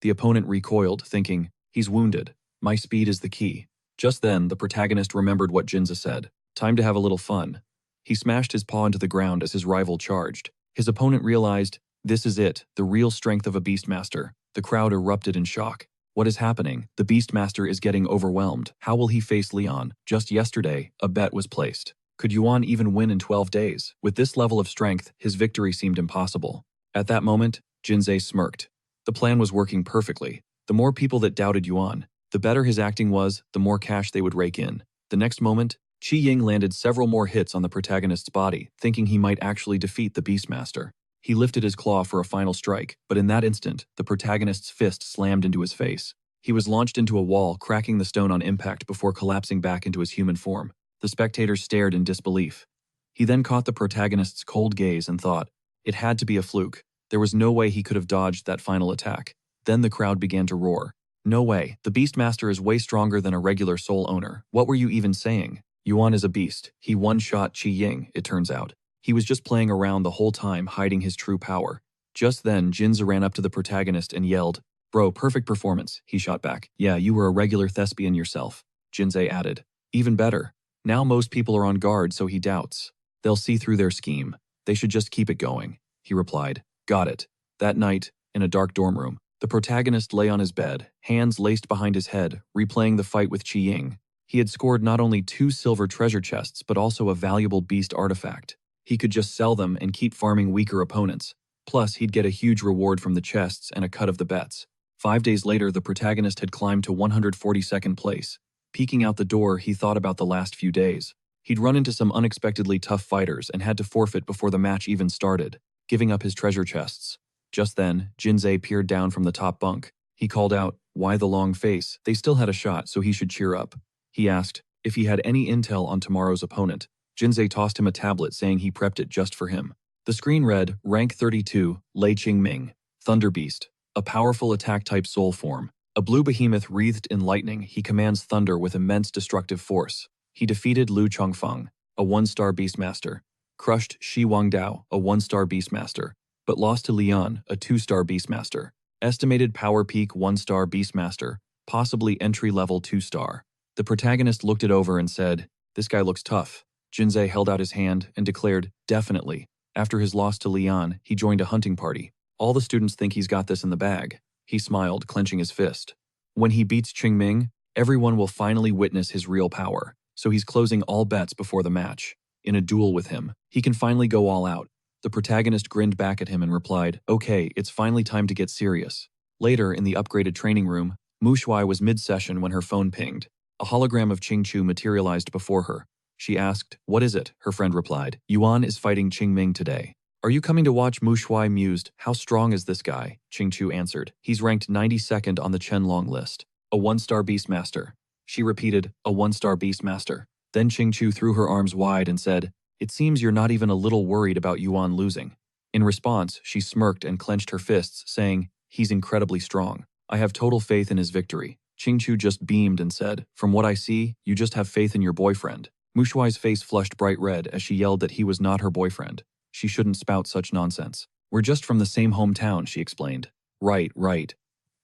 The opponent recoiled, thinking, he's wounded. My speed is the key. Just then, the protagonist remembered what Jinza said. Time to have a little fun. He smashed his paw into the ground as his rival charged. His opponent realized, This is it, the real strength of a Beastmaster. The crowd erupted in shock. What is happening? The Beastmaster is getting overwhelmed. How will he face Leon? Just yesterday, a bet was placed. Could Yuan even win in 12 days? With this level of strength, his victory seemed impossible. At that moment, Jinzei smirked. The plan was working perfectly. The more people that doubted Yuan, the better his acting was, the more cash they would rake in. The next moment, Qi Ying landed several more hits on the protagonist's body, thinking he might actually defeat the Beastmaster. He lifted his claw for a final strike, but in that instant, the protagonist's fist slammed into his face. He was launched into a wall, cracking the stone on impact before collapsing back into his human form. The spectators stared in disbelief. He then caught the protagonist's cold gaze and thought, it had to be a fluke. There was no way he could have dodged that final attack. Then the crowd began to roar. No way, the Beastmaster is way stronger than a regular soul owner. What were you even saying? Yuan is a beast. He one-shot Qi Ying, it turns out. He was just playing around the whole time, hiding his true power. Just then, Jinza ran up to the protagonist and yelled, "Bro, perfect performance," he shot back. "Yeah, you were a regular thespian yourself," Jinzei added. "Even better. Now most people are on guard, so he doubts. They'll see through their scheme. They should just keep it going," he replied. Got it. That night, in a dark dorm room, the protagonist lay on his bed, hands laced behind his head, replaying the fight with Qi Ying. He had scored not only 2 silver treasure chests, but also a valuable beast artifact. He could just sell them and keep farming weaker opponents. Plus, he'd get a huge reward from the chests and a cut of the bets. 5 days later, the protagonist had climbed to 142nd place. Peeking out the door, he thought about the last few days. He'd run into some unexpectedly tough fighters and had to forfeit before the match even started, giving up his treasure chests. Just then, Jinzei peered down from the top bunk. He called out, "Why the long face?" They still had a shot, so he should cheer up. He asked if he had any intel on tomorrow's opponent. Jinzei tossed him a tablet saying he prepped it just for him. The screen read, Rank 32, Lei Qingming, Thunder Beast, a powerful attack-type soul form. A blue behemoth wreathed in lightning, he commands thunder with immense destructive force. He defeated Lu Chongfeng, a 1-star Beastmaster, crushed Shi Wangdao, a 1-star Beastmaster, but lost to Lian, a 2-star Beastmaster. Estimated power peak 1-star Beastmaster, possibly entry-level 2-star. The protagonist looked it over and said, "This guy looks tough." Jinzei held out his hand and declared, "Definitely." After his loss to Lian, he joined a hunting party. All the students think he's got this in the bag. He smiled, clenching his fist. When he beats Qingming, everyone will finally witness his real power, so he's closing all bets before the match. In a duel with him, he can finally go all out. The protagonist grinned back at him and replied, "Okay, it's finally time to get serious." Later, in the upgraded training room, Mu Shuai was mid-session when her phone pinged. A hologram of Qingchu materialized before her. She asked, "What is it?" Her friend replied, "Yuan is fighting Qingming today. Are you coming to watch?" Mu Shuai mused, "How strong is this guy?" Qingchu answered, "He's ranked 92nd on the Qianlong list. A 1-star Beastmaster." She repeated, "A 1-star Beastmaster." Then Qingchu threw her arms wide and said, "It seems you're not even a little worried about Yuan losing." In response, she smirked and clenched her fists, saying, "He's incredibly strong. I have total faith in his victory." Qingchu just beamed and said, "From what I see, you just have faith in your boyfriend." Mu Shuai's face flushed bright red as she yelled that he was not her boyfriend. She shouldn't spout such nonsense. "We're just from the same hometown," she explained. Right.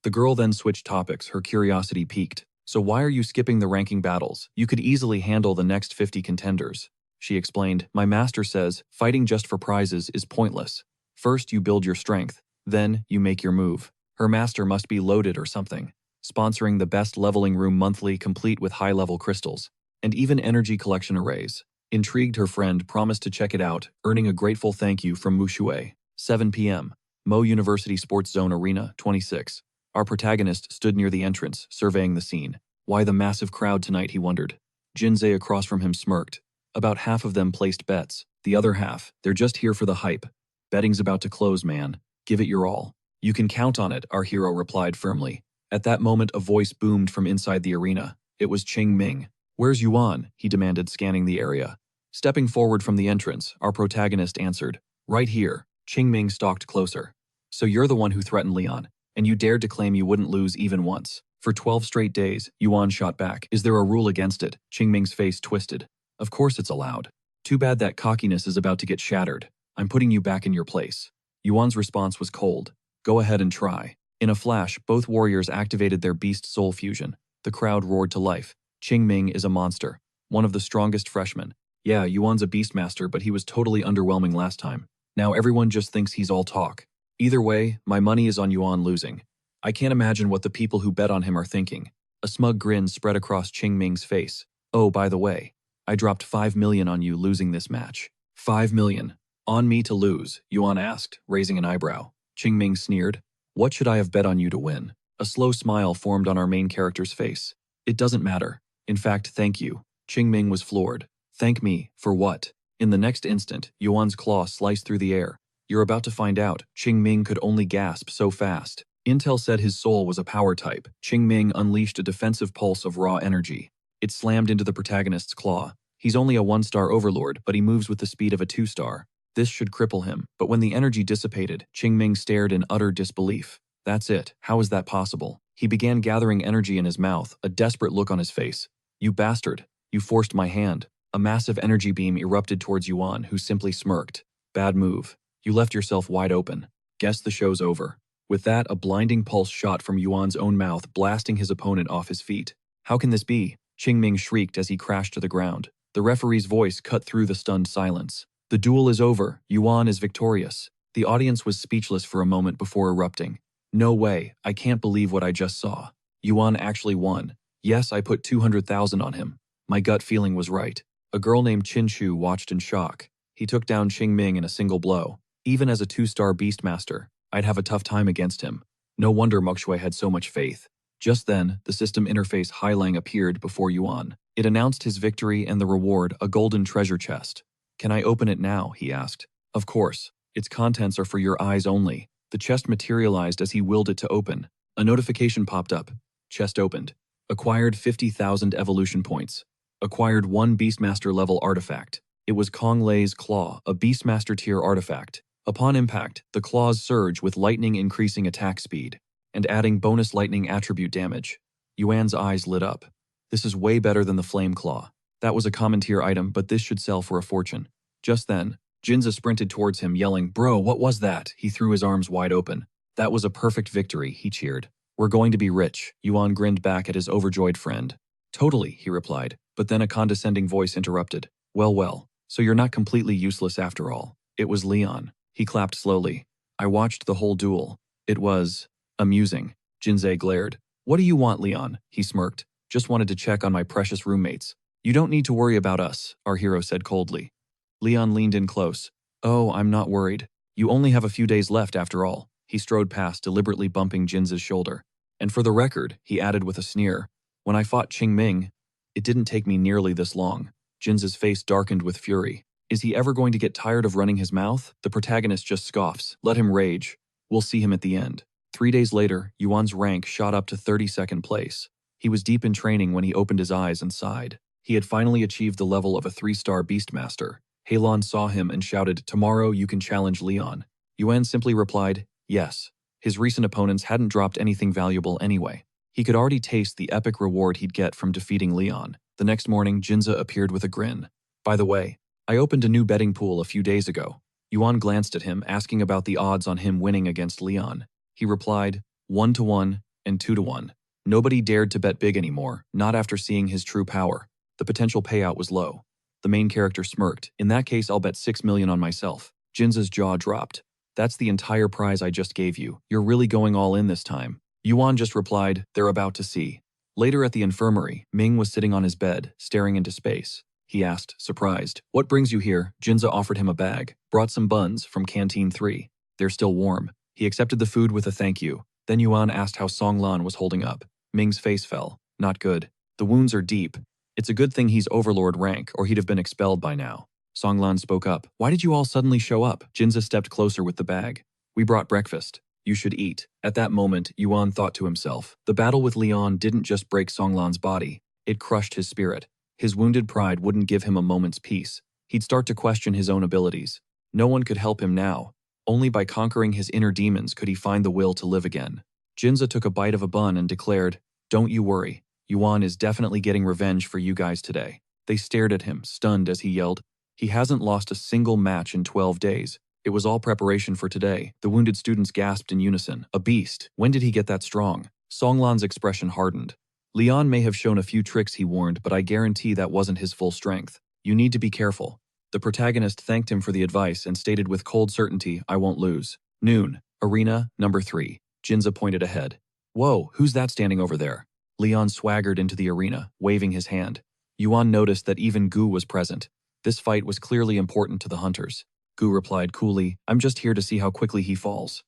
The girl then switched topics, her curiosity piqued. "So why are you skipping the ranking battles? You could easily handle the next 50 contenders." She explained, "My master says, fighting just for prizes is pointless. First you build your strength, then you make your move." Her master must be loaded or something. Sponsoring the best leveling room monthly complete with high-level crystals, and even energy collection arrays. Intrigued, her friend promised to check it out, earning a grateful thank you from Mu Shuai. 7 p.m. Mo University Sports Zone Arena, 26. Our protagonist stood near the entrance, surveying the scene. Why the massive crowd tonight, he wondered. Jinzei across from him smirked. About half of them placed bets. The other half, they're just here for the hype. Betting's about to close, man. Give it your all. You can count on it, our hero replied firmly. At that moment, a voice boomed from inside the arena. It was Qingming. "Where's Yuan?" he demanded, scanning the area. Stepping forward from the entrance, our protagonist answered, "Right here." Qingming stalked closer. "So you're the one who threatened Leon, and you dared to claim you wouldn't lose even once." For 12 straight days, Yuan shot back. "Is there a rule against it?" Qingming's face twisted. "Of course it's allowed. Too bad that cockiness is about to get shattered. I'm putting you back in your place." Yuan's response was cold. "Go ahead and try." In a flash, both warriors activated their beast soul fusion. The crowd roared to life. Qingming is a monster. One of the strongest freshmen. Yeah, Yuan's a beastmaster, but he was totally underwhelming last time. Now everyone just thinks he's all talk. Either way, my money is on Yuan losing. I can't imagine what the people who bet on him are thinking. A smug grin spread across Qing Ming's face. Oh, by the way, I dropped 5 million on you losing this match. 5 million. On me to lose, Yuan asked, raising an eyebrow. Qing Ming sneered. What should I have bet on you to win? A slow smile formed on our main character's face. It doesn't matter. In fact, thank you. Qing Ming was floored. Thank me, for what? In the next instant, Yuan's claw sliced through the air. You're about to find out. Qing Ming could only gasp so fast. Intel said his soul was a power type. Qing Ming unleashed a defensive pulse of raw energy. It slammed into the protagonist's claw. He's only a 1-star overlord, but he moves with the speed of a 2-star. This should cripple him. But when the energy dissipated, Qing Ming stared in utter disbelief. That's it. How is that possible? He began gathering energy in his mouth, a desperate look on his face. You bastard. You forced my hand. A massive energy beam erupted towards Yuan, who simply smirked. Bad move. You left yourself wide open. Guess the show's over. With that, a blinding pulse shot from Yuan's own mouth, blasting his opponent off his feet. How can this be? Qing Ming shrieked as he crashed to the ground. The referee's voice cut through the stunned silence. The duel is over. Yuan is victorious. The audience was speechless for a moment before erupting. No way. I can't believe what I just saw. Yuan actually won. Yes, I put 200,000 on him. My gut feeling was right. A girl named Qin Shu watched in shock. He took down Qing Ming in a single blow. Even as a 2-star Beastmaster, I'd have a tough time against him. No wonder Mokshui had so much faith. Just then, the system interface Hailang appeared before Yuan. It announced his victory and the reward, a golden treasure chest. Can I open it now? He asked. Of course. Its contents are for your eyes only. The chest materialized as he willed it to open. A notification popped up. Chest opened. Acquired 50,000 evolution points. Acquired 1 Beastmaster level artifact. It was Kong Lei's Claw, a Beastmaster tier artifact. Upon impact, the claws surge with lightning increasing attack speed and adding bonus lightning attribute damage. Yuan's eyes lit up. This is way better than the Flame Claw. That was a common tier item, but this should sell for a fortune. Just then, Jinza sprinted towards him, yelling, Bro, what was that? He threw his arms wide open. That was a perfect victory, he cheered. We're going to be rich. Yuan grinned back at his overjoyed friend. Totally, he replied, but then a condescending voice interrupted. Well, so you're not completely useless after all. It was Leon. He clapped slowly. I watched the whole duel. It was amusing. Jinze glared. What do you want, Leon? He smirked. Just wanted to check on my precious roommates. You don't need to worry about us, our hero said coldly. Leon leaned in close. Oh, I'm not worried. You only have a few days left after all. He strode past, deliberately bumping Jinze's shoulder. And for the record, he added with a sneer, when I fought Qing Ming, it didn't take me nearly this long. Jinze's face darkened with fury. Is he ever going to get tired of running his mouth? The protagonist just scoffs. Let him rage. We'll see him at the end. 3 days later, Yuan's rank shot up to 32nd place. He was deep in training when he opened his eyes and sighed. He had finally achieved the level of a 3-star Beastmaster. Halon saw him and shouted, Tomorrow you can challenge Leon. Yuan simply replied, yes. His recent opponents hadn't dropped anything valuable anyway. He could already taste the epic reward he'd get from defeating Leon. The next morning, Jinza appeared with a grin. By the way, I opened a new betting pool a few days ago. Yuan glanced at him, asking about the odds on him winning against Leon. He replied, 1-to-1 and 2-to-1. Nobody dared to bet big anymore, not after seeing his true power. The potential payout was low. The main character smirked. In that case, I'll bet 6 million on myself. Jinza's jaw dropped. That's the entire prize I just gave you. You're really going all in this time. Yuan just replied, they're about to see. Later at the infirmary, Ming was sitting on his bed, staring into space. He asked, surprised, what brings you here? Jinza offered him a bag. Brought some buns from Canteen 3. They're still warm. He accepted the food with a thank you. Then Yuan asked how Songlan was holding up. Ming's face fell. Not good. The wounds are deep. It's a good thing he's overlord rank, or he'd have been expelled by now. Songlan spoke up. Why did you all suddenly show up? Jinza stepped closer with the bag. We brought breakfast. You should eat. At that moment, Yuan thought to himself. The battle with Leon didn't just break Songlan's body. It crushed his spirit. His wounded pride wouldn't give him a moment's peace. He'd start to question his own abilities. No one could help him now. Only by conquering his inner demons could he find the will to live again. Jinza took a bite of a bun and declared, Don't you worry. Yuan is definitely getting revenge for you guys today. They stared at him, stunned as he yelled, He hasn't lost a single match in 12 days. It was all preparation for today. The wounded students gasped in unison. A beast. When did he get that strong? Songlan's expression hardened. Leon may have shown a few tricks, he warned, but I guarantee that wasn't his full strength. You need to be careful. The protagonist thanked him for the advice and stated with cold certainty, I won't lose. Noon. Arena, number 3. Jinza pointed ahead. Whoa, who's that standing over there? Leon swaggered into the arena, waving his hand. Yuan noticed that even Gu was present. This fight was clearly important to the hunters. Gu replied coolly, I'm just here to see how quickly he falls.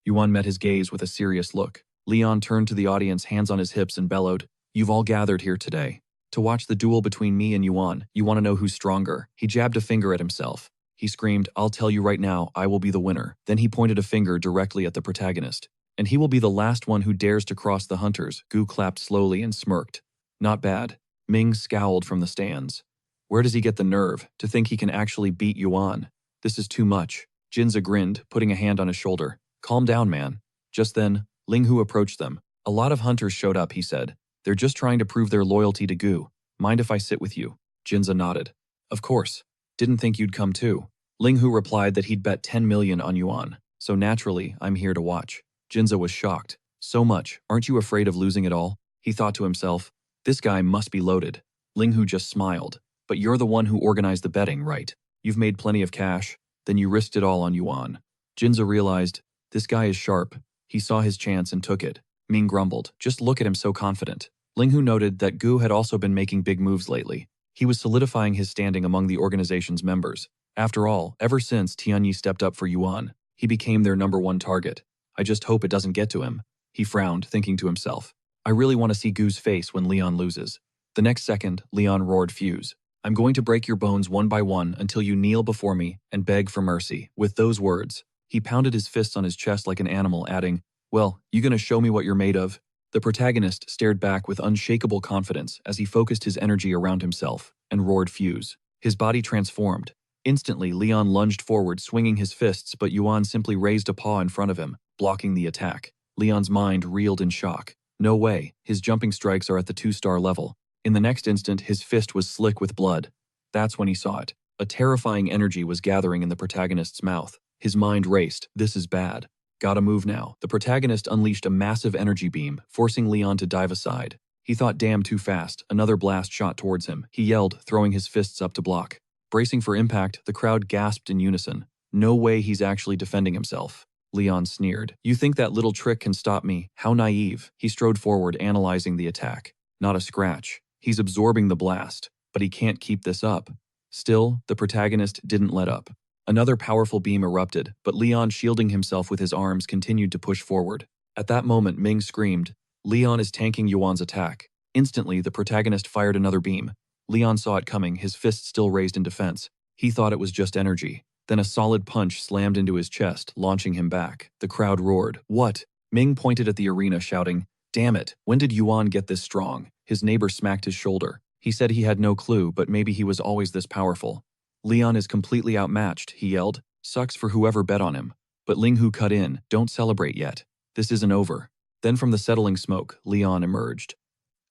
Yuan met his gaze with a serious look. Leon turned to the audience, hands on his hips, and bellowed, You've all gathered here today to watch the duel between me and Yuan. You want to know who's stronger? He jabbed a finger at himself. He screamed, I'll tell you right now, I will be the winner. Then he pointed a finger directly at the protagonist. And he will be the last one who dares to cross the hunters. Gu clapped slowly and smirked. Not bad. Ming scowled from the stands. Where does he get the nerve to think he can actually beat Yuan? This is too much. Jinza grinned, putting a hand on his shoulder. Calm down, man. Just then, Linghu approached them. A lot of hunters showed up, he said. They're just trying to prove their loyalty to Gu. Mind if I sit with you? Jinza nodded. Of course. Didn't think you'd come too. Linghu replied that he'd bet 10 million on Yuan. So naturally, I'm here to watch. Jinza was shocked. So much. Aren't you afraid of losing it all? He thought to himself. This guy must be loaded. Linghu just smiled. But you're the one who organized the betting, right? You've made plenty of cash. Then you risked it all on Yuan. Jinza realized, this guy is sharp. He saw his chance and took it. Ming grumbled, just look at him so confident. Linghu noted that Gu had also been making big moves lately. He was solidifying his standing among the organization's members. After all, ever since Tianyi stepped up for Yuan, he became their #1 target. I just hope it doesn't get to him. He frowned, thinking to himself. I really want to see Gu's face when Leon loses. The next second, Leon roared fuse. I'm going to break your bones one by one until you kneel before me and beg for mercy. With those words, he pounded his fists on his chest like an animal, adding, Well, you gonna show me what you're made of? The protagonist stared back with unshakable confidence as he focused his energy around himself and roared fuse. His body transformed. Instantly, Leon lunged forward, swinging his fists, but Yuan simply raised a paw in front of him, blocking the attack. Leon's mind reeled in shock. No way, his jumping strikes are at the 2-star level. In the next instant, his fist was slick with blood. That's when he saw it. A terrifying energy was gathering in the protagonist's mouth. His mind raced. This is bad. Gotta move now. The protagonist unleashed a massive energy beam, forcing Leon to dive aside. He thought damn too fast. Another blast shot towards him. He yelled, throwing his fists up to block. Bracing for impact, the crowd gasped in unison. No way he's actually defending himself. Leon sneered. You think that little trick can stop me? How naive. He strode forward, analyzing the attack. Not a scratch. He's absorbing the blast, but he can't keep this up. Still, the protagonist didn't let up. Another powerful beam erupted, but Leon, shielding himself with his arms, continued to push forward. At that moment, Ming screamed, Leon is tanking Yuan's attack. Instantly, the protagonist fired another beam. Leon saw it coming, his fist still raised in defense. He thought it was just energy. Then a solid punch slammed into his chest, launching him back. The crowd roared. What? Ming pointed at the arena, shouting, Damn it, when did Yuan get this strong? His neighbor smacked his shoulder. He said he had no clue, but maybe he was always this powerful. Leon is completely outmatched, he yelled. Sucks for whoever bet on him. But Linghu cut in. Don't celebrate yet. This isn't over. Then from the settling smoke, Leon emerged.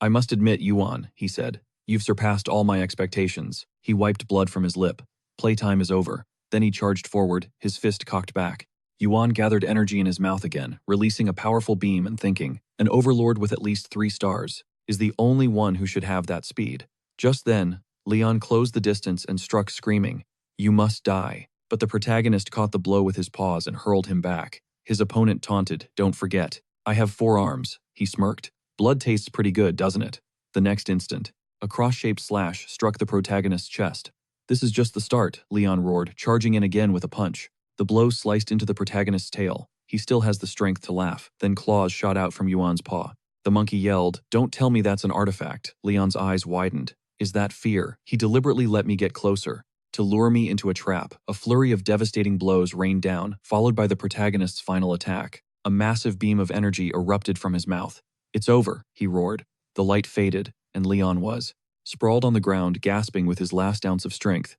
I must admit, Yuan, he said. You've surpassed all my expectations. He wiped blood from his lip. Playtime is over. Then he charged forward, his fist cocked back. Yuan gathered energy in his mouth again, releasing a powerful beam and thinking, an overlord with at least 3 stars is the only one who should have that speed. Just then, Leon closed the distance and struck, screaming, You must die. But the protagonist caught the blow with his paws and hurled him back. His opponent taunted, Don't forget, I have 4 arms, he smirked. Blood tastes pretty good, doesn't it? The next instant, a cross-shaped slash struck the protagonist's chest. This is just the start, Leon roared, charging in again with a punch. The blow sliced into the protagonist's tail. He still has the strength to laugh. Then claws shot out from Yuan's paw. The monkey yelled, Don't tell me that's an artifact. Leon's eyes widened. Is that fear? He deliberately let me get closer. To lure me into a trap. A flurry of devastating blows rained down, followed by the protagonist's final attack. A massive beam of energy erupted from his mouth. It's over, he roared. The light faded, and Leon was sprawled on the ground, gasping with his last ounce of strength.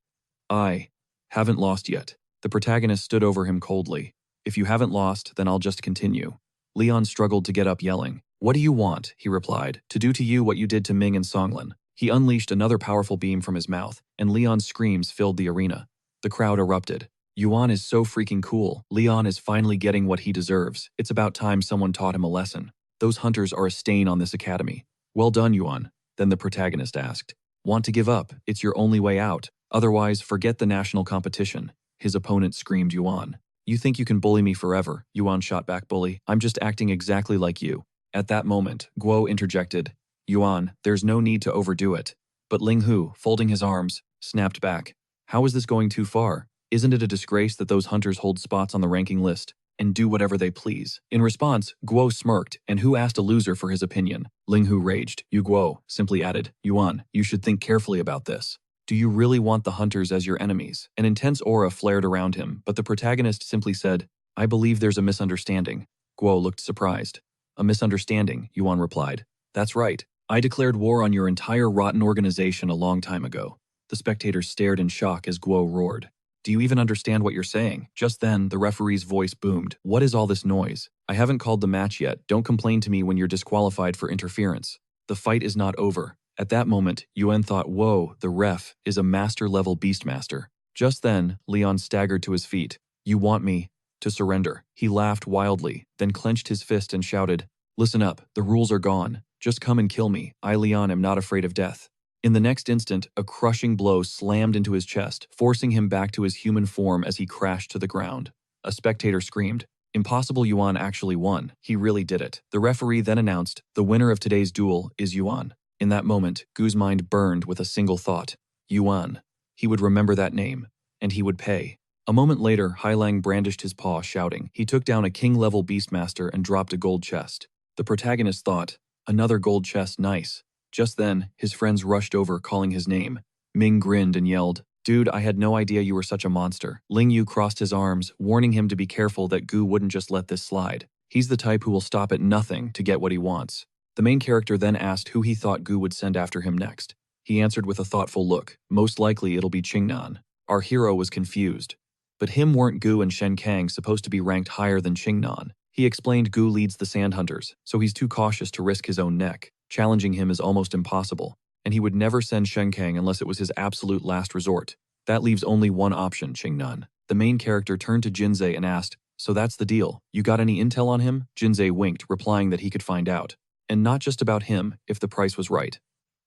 I haven't lost yet. The protagonist stood over him coldly. If you haven't lost, then I'll just continue. Leon struggled to get up, yelling. What do you want? He replied. To do to you what you did to Ming and Songlin. He unleashed another powerful beam from his mouth, and Leon's screams filled the arena. The crowd erupted. Yuan is so freaking cool. Leon is finally getting what he deserves. It's about time someone taught him a lesson. Those hunters are a stain on this academy. Well done, Yuan. Then the protagonist asked. Want to give up? It's your only way out. Otherwise, forget the national competition. His opponent screamed Yuan. You think you can bully me forever, Yuan shot back. Bully, I'm just acting exactly like you. At that moment, Guo interjected, Yuan, there's no need to overdo it. But Ling Hu, folding his arms, snapped back. How is this going too far? Isn't it a disgrace that those hunters hold spots on the ranking list and do whatever they please? In response, Guo smirked, and who asked a loser for his opinion? Ling Hu raged. You Guo simply added, Yuan, you should think carefully about this. Do you really want the hunters as your enemies? An intense aura flared around him, but the protagonist simply said, I believe there's a misunderstanding. Guo looked surprised. A misunderstanding, Yuan replied. That's right. I declared war on your entire rotten organization a long time ago. The spectators stared in shock as Guo roared. Do you even understand what you're saying? Just then, the referee's voice boomed. What is all this noise? I haven't called the match yet. Don't complain to me when you're disqualified for interference. The fight is not over. At that moment, Yuan thought, whoa, the ref is a master-level beastmaster. Just then, Leon staggered to his feet. You want me to surrender? He laughed wildly, then clenched his fist and shouted, Listen up, the rules are gone. Just come and kill me. I, Leon, am not afraid of death. In the next instant, a crushing blow slammed into his chest, forcing him back to his human form as he crashed to the ground. A spectator screamed. Impossible, Yuan actually won. He really did it. The referee then announced, the winner of today's duel is Yuan. In that moment, Gu's mind burned with a single thought. Yuan. He would remember that name, and he would pay. A moment later, Hailang brandished his paw, shouting. He took down a king-level beastmaster and dropped a gold chest. The protagonist thought, another gold chest, nice. Just then, his friends rushed over, calling his name. Ming grinned and yelled, Dude, I had no idea you were such a monster. Ling Yu crossed his arms, warning him to be careful that Gu wouldn't just let this slide. He's the type who will stop at nothing to get what he wants. The main character then asked who he thought Gu would send after him next. He answered with a thoughtful look, most likely it'll be Qingnan. Our hero was confused. But him weren't Gu and Shen Kang supposed to be ranked higher than Qingnan? He explained Gu leads the Sand Hunters, so he's too cautious to risk his own neck. Challenging him is almost impossible, and he would never send Shen Kang unless it was his absolute last resort. That leaves only one option, Qingnan. The main character turned to Jinzei and asked, So that's the deal. You got any intel on him? Jinzei winked, replying that he could find out. And not just about him, if the price was right.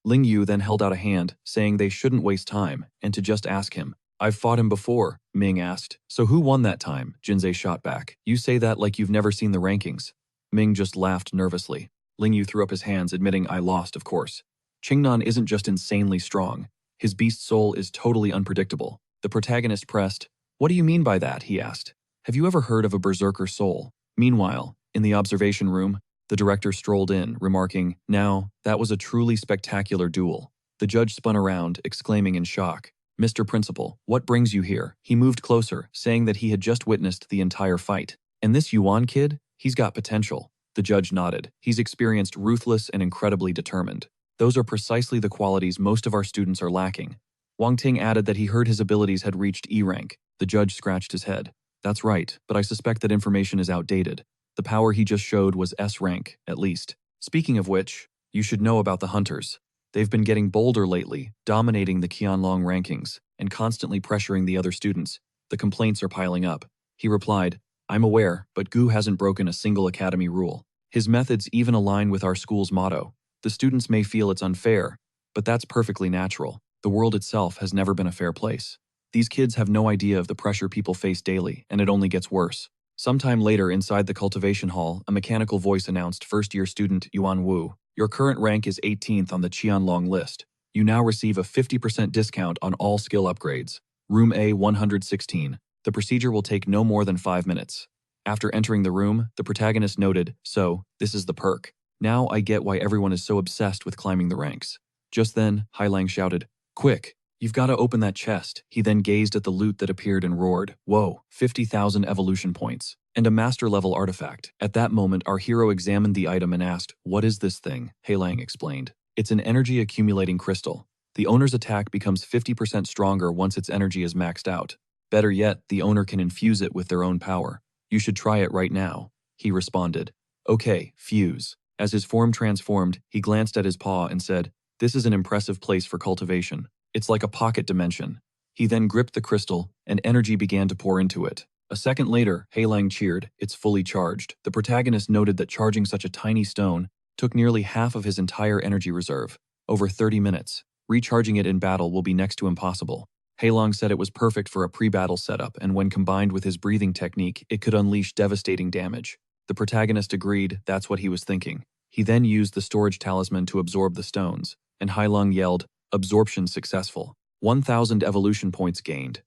Ling Yu then held out a hand, saying they shouldn't waste time, and to just ask him. I've fought him before, Ming asked. So who won that time? Jinzei shot back. You say that like you've never seen the rankings. Ming just laughed nervously. Ling Yu threw up his hands, admitting I lost, of course. Qingnan isn't just insanely strong. His beast soul is totally unpredictable. The protagonist pressed. What do you mean by that? He asked. Have you ever heard of a berserker soul? Meanwhile, in the observation room, the director strolled in, remarking, Now, that was a truly spectacular duel. The judge spun around, exclaiming in shock. Mr. Principal, what brings you here? He moved closer, saying that he had just witnessed the entire fight. And this Yuan kid? He's got potential. The judge nodded. He's experienced, ruthless, and incredibly determined. Those are precisely the qualities most of our students are lacking. Wang Ting added that he heard his abilities had reached E rank. The judge scratched his head. That's right, but I suspect that information is outdated. The power he just showed was S rank, at least. Speaking of which, you should know about the hunters. They've been getting bolder lately, dominating the Qianlong rankings, and constantly pressuring the other students. The complaints are piling up. He replied, I'm aware, but Gu hasn't broken a single academy rule. His methods even align with our school's motto. The students may feel it's unfair, but that's perfectly natural. The world itself has never been a fair place. These kids have no idea of the pressure people face daily, and it only gets worse. Sometime later, inside the cultivation hall, a mechanical voice announced first-year student Yuan Wu. Your current rank is 18th on the Qianlong list. You now receive a 50% discount on all skill upgrades. Room A116. The procedure will take no more than 5 minutes. After entering the room, the protagonist noted, So, this is the perk. Now I get why everyone is so obsessed with climbing the ranks. Just then, Hailang shouted, Quick! You've got to open that chest. He then gazed at the loot that appeared and roared, Whoa, 50,000 evolution points. And a master-level artifact. At that moment, our hero examined the item and asked, What is this thing? Hailang explained. It's an energy-accumulating crystal. The owner's attack becomes 50% stronger once its energy is maxed out. Better yet, the owner can infuse it with their own power. You should try it right now. He responded. Okay, fuse. As his form transformed, he glanced at his paw and said, This is an impressive place for cultivation. It's like a pocket dimension. He then gripped the crystal, and energy began to pour into it. A second later, Hailang cheered, It's fully charged. The protagonist noted that charging such a tiny stone took nearly half of his entire energy reserve, over 30 minutes. Recharging it in battle will be next to impossible. Heilong said it was perfect for a pre-battle setup, and when combined with his breathing technique, it could unleash devastating damage. The protagonist agreed that's what he was thinking. He then used the storage talisman to absorb the stones, and Heilong yelled, "Absorption successful. 1,000 evolution points gained."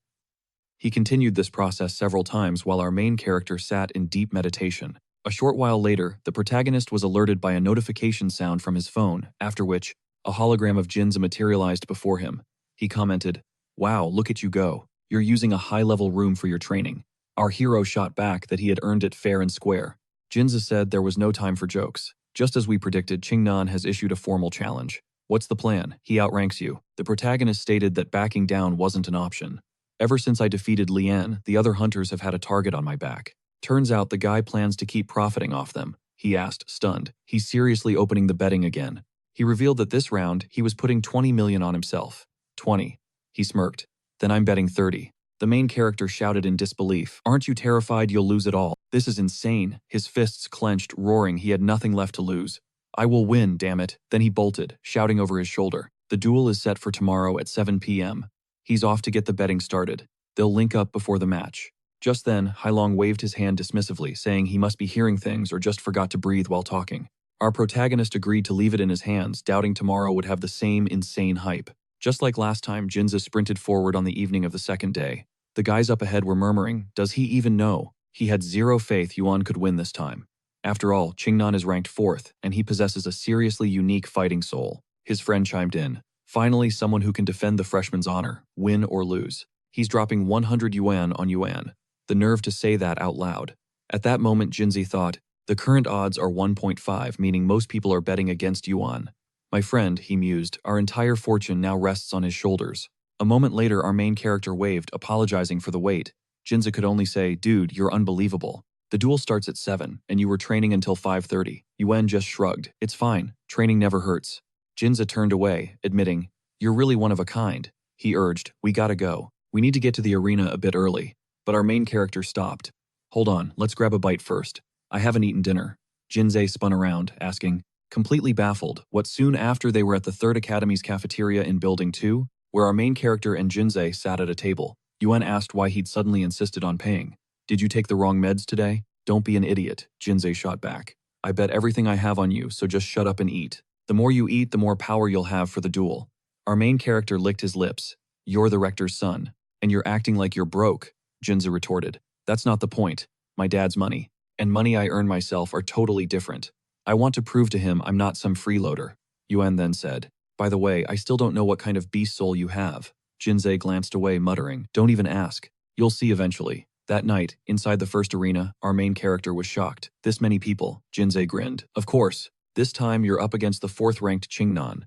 He continued this process several times while our main character sat in deep meditation. A short while later, the protagonist was alerted by a notification sound from his phone, after which, a hologram of Jinza materialized before him. He commented, "Wow, look at you go. You're using a high-level room for your training." Our hero shot back that he had earned it fair and square. Jinza said there was no time for jokes. Just as we predicted, Qingnan has issued a formal challenge. What's the plan? He outranks you. The protagonist stated that backing down wasn't an option. Ever since I defeated Lian, the other hunters have had a target on my back. Turns out the guy plans to keep profiting off them. He asked, stunned. He's seriously opening the betting again. He revealed that this round, he was putting 20 million on himself. 20. He smirked. Then I'm betting 30. The main character shouted in disbelief. Aren't you terrified you'll lose it all? This is insane. His fists clenched, roaring he had nothing left to lose. I will win, damn it. Then he bolted, shouting over his shoulder. The duel is set for tomorrow at 7 p.m. He's off to get the betting started. They'll link up before the match. Just then, Heilong waved his hand dismissively, saying he must be hearing things or just forgot to breathe while talking. Our protagonist agreed to leave it in his hands, doubting tomorrow would have the same insane hype. Just like last time, Jinza sprinted forward on the evening of the second day. The guys up ahead were murmuring, does he even know? He had zero faith Yuan could win this time. After all, Qingnan is ranked 4th, and he possesses a seriously unique fighting soul. His friend chimed in. Finally, someone who can defend the freshman's honor, win or lose. He's dropping 100 yuan on Yuan. The nerve to say that out loud. At that moment, Jinzi thought, the current odds are 1.5, meaning most people are betting against Yuan. My friend, he mused, our entire fortune now rests on his shoulders. A moment later, our main character waved, apologizing for the wait. Jinza could only say, dude, you're unbelievable. The duel starts at 7, and you were training until 5:30. Yuan just shrugged. It's fine. Training never hurts. Jinza turned away, admitting, you're really one of a kind. He urged, we gotta go. We need to get to the arena a bit early. But our main character stopped. Hold on, let's grab a bite first. I haven't eaten dinner. Jinze spun around, asking, completely baffled, what soon after they were at the 3rd Academy's cafeteria in Building 2, where our main character and Jinze sat at a table. Yuan asked why he'd suddenly insisted on paying. Did you take the wrong meds today? Don't be an idiot, Jinze shot back. I bet everything I have on you, so just shut up and eat. The more you eat, the more power you'll have for the duel. Our main character licked his lips. You're the rector's son, and you're acting like you're broke, Jinze retorted. That's not the point. My dad's money, and money I earn myself are totally different. I want to prove to him I'm not some freeloader. Yuan then said, by the way, I still don't know what kind of beast soul you have. Jinze glanced away, muttering, don't even ask. You'll see eventually. That night, inside the first arena, our main character was shocked. This many people, Jinze grinned. Of course, this time you're up against the 4th-ranked Qingnan.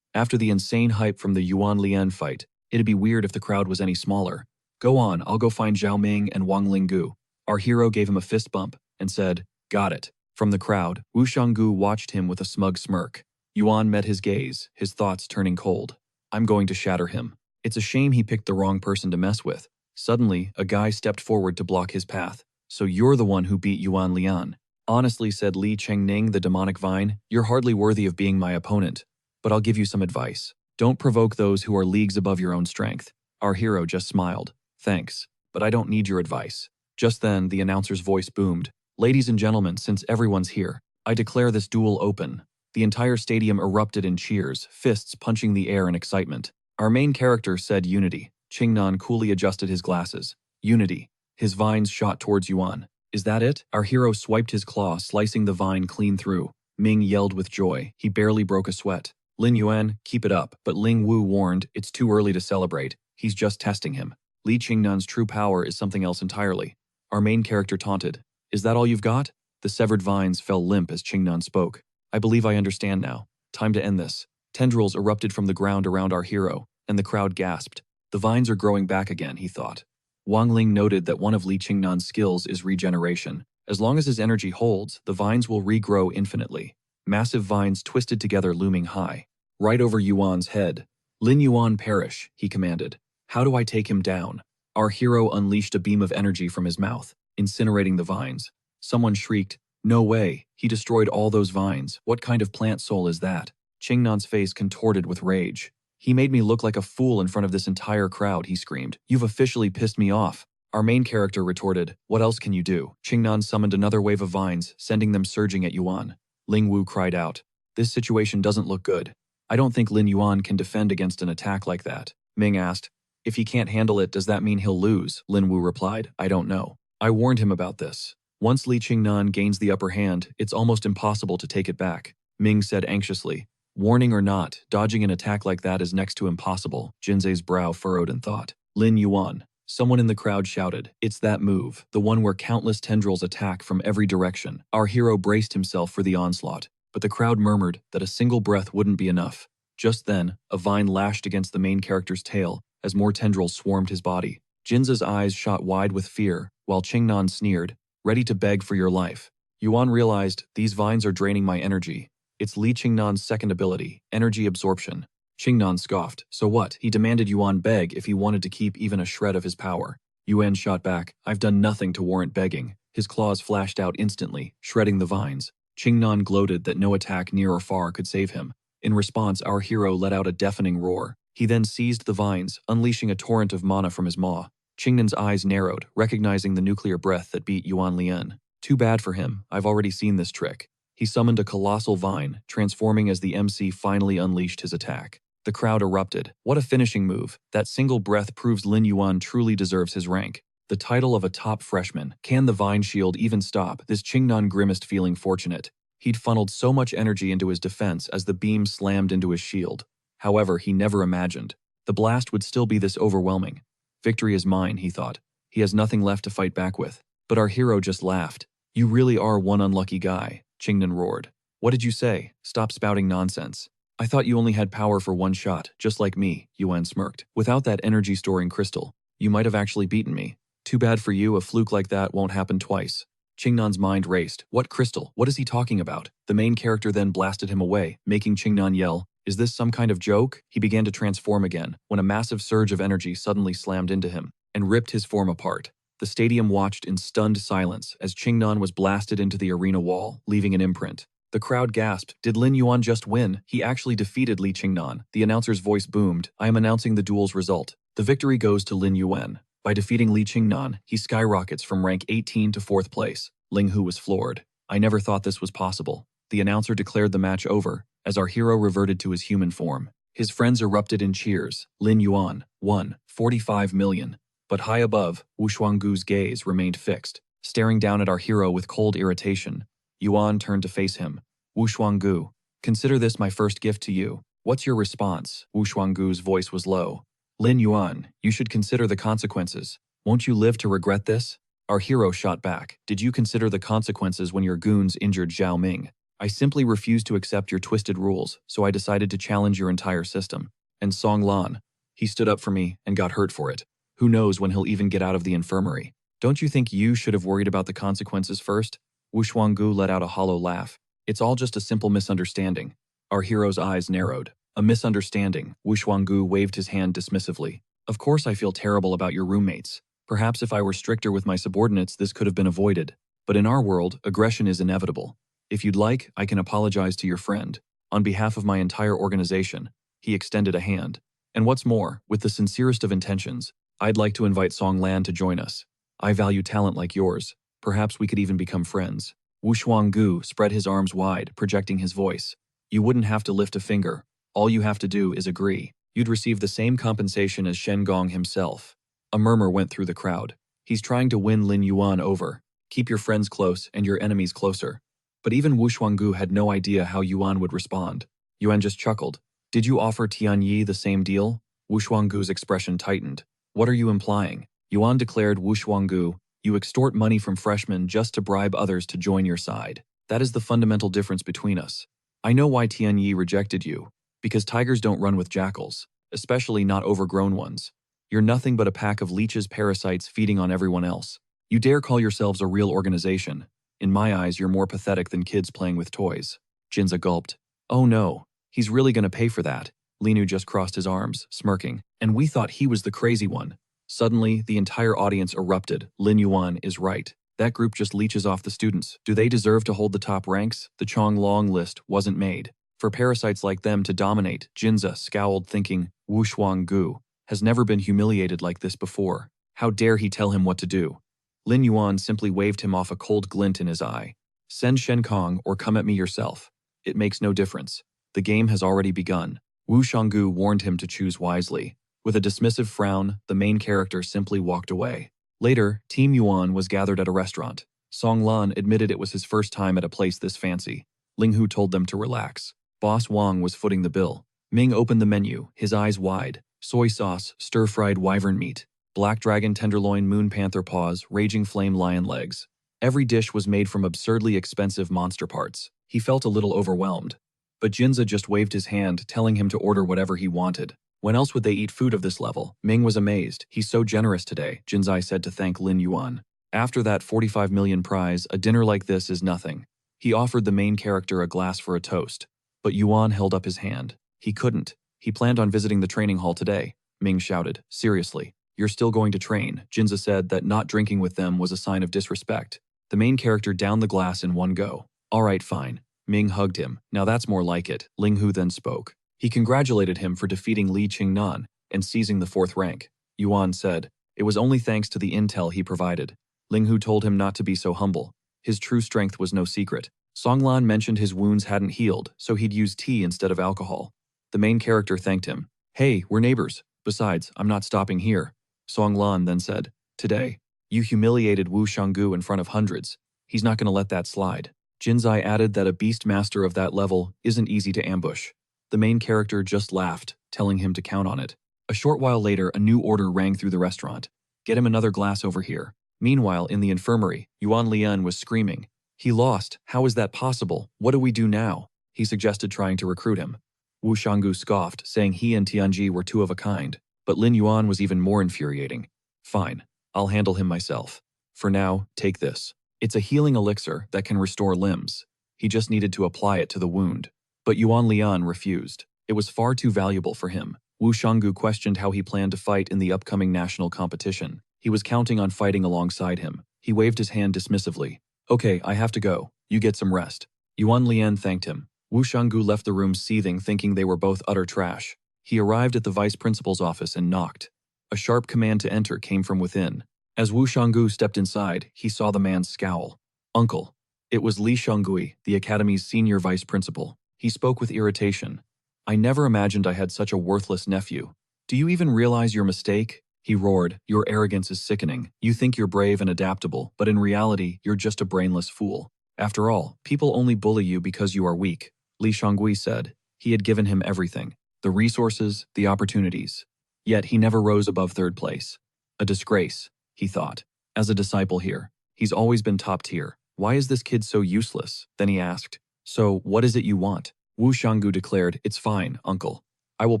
After the insane hype from the Yuan Lian fight, it'd be weird if the crowd was any smaller. Go on, I'll go find Zhao Ming and Wang Linggu. Our hero gave him a fist bump and said, got it. From the crowd, Wu Shanggu watched him with a smug smirk. Yuan met his gaze, his thoughts turning cold. I'm going to shatter him. It's a shame he picked the wrong person to mess with. Suddenly, a guy stepped forward to block his path. So you're the one who beat Yuan Lian. Honestly, said Li Chengning, the demonic vine, you're hardly worthy of being my opponent. But I'll give you some advice. Don't provoke those who are leagues above your own strength. Our hero just smiled. Thanks, but I don't need your advice. Just then, the announcer's voice boomed. Ladies and gentlemen, since everyone's here, I declare this duel open. The entire stadium erupted in cheers, fists punching the air in excitement. Our main character said unity. Qingnan coolly adjusted his glasses. Unity. His vines shot towards Yuan. Is that it? Our hero swiped his claw, slicing the vine clean through. Ming yelled with joy. He barely broke a sweat. Lin Yuan, keep it up. But Ling Wu warned, it's too early to celebrate. He's just testing him. Li Qingnan's true power is something else entirely. Our main character taunted. Is that all you've got? The severed vines fell limp as Qingnan spoke. I believe I understand now. Time to end this. Tendrils erupted from the ground around our hero, and the crowd gasped. The vines are growing back again, he thought. Wang Ling noted that one of Li Qingnan's skills is regeneration. As long as his energy holds, the vines will regrow infinitely. Massive vines twisted together, looming high. Right over Yuan's head. Lin Yuan perish, he commanded. How do I take him down? Our hero unleashed a beam of energy from his mouth, incinerating the vines. Someone shrieked, no way, he destroyed all those vines. What kind of plant soul is that? Qingnan's face contorted with rage. He made me look like a fool in front of this entire crowd, he screamed. You've officially pissed me off. Our main character retorted, what else can you do? Qingnan summoned another wave of vines, sending them surging at Yuan. Ling Wu cried out. This situation doesn't look good. I don't think Lin Yuan can defend against an attack like that. Ming asked. If he can't handle it, does that mean he'll lose? Lin Wu replied. I don't know. I warned him about this. Once Li Qingnan gains the upper hand, it's almost impossible to take it back. Ming said anxiously. Warning or not, dodging an attack like that is next to impossible. Jinzei's brow furrowed in thought. Lin Yuan. Someone in the crowd shouted. It's that move, the one where countless tendrils attack from every direction. Our hero braced himself for the onslaught, but the crowd murmured that a single breath wouldn't be enough. Just then, a vine lashed against the main character's tail as more tendrils swarmed his body. Jinza's eyes shot wide with fear, while Qingnan sneered, ready to beg for your life. Yuan realized, these vines are draining my energy. It's Li Qingnan's second ability, energy absorption. Qingnan scoffed. So what? He demanded Yuan beg if he wanted to keep even a shred of his power. Yuan shot back. I've done nothing to warrant begging. His claws flashed out instantly, shredding the vines. Qingnan gloated that no attack near or far could save him. In response, our hero let out a deafening roar. He then seized the vines, unleashing a torrent of mana from his maw. Qingnan's eyes narrowed, recognizing the nuclear breath that beat Yuan Lian. Too bad for him, I've already seen this trick. He summoned a colossal vine, transforming as the MC finally unleashed his attack. The crowd erupted. What a finishing move. That single breath proves Lin Yuan truly deserves his rank. The title of a top freshman. Can the vine shield even stop? This Qingnan grimaced, feeling fortunate. He'd funneled so much energy into his defense as the beam slammed into his shield. However, he never imagined the blast would still be this overwhelming. Victory is mine, he thought. He has nothing left to fight back with. But our hero just laughed. You really are one unlucky guy, Qingnan roared. What did you say? Stop spouting nonsense. I thought you only had power for one shot, just like me, Yuan smirked. Without that energy-storing crystal, you might have actually beaten me. Too bad for you, a fluke like that won't happen twice. Qingnan's mind raced. What crystal? What is he talking about? The main character then blasted him away, making Qingnan yell, is this some kind of joke? He began to transform again, when a massive surge of energy suddenly slammed into him and ripped his form apart. The stadium watched in stunned silence as Qingnan was blasted into the arena wall, leaving an imprint. The crowd gasped. Did Lin Yuan just win? He actually defeated Li Qingnan. The announcer's voice boomed. I am announcing the duel's result. The victory goes to Lin Yuan. By defeating Li Qingnan, he skyrockets from rank 18 to 4th place. Ling Hu was floored. I never thought this was possible. The announcer declared the match over, as our hero reverted to his human form. His friends erupted in cheers. Lin Yuan won, 45 million. But high above, Wu Shuanggu's gaze remained fixed, staring down at our hero with cold irritation. Yuan turned to face him. Wu Shuanggu, consider this my first gift to you. What's your response? Wu Shuanggu's voice was low. Lin Yuan, you should consider the consequences. Won't you live to regret this? Our hero shot back. Did you consider the consequences when your goons injured Zhao Ming? I simply refused to accept your twisted rules, so I decided to challenge your entire system. And Song Lan, he stood up for me and got hurt for it. Who knows when he'll even get out of the infirmary? Don't you think you should have worried about the consequences first? Wu Shuanggu let out a hollow laugh. It's all just a simple misunderstanding. Our hero's eyes narrowed. A misunderstanding. Wu Shuanggu waved his hand dismissively. Of course I feel terrible about your roommates. Perhaps if I were stricter with my subordinates, this could have been avoided. But in our world, aggression is inevitable. If you'd like, I can apologize to your friend. On behalf of my entire organization, he extended a hand. And what's more, with the sincerest of intentions, I'd like to invite Song Lan to join us. I value talent like yours. Perhaps we could even become friends. Wu Shuanggu spread his arms wide, projecting his voice. You wouldn't have to lift a finger. All you have to do is agree. You'd receive the same compensation as Shen Gong himself. A murmur went through the crowd. He's trying to win Lin Yuan over. Keep your friends close and your enemies closer. But even Wu Shuanggu had no idea how Yuan would respond. Yuan just chuckled. Did you offer Tianyi the same deal? Wu Shuanggu's expression tightened. What are you implying? Yuan declared. Wu Shuanggu, you extort money from freshmen just to bribe others to join your side. That is the fundamental difference between us. I know why Tianyi rejected you. Because tigers don't run with jackals, especially not overgrown ones. You're nothing but a pack of leeches parasites feeding on everyone else. You dare call yourselves a real organization. In my eyes, you're more pathetic than kids playing with toys. Jinza gulped. Oh no, he's really gonna pay for that. Linu just crossed his arms, smirking, and we thought he was the crazy one. Suddenly, the entire audience erupted. Lin Yuan is right. That group just leeches off the students. Do they deserve to hold the top ranks? The Chong Long list wasn't made. For parasites like them to dominate, Jinza scowled, thinking, Wu Shuanggu has never been humiliated like this before. How dare he tell him what to do? Lin Yuan simply waved him off, a cold glint in his eye. Send Shen Kong or come at me yourself. It makes no difference. The game has already begun. Wu Shuanggu warned him to choose wisely. With a dismissive frown, the main character simply walked away. Later, Team Yuan was gathered at a restaurant. Song Lan admitted it was his first time at a place this fancy. Ling Hu told them to relax. Boss Wang was footing the bill. Ming opened the menu, his eyes wide. Soy sauce, stir-fried wyvern meat, black dragon tenderloin, moon panther paws, raging flame lion legs. Every dish was made from absurdly expensive monster parts. He felt a little overwhelmed. But Jinza just waved his hand, telling him to order whatever he wanted. When else would they eat food of this level? Ming was amazed. He's so generous today, Jinzai said to thank Lin Yuan. After that 45 million prize, a dinner like this is nothing. He offered the main character a glass for a toast. But Yuan held up his hand. He couldn't. He planned on visiting the training hall today. Ming shouted, seriously, you're still going to train? Jinza said that not drinking with them was a sign of disrespect. The main character downed the glass in one go. All right, fine. Ming hugged him. Now that's more like it. Ling Hu then spoke. He congratulated him for defeating Li Qingnan and seizing the 4th rank. Yuan said, it was only thanks to the intel he provided. Ling Hu told him not to be so humble. His true strength was no secret. Songlan mentioned his wounds hadn't healed, so he'd use tea instead of alcohol. The main character thanked him. Hey, we're neighbors. Besides, I'm not stopping here. Songlan then said, today, you humiliated Wu Shuanggu in front of hundreds. He's not going to let that slide. Jinzai added that a beast master of that level isn't easy to ambush. The main character just laughed, telling him to count on it. A short while later, a new order rang through the restaurant. Get him another glass over here. Meanwhile, in the infirmary, Yuan Lian was screaming. He lost. How is that possible? What do we do now? He suggested trying to recruit him. Wu Shuanggu scoffed, saying he and Tianji were two of a kind. But Lin Yuan was even more infuriating. Fine, I'll handle him myself. For now, take this. It's a healing elixir that can restore limbs. He just needed to apply it to the wound. But Yuan Lian refused. It was far too valuable for him. Wu Shuanggu questioned how he planned to fight in the upcoming national competition. He was counting on fighting alongside him. He waved his hand dismissively. Okay, I have to go. You get some rest. Yuan Lian thanked him. Wu Shuanggu left the room seething, thinking they were both utter trash. He arrived at the vice principal's office and knocked. A sharp command to enter came from within. As Wu Shuanggu stepped inside, he saw the man scowl. Uncle. It was Li Shuanggui, the academy's senior vice principal. He spoke with irritation. I never imagined I had such a worthless nephew. Do you even realize your mistake? He roared. Your arrogance is sickening. You think you're brave and adaptable, but in reality, you're just a brainless fool. After all, people only bully you because you are weak. Li Shuanggui said. He had given him everything. The resources, the opportunities. Yet he never rose above 3rd place. A disgrace, he thought. As a disciple here, he's always been top tier. Why is this kid so useless? Then he asked. So, what is it you want? Wu Shuanggu declared, it's fine, uncle. I will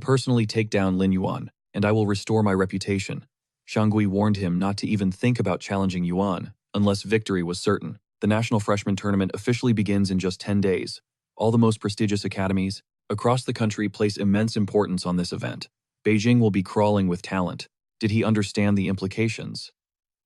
personally take down Lin Yuan, and I will restore my reputation. Shuanggui warned him not to even think about challenging Yuan, unless victory was certain. The National Freshman Tournament officially begins in just 10 days. All the most prestigious academies across the country place immense importance on this event. Beijing will be crawling with talent. Did he understand the implications?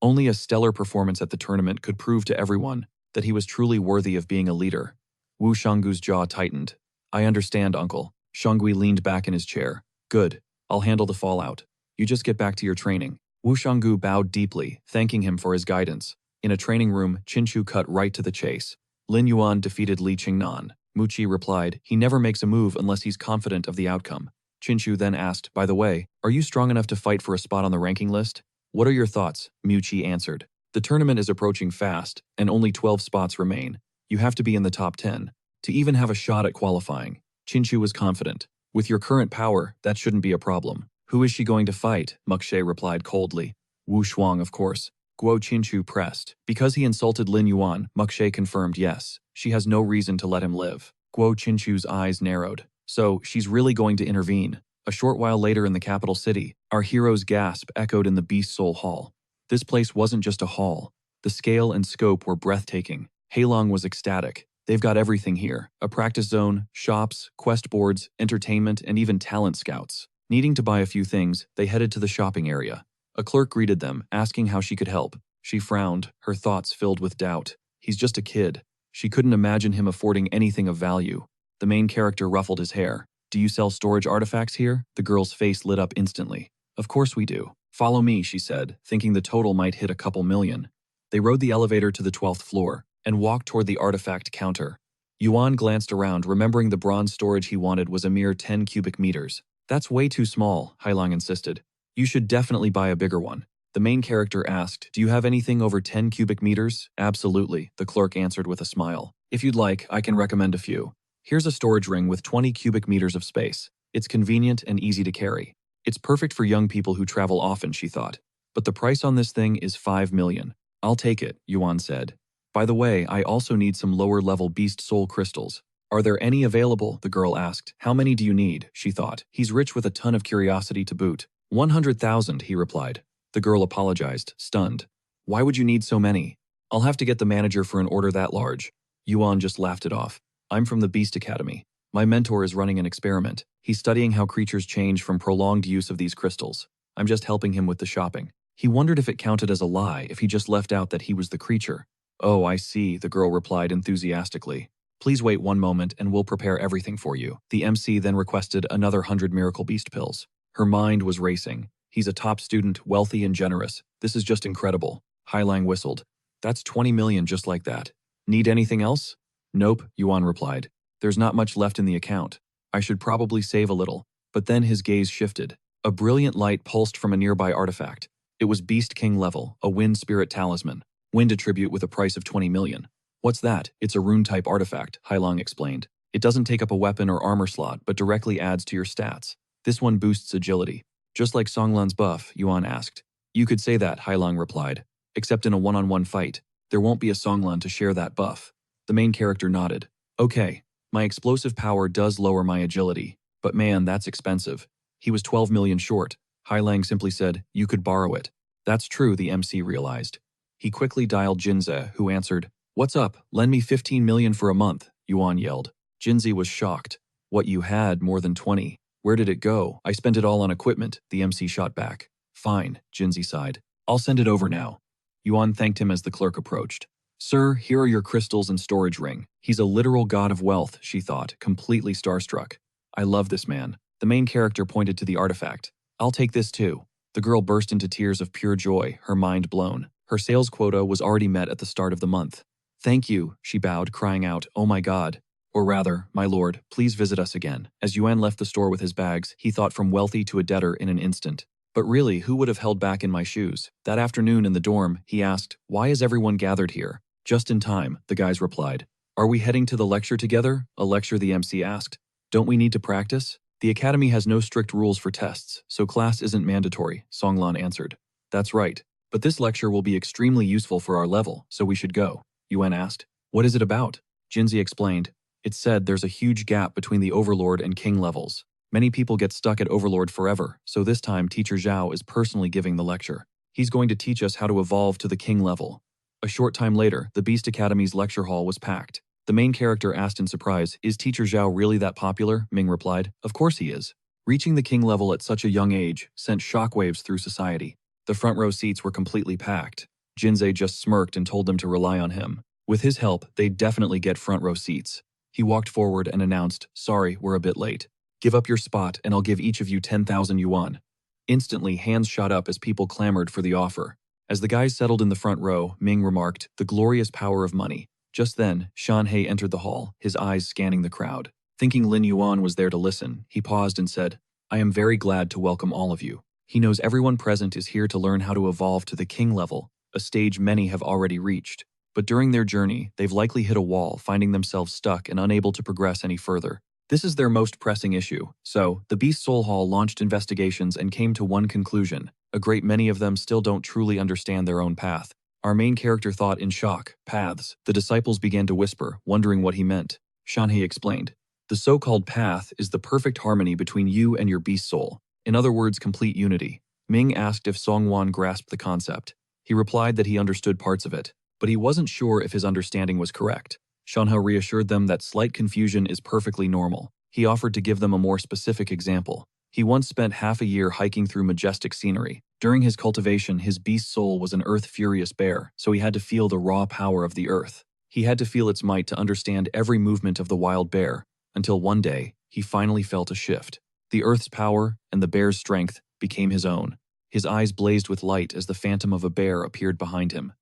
Only a stellar performance at the tournament could prove to everyone that he was truly worthy of being a leader. Wu Shuanggu's jaw tightened. I understand, uncle. Shuanggui leaned back in his chair. Good. I'll handle the fallout. You just get back to your training. Wu Shuanggu bowed deeply, thanking him for his guidance. In a training room, Qinchu cut right to the chase. Lin Yuan defeated Li Qingnan. Muqi replied, he never makes a move unless he's confident of the outcome. Qinchu then asked, by the way, are you strong enough to fight for a spot on the ranking list? What are your thoughts? Muqi answered. The tournament is approaching fast, and only 12 spots remain. You have to be in the top 10. To even have a shot at qualifying. Qinchu was confident. With your current power, that shouldn't be a problem. Who is she going to fight? Muqi replied coldly. Wu Shuang, of course. Guo Qinchu pressed. Because he insulted Lin Yuan, Muqi confirmed yes. She has no reason to let him live. Guo Qinchu's eyes narrowed. So, she's really going to intervene. A short while later in the capital city, our hero's gasp echoed in the Beast Soul Hall. This place wasn't just a hall. The scale and scope were breathtaking. Heilong was ecstatic. They've got everything here. A practice zone, shops, quest boards, entertainment, and even talent scouts. Needing to buy a few things, they headed to the shopping area. A clerk greeted them, asking how she could help. She frowned, her thoughts filled with doubt. He's just a kid. She couldn't imagine him affording anything of value. The main character ruffled his hair. Do you sell storage artifacts here? The girl's face lit up instantly. Of course we do. Follow me, she said, thinking the total might hit a couple million. They rode the elevator to the 12th floor and walked toward the artifact counter. Yuan glanced around, remembering the bronze storage he wanted was a mere 10 cubic meters. That's way too small, Hailong insisted. You should definitely buy a bigger one. The main character asked, do you have anything over 10 cubic meters? Absolutely, the clerk answered with a smile. If you'd like, I can recommend a few. Here's a storage ring with 20 cubic meters of space. It's convenient and easy to carry. It's perfect for young people who travel often, she thought. But the price on this thing is 5 million. I'll take it, Yuan said. By the way, I also need some lower-level beast soul crystals. Are there any available? The girl asked. How many do you need? She thought. He's rich with a ton of curiosity to boot. 100,000, he replied. The girl apologized, stunned. Why would you need so many? I'll have to get the manager for an order that large. Yuan just laughed it off. I'm from the Beast Academy. My mentor is running an experiment. He's studying how creatures change from prolonged use of these crystals. I'm just helping him with the shopping. He wondered if it counted as a lie if he just left out that he was the creature. Oh, I see, the girl replied enthusiastically. Please wait one moment and we'll prepare everything for you. The MC then requested another 100 Miracle Beast pills. Her mind was racing. He's a top student, wealthy and generous. This is just incredible. Hailang whistled. That's 20 million just like that. Need anything else? Nope, Yuan replied. There's not much left in the account. I should probably save a little. But then his gaze shifted. A brilliant light pulsed from a nearby artifact. It was Beast King level, a wind spirit talisman. Wind attribute with a price of 20 million. What's that? It's a rune-type artifact, Hailong explained. It doesn't take up a weapon or armor slot, but directly adds to your stats. This one boosts agility. Just like Songlan's buff, Yuan asked. You could say that, Hailong replied. Except in a one-on-one fight. There won't be a Songlan to share that buff. The main character nodded. Okay, my explosive power does lower my agility. But man, that's expensive. He was 12 million short. Hailang simply said, you could borrow it. That's true, the MC realized. He quickly dialed Jinze, who answered, What's up? Lend me 15 million for a month, Yuan yelled. Jinze was shocked. What you had, more than 20. Where did it go? I spent it all on equipment, the MC shot back. Fine, Jinze sighed. I'll send it over now. Yuan thanked him as the clerk approached. Sir, here are your crystals and storage ring. He's a literal god of wealth, she thought, completely starstruck. I love this man. The main character pointed to the artifact. I'll take this too. The girl burst into tears of pure joy, her mind blown. Her sales quota was already met at the start of the month. Thank you, she bowed, crying out, oh my god. Or rather, my lord, please visit us again. As Yuan left the store with his bags, he thought from wealthy to a debtor in an instant. But really, who would have held back in my shoes? That afternoon in the dorm, he asked, why is everyone gathered here? Just in time, the guys replied. Are we heading to the lecture together? A lecture, the MC asked. Don't we need to practice? The academy has no strict rules for tests, so class isn't mandatory, Songlan answered. That's right. But this lecture will be extremely useful for our level, so we should go. Yuan asked. What is it about? Jinze explained. It said there's a huge gap between the Overlord and King levels. Many people get stuck at Overlord forever, so this time Teacher Zhao is personally giving the lecture. He's going to teach us how to evolve to the King level. A short time later, the Beast Academy's lecture hall was packed. The main character asked in surprise, is Teacher Zhao really that popular? Ming replied, of course he is. Reaching the King level at such a young age sent shockwaves through society. The front row seats were completely packed. Jinze just smirked and told them to rely on him. With his help, they'd definitely get front row seats. He walked forward and announced, sorry, we're a bit late. Give up your spot and I'll give each of you 10,000 yuan. Instantly, hands shot up as people clamored for the offer. As the guys settled in the front row, Ming remarked, the glorious power of money. Just then, Shanhei entered the hall, his eyes scanning the crowd. Thinking Lin Yuan was there to listen, he paused and said, I am very glad to welcome all of you. He knows everyone present is here to learn how to evolve to the King level, a stage many have already reached. But during their journey, they've likely hit a wall, finding themselves stuck and unable to progress any further. This is their most pressing issue. So, the Beast Soul Hall launched investigations and came to one conclusion. A great many of them still don't truly understand their own path. Our main character thought in shock, paths. The disciples began to whisper, wondering what he meant. Shanhei explained. The so-called path is the perfect harmony between you and your beast soul. In other words, complete unity. Ming asked if Songwan grasped the concept. He replied that he understood parts of it, but he wasn't sure if his understanding was correct. Shanhei reassured them that slight confusion is perfectly normal. He offered to give them a more specific example. He once spent half a year hiking through majestic scenery. During his cultivation, his beast soul was an earth-furious bear, so he had to feel the raw power of the earth. He had to feel its might to understand every movement of the wild bear. until one day, he finally felt a shift. The earth's power and the bear's strength became his own. His eyes blazed with light as the phantom of a bear appeared behind him.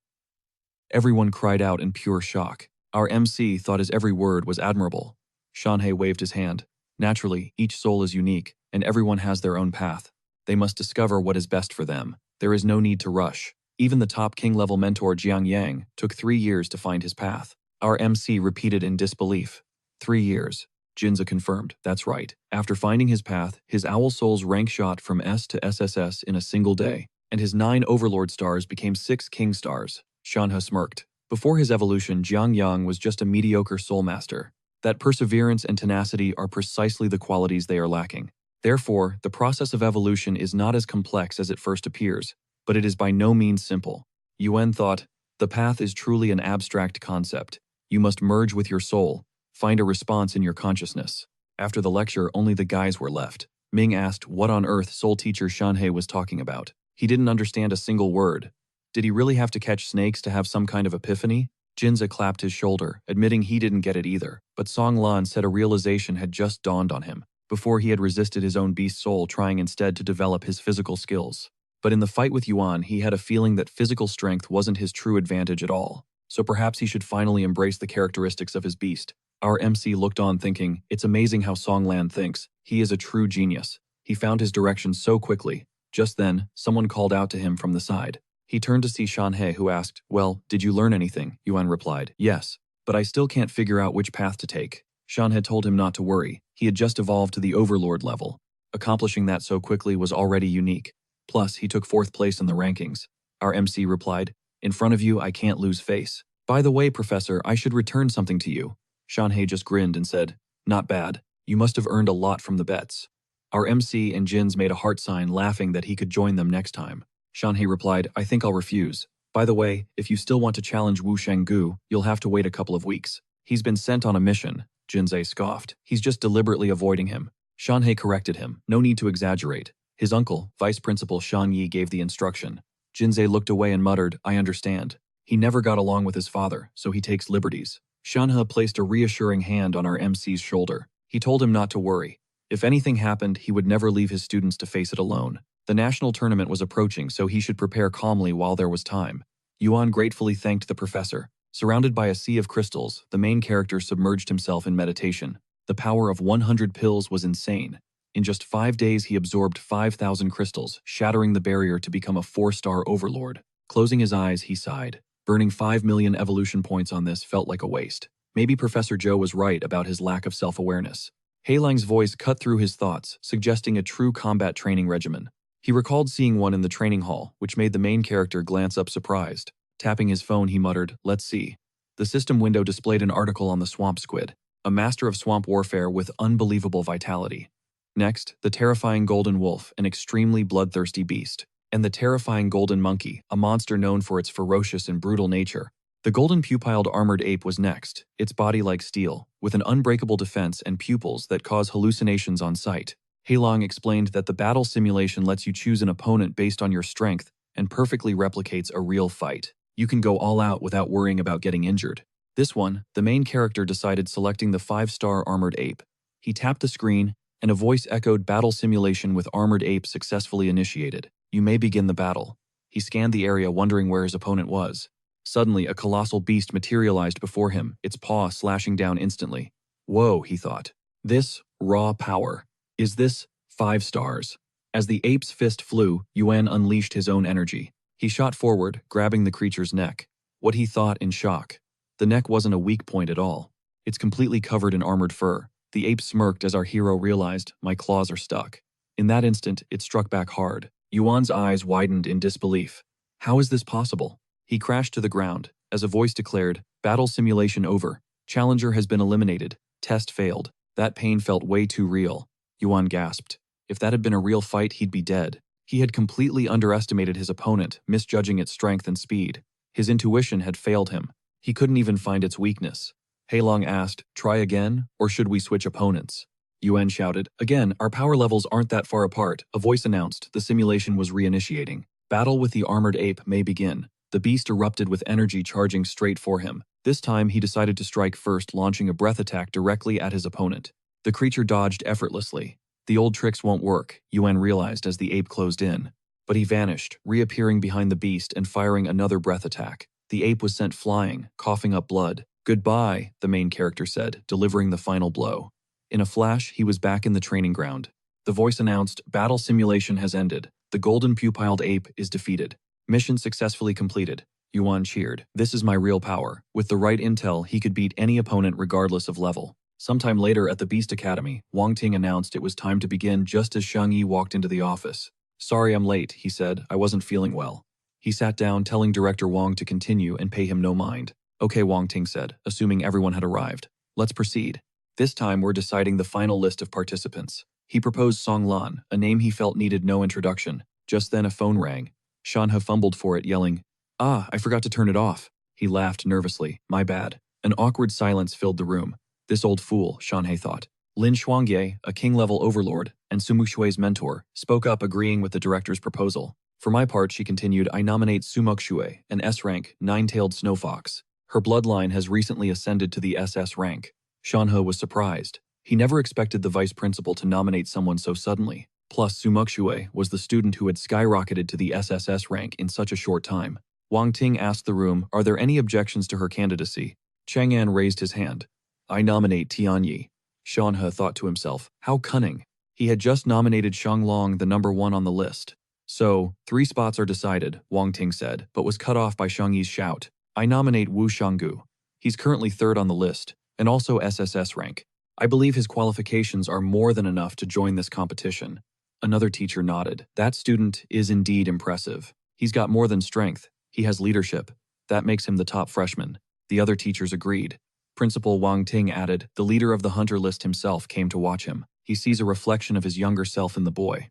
Everyone cried out in pure shock. Our MC thought his every word was admirable. Shanhei waved his hand. Naturally, each soul is unique, and everyone has their own path. They must discover what is best for them. There is no need to rush. Even the top king-level mentor Jiang Yang took 3 years to find his path. Our MC repeated in disbelief. 3 years. Jinza confirmed, that's right. After finding his path, his owl soul's rank shot from S to SSS in a single day, and his 9 overlord stars became 6 king stars. Shanhe smirked. Before his evolution, Jiang Yang was just a mediocre soul master. That perseverance and tenacity are precisely the qualities they are lacking. Therefore, the process of evolution is not as complex as it first appears, but it is by no means simple. Yuan thought, the path is truly an abstract concept. You must merge with your soul, find a response in your consciousness. After the lecture, only the guys were left. Ming asked what on earth soul teacher Shanhei was talking about. He didn't understand a single word. Did he really have to catch snakes to have some kind of epiphany? Jinza clapped his shoulder, admitting he didn't get it either. But Song Lan said a realization had just dawned on him, before he had resisted his own beast soul, trying instead to develop his physical skills. But in the fight with Yuan, he had a feeling that physical strength wasn't his true advantage at all. So perhaps he should finally embrace the characteristics of his beast. Our MC looked on thinking, it's amazing how Song Lan thinks. He is a true genius. He found his direction so quickly. Just then, someone called out to him from the side. He turned to see Shanhei, who asked, well, did you learn anything? Yuan replied, yes, but I still can't figure out which path to take. Shan had told him not to worry. He had just evolved to the overlord level. Accomplishing that so quickly was already unique. Plus, he took 4th place in the rankings. Our MC replied, in front of you, I can't lose face. By the way, Professor, I should return something to you. Shanhei just grinned and said, not bad. You must have earned a lot from the bets. Our MC and Jins made a heart sign, laughing that he could join them next time. Shanhei replied, I think I'll refuse. By the way, if you still want to challenge Wu Shanggu, you'll have to wait a couple of weeks. He's been sent on a mission. Jinzei scoffed. He's just deliberately avoiding him. Shanhei corrected him. No need to exaggerate. His uncle, Vice Principal Shan Yi, gave the instruction. Jinzei looked away and muttered, I understand. He never got along with his father, so he takes liberties. Shanhe placed a reassuring hand on our MC's shoulder. He told him not to worry. If anything happened, he would never leave his students to face it alone. The national tournament was approaching, so he should prepare calmly while there was time. Yuan gratefully thanked the professor. Surrounded by a sea of crystals, the main character submerged himself in meditation. The power of 100 pills was insane. In just 5 days, he absorbed 5,000 crystals, shattering the barrier to become a 4-star overlord. Closing his eyes, he sighed. Burning 5 million evolution points on this felt like a waste. Maybe Professor Zhou was right about his lack of self-awareness. Heilang's voice cut through his thoughts, suggesting a true combat training regimen. He recalled seeing one in the training hall, which made the main character glance up surprised. Tapping his phone, he muttered, let's see. The system window displayed an article on the swamp squid, a master of swamp warfare with unbelievable vitality. Next, the terrifying golden wolf, an extremely bloodthirsty beast, and the terrifying golden monkey, a monster known for its ferocious and brutal nature. The golden pupiled armored ape was next, its body like steel, with an unbreakable defense and pupils that cause hallucinations on sight. Heilang explained that the battle simulation lets you choose an opponent based on your strength and perfectly replicates a real fight. You can go all out without worrying about getting injured. This one, the main character decided selecting the 5-star armored ape. He tapped the screen, and a voice echoed battle simulation with armored ape successfully initiated. You may begin the battle. He scanned the area wondering where his opponent was. Suddenly, a colossal beast materialized before him, its paw slashing down instantly. Whoa, he thought. This raw power. Is this 5 stars? As the ape's fist flew, Yuan unleashed his own energy. He shot forward, grabbing the creature's neck. What he thought in shock. The neck wasn't a weak point at all. It's completely covered in armored fur. The ape smirked as our hero realized, my claws are stuck. In that instant, it struck back hard. Yuan's eyes widened in disbelief. How is this possible? He crashed to the ground, as a voice declared, battle simulation over. Challenger has been eliminated. Test failed. That pain felt way too real. Yuan gasped. If that had been a real fight, he'd be dead. He had completely underestimated his opponent, misjudging its strength and speed. His intuition had failed him. He couldn't even find its weakness. Heilong asked, try again, or should we switch opponents? Yuan shouted, again, our power levels aren't that far apart. A voice announced the simulation was reinitiating. Battle with the armored ape may begin. The beast erupted with energy charging straight for him. This time, he decided to strike first, launching a breath attack directly at his opponent. The creature dodged effortlessly. The old tricks won't work, Yuan realized as the ape closed in. But he vanished, reappearing behind the beast and firing another breath attack. The ape was sent flying, coughing up blood. Goodbye, the main character said, delivering the final blow. In a flash, he was back in the training ground. The voice announced, "Battle simulation has ended. The golden pupiled ape is defeated. Mission successfully completed." Yuan cheered. "This is my real power. With the right intel, he could beat any opponent regardless of level." Sometime later at the Beast Academy, Wang Ting announced it was time to begin just as Shang Yi walked into the office. "Sorry I'm late," he said. "I wasn't feeling well." He sat down, telling Director Wang to continue and pay him no mind. "Okay," Wang Ting said, assuming everyone had arrived. "Let's proceed. This time we're deciding the final list of participants." He proposed Song Lan, a name he felt needed no introduction. Just then a phone rang. Shanhe fumbled for it, yelling, "Ah, I forgot to turn it off." He laughed nervously. "My bad." An awkward silence filled the room. This old fool, Shanhe thought. Lin Xuangye, a king-level overlord, and Sumu Shui's mentor, spoke up agreeing with the director's proposal. "For my part," she continued, "I nominate Sumuk Shui, an S-rank, nine-tailed snowfox. Her bloodline has recently ascended to the SS rank." Shanhe was surprised. He never expected the vice principal to nominate someone so suddenly. Plus, Sumuk Shui was the student who had skyrocketed to the SSS rank in such a short time. Wang Ting asked the room, "Are there any objections to her candidacy?" Chang'an raised his hand. "I nominate Tianyi." Shanhe thought to himself, how cunning. He had just nominated Shang Long, the number one on the list. "So, 3 spots are decided," Wang Ting said, but was cut off by Shang Yi's shout. "I nominate Wu Shanggu. He's currently 3rd on the list, and also SSS rank. I believe his qualifications are more than enough to join this competition." Another teacher nodded. "That student is indeed impressive. He's got more than strength. He has leadership. That makes him the top freshman." The other teachers agreed. Principal Wang Ting added, "The leader of the hunter list himself came to watch him. He sees a reflection of his younger self in the boy.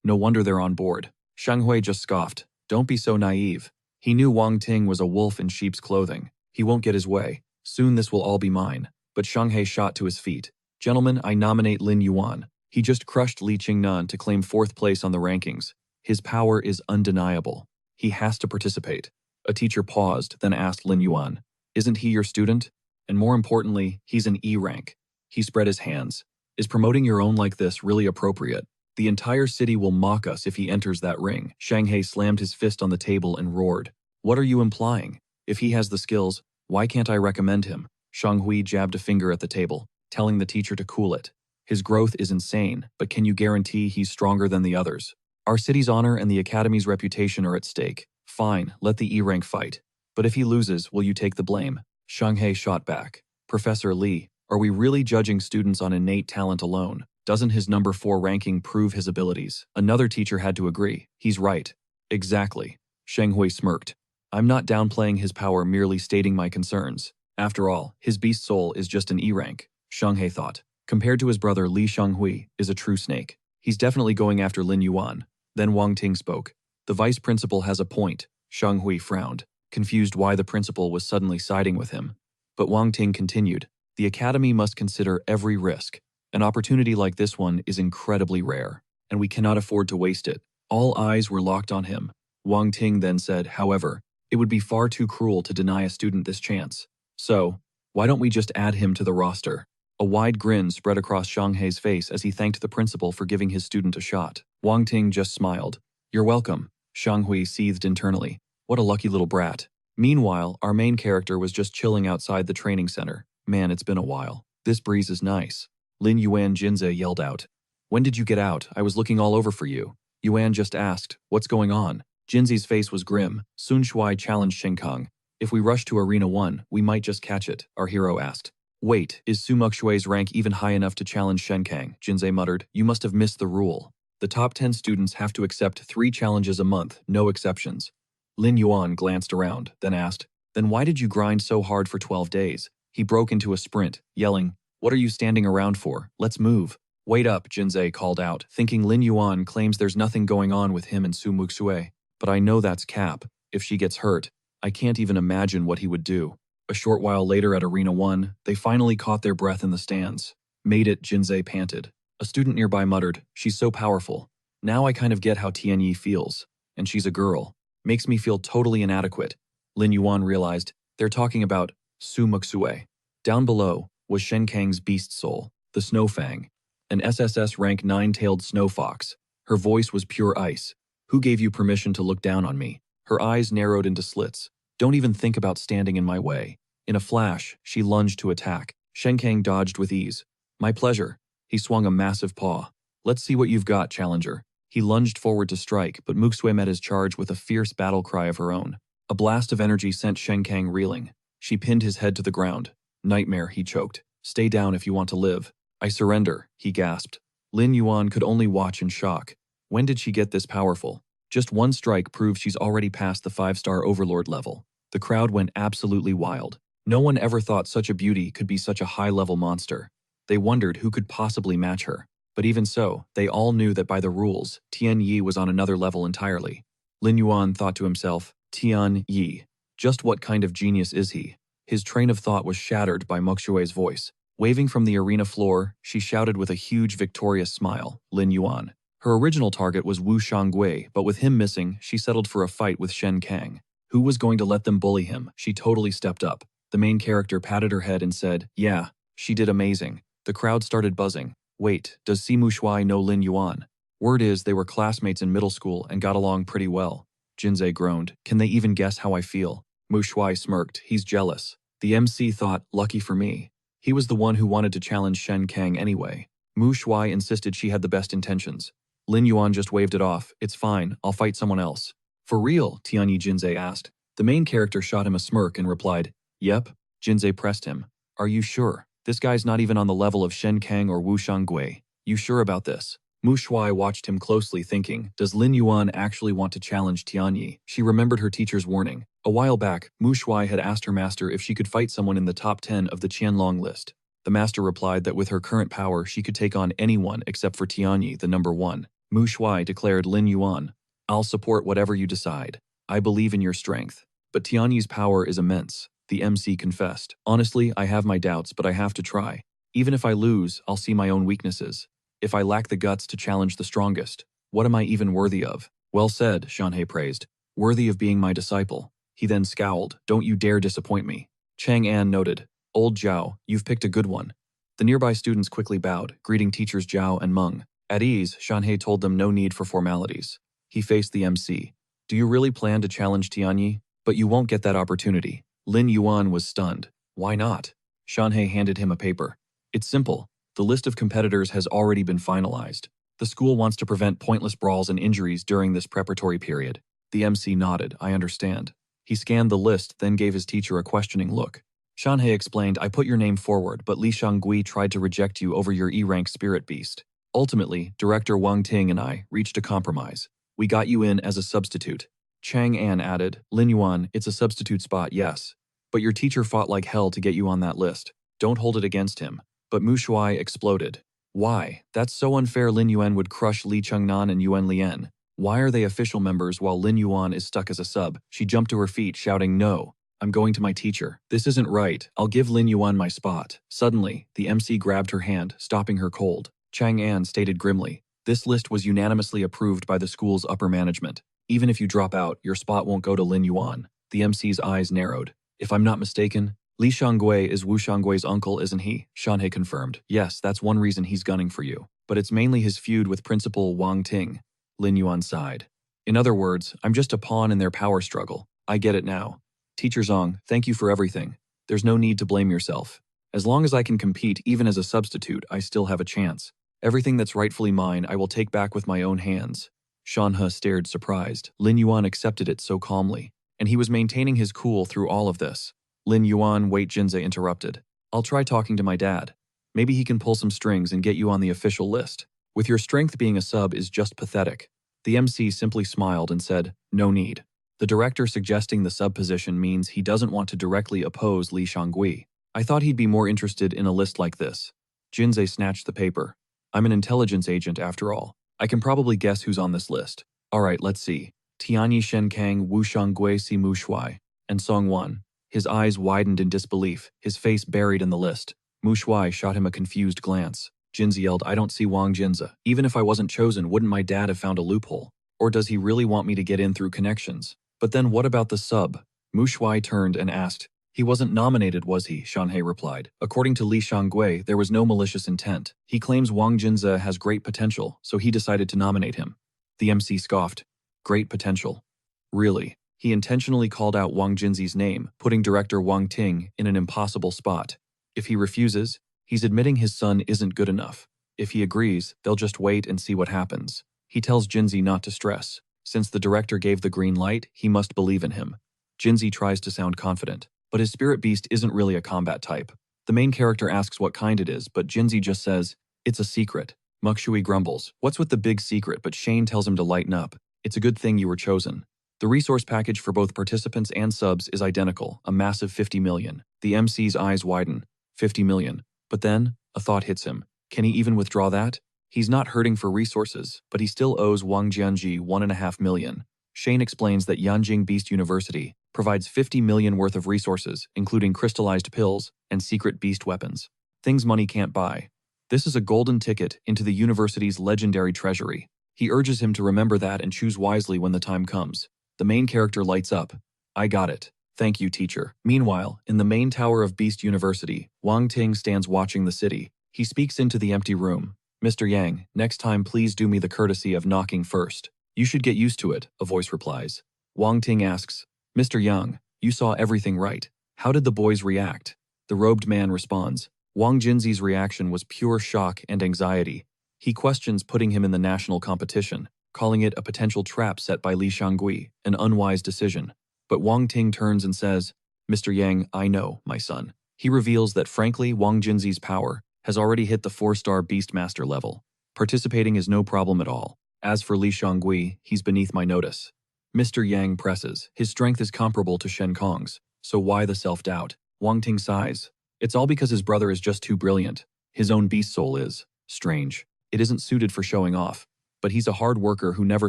No wonder they're on board." Shang Hui just scoffed. "Don't be so naive." He knew Wang Ting was a wolf in sheep's clothing. He won't get his way. Soon this will all be mine. But Shang Hui shot to his feet. "Gentlemen, I nominate Lin Yuan. He just crushed Li Qingnan to claim 4th place on the rankings. His power is undeniable. He has to participate." A teacher paused, then asked Lin Yuan, "Isn't he your student? And more importantly, he's an E rank." He spread his hands. "Is promoting your own like this really appropriate? The entire city will mock us if he enters that ring." Shanghai slammed his fist on the table and roared. "What are you implying? If he has the skills, why can't I recommend him?" Shang Hui jabbed a finger at the table, telling the teacher to cool it. "His growth is insane, but can you guarantee he's stronger than the others? Our city's honor and the academy's reputation are at stake. Fine, let the E rank fight. But if he loses, will you take the blame?" Shanghai shot back. "Professor Li, are we really judging students on innate talent alone? Doesn't his number 4 ranking prove his abilities?" Another teacher had to agree. "He's right." "Exactly." Shang Hui smirked. "I'm not downplaying his power, merely stating my concerns. After all, his beast soul is just an E rank." Shanghai thought. Compared to his brother Li Shanghui, is a true snake. He's definitely going after Lin Yuan. Then Wang Ting spoke. "The vice principal has a point." Shanghui frowned, confused why the principal was suddenly siding with him. But Wang Ting continued, "The academy must consider every risk. An opportunity like this one is incredibly rare, and we cannot afford to waste it." All eyes were locked on him. Wang Ting then said, "However, it would be far too cruel to deny a student this chance. So, why don't we just add him to the roster?" A wide grin spread across Shanghai's face as he thanked the principal for giving his student a shot. Wang Ting just smiled. "You're welcome." Shanghui seethed internally. What a lucky little brat. Meanwhile, our main character was just chilling outside the training center. "Man, it's been a while. This breeze is nice." Lin Yuan Jinze yelled out. "When did you get out? I was looking all over for you." Yuan just asked, "What's going on?" Jinze's face was grim. Sun Shuai challenged Shenkang. "If we rush to Arena 1, we might just catch it," our hero asked. "Wait, is Sumuk Shui's rank even high enough to challenge Shenkang?" Jinze muttered. "You must have missed the rule. The top 10 students have to accept 3 challenges a month, no exceptions." Lin Yuan glanced around, then asked, "Then why did you grind so hard for 12 days? He broke into a sprint, yelling, "What are you standing around for? Let's move." "Wait up," Jinze called out, thinking Lin Yuan claims there's nothing going on with him and Sumuk Shui. But I know that's Cap. If she gets hurt, I can't even imagine what he would do. A short while later at Arena 1, they finally caught their breath in the stands. "Made it," Jinze panted. A student nearby muttered, "She's so powerful. Now I kind of get how Tianyi feels. And she's a girl. Makes me feel totally inadequate." Lin Yuan realized they're talking about Su Muxue. Down below was Shenkang's beast soul. the Snowfang. An SSS rank 9-tailed snow fox. Her voice was pure ice. Who gave you permission to look down on me? Her eyes narrowed into slits. Don't even think about standing in my way. In a flash, she lunged to attack. Shenkang dodged with ease. My pleasure. He swung a massive paw. Let's see what you've got, challenger. He lunged forward to strike, but Muxue met his charge with a fierce battle cry of her own. A blast of energy sent Shenkang reeling. She pinned his head to the ground. Nightmare, he choked. Stay down if you want to live. I surrender, he gasped. Lin Yuan could only watch in shock. When did she get this powerful? Just one strike proved she's already past the 5-star overlord level. The crowd went absolutely wild. No one ever thought such a beauty could be such a high-level monster. They wondered who could possibly match her. But even so, they all knew that by the rules, Tian Yi was on another level entirely. Lin Yuan thought to himself, Tian Yi. Just what kind of genius is he? His train of thought was shattered by Muxue's voice. Waving from the arena floor, she shouted with a huge victorious smile, Lin Yuan. Her original target was Wu Shangui, but with him missing, she settled for a fight with Shen Kang. Who was going to let them bully him? She totally stepped up. The main character patted her head and said, yeah, she did amazing. The crowd started buzzing. Wait, does Simu Shuai know Lin Yuan? Word is they were classmates in middle school and got along pretty well. Jinzei groaned. Can they even guess how I feel? Mu Shuai smirked. He's jealous. The MC thought, lucky for me. He was the one who wanted to challenge Shen Kang anyway. Mu Shuai insisted she had the best intentions. Lin Yuan just waved it off. It's fine, I'll fight someone else. For real? Tianyi Jinzei asked. The main character shot him a smirk and replied, yep. Jinzei pressed him. Are you sure? This guy's not even on the level of Shen Kang or Wu Shangui. You sure about this? Mu Shuai watched him closely thinking, does Lin Yuan actually want to challenge Tianyi? She remembered her teacher's warning. A while back, Mu Shuai had asked her master if she could fight someone in the top 10 of the Qianlong list. The master replied that with her current power, she could take on anyone except for Tianyi, the number 1. Mu Shuai declared Lin Yuan, I'll support whatever you decide. I believe in your strength. But Tianyi's power is immense, the MC confessed. Honestly, I have my doubts, but I have to try. Even if I lose, I'll see my own weaknesses. If I lack the guts to challenge the strongest, what am I even worthy of? Well said, Shanhei praised. Worthy of being my disciple. He then scowled, don't you dare disappoint me. Chang An noted, old Zhao, you've picked a good one. The nearby students quickly bowed, greeting teachers Zhao and Meng. At ease, Shanhei told them no need for formalities. He faced the MC. Do you really plan to challenge Tianyi? But you won't get that opportunity. Lin Yuan was stunned. Why not? Shanhei handed him a paper. It's simple. The list of competitors has already been finalized. The school wants to prevent pointless brawls and injuries during this preparatory period. The MC nodded, I understand. He scanned the list, then gave his teacher a questioning look. Shanhei explained, I put your name forward, but Li Shangui tried to reject you over your E-rank spirit beast. Ultimately, Director Wang Ting and I reached a compromise. We got you in as a substitute. Chang An added, Lin Yuan, it's a substitute spot, yes. But your teacher fought like hell to get you on that list. Don't hold it against him. But Mu Shuai exploded. Why? That's so unfair. Lin Yuan would crush Li Chengnan and Yuan Lian. Why are they official members while Lin Yuan is stuck as a sub? She jumped to her feet, shouting, no. I'm going to my teacher. This isn't right. I'll give Lin Yuan my spot. Suddenly, the MC grabbed her hand, stopping her cold. Chang An stated grimly, this list was unanimously approved by the school's upper management. Even if you drop out, your spot won't go to Lin Yuan. The MC's eyes narrowed. If I'm not mistaken, Li Shangui is Wu Shanggui's uncle, isn't he? Shanhei confirmed. Yes, that's one reason he's gunning for you. But it's mainly his feud with Principal Wang Ting. Lin Yuan sighed. In other words, I'm just a pawn in their power struggle. I get it now. Teacher Zong, thank you for everything. There's no need to blame yourself. As long as I can compete even as a substitute, I still have a chance. Everything that's rightfully mine, I will take back with my own hands. Shanhe stared surprised. Lin Yuan accepted it so calmly. And he was maintaining his cool through all of this. Lin Yuan, wait, Jinzei interrupted. I'll try talking to my dad. Maybe he can pull some strings and get you on the official list. With your strength, being a sub is just pathetic. The MC simply smiled and said, no need. The director suggesting the sub position means he doesn't want to directly oppose Li Shangui. I thought he'd be more interested in a list like this. Jinzei snatched the paper. I'm an intelligence agent after all. I can probably guess who's on this list. Alright, let's see. Tianyi Shenkang, Wu Shangui, Simu Shuai, and Song Wan. His eyes widened in disbelief, his face buried in the list. Mu Shuai shot him a confused glance. Jinzi yelled, I don't see Wang Jinza. Even if I wasn't chosen, wouldn't my dad have found a loophole? Or does he really want me to get in through connections? But then what about the sub? Mu Shuai turned and asked, He wasn't nominated, was he? Shanhei replied. According to Li Shangui, there was no malicious intent. He claims Wang Jinzi has great potential, so he decided to nominate him. The MC scoffed. Great potential. Really? He intentionally called out Wang Jinzi's name, putting director Wang Ting in an impossible spot. If he refuses, he's admitting his son isn't good enough. If he agrees, they'll just wait and see what happens. He tells Jinzi not to stress. Since the director gave the green light, he must believe in him. Jinzi tries to sound confident, but his spirit beast isn't really a combat type. The main character asks what kind it is, but Jinzi just says, "It's a secret." Mukshui grumbles, "What's with the big secret?" But Shane tells him to lighten up. "It's a good thing you were chosen." The resource package for both participants and subs is identical, a massive 50 million. The MC's eyes widen. 50 million. But then, a thought hits him. Can he even withdraw that? He's not hurting for resources, but he still owes Wang Jianji 1.5 million. Shane explains that Yanjing Beast University provides 50 million worth of resources, including crystallized pills and secret beast weapons. Things money can't buy. This is a golden ticket into the university's legendary treasury. He urges him to remember that and choose wisely when the time comes. The main character lights up. "I got it. Thank you, teacher." Meanwhile, in the main tower of Beast University, Wang Ting stands watching the city. He speaks into the empty room. "Mr. Yang, next time please do me the courtesy of knocking first." "You should get used to it," a voice replies. Wang Ting asks, "Mr. Yang, you saw everything right. How did the boys react?" The robed man responds. Wang Jinzi's reaction was pure shock and anxiety. He questions putting him in the national competition, calling it a potential trap set by Li Shangui, an unwise decision. But Wang Ting turns and says, "Mr. Yang, I know, my son." He reveals that frankly, Wang Jinzi's power has already hit the 4-star Beastmaster level. Participating is no problem at all. As for Li Shangui, he's beneath my notice. Mr. Yang presses. His strength is comparable to Shen Kong's, so why the self-doubt? Wang Ting sighs. It's all because his brother is just too brilliant. His own beast soul is strange. It isn't suited for showing off. But he's a hard worker who never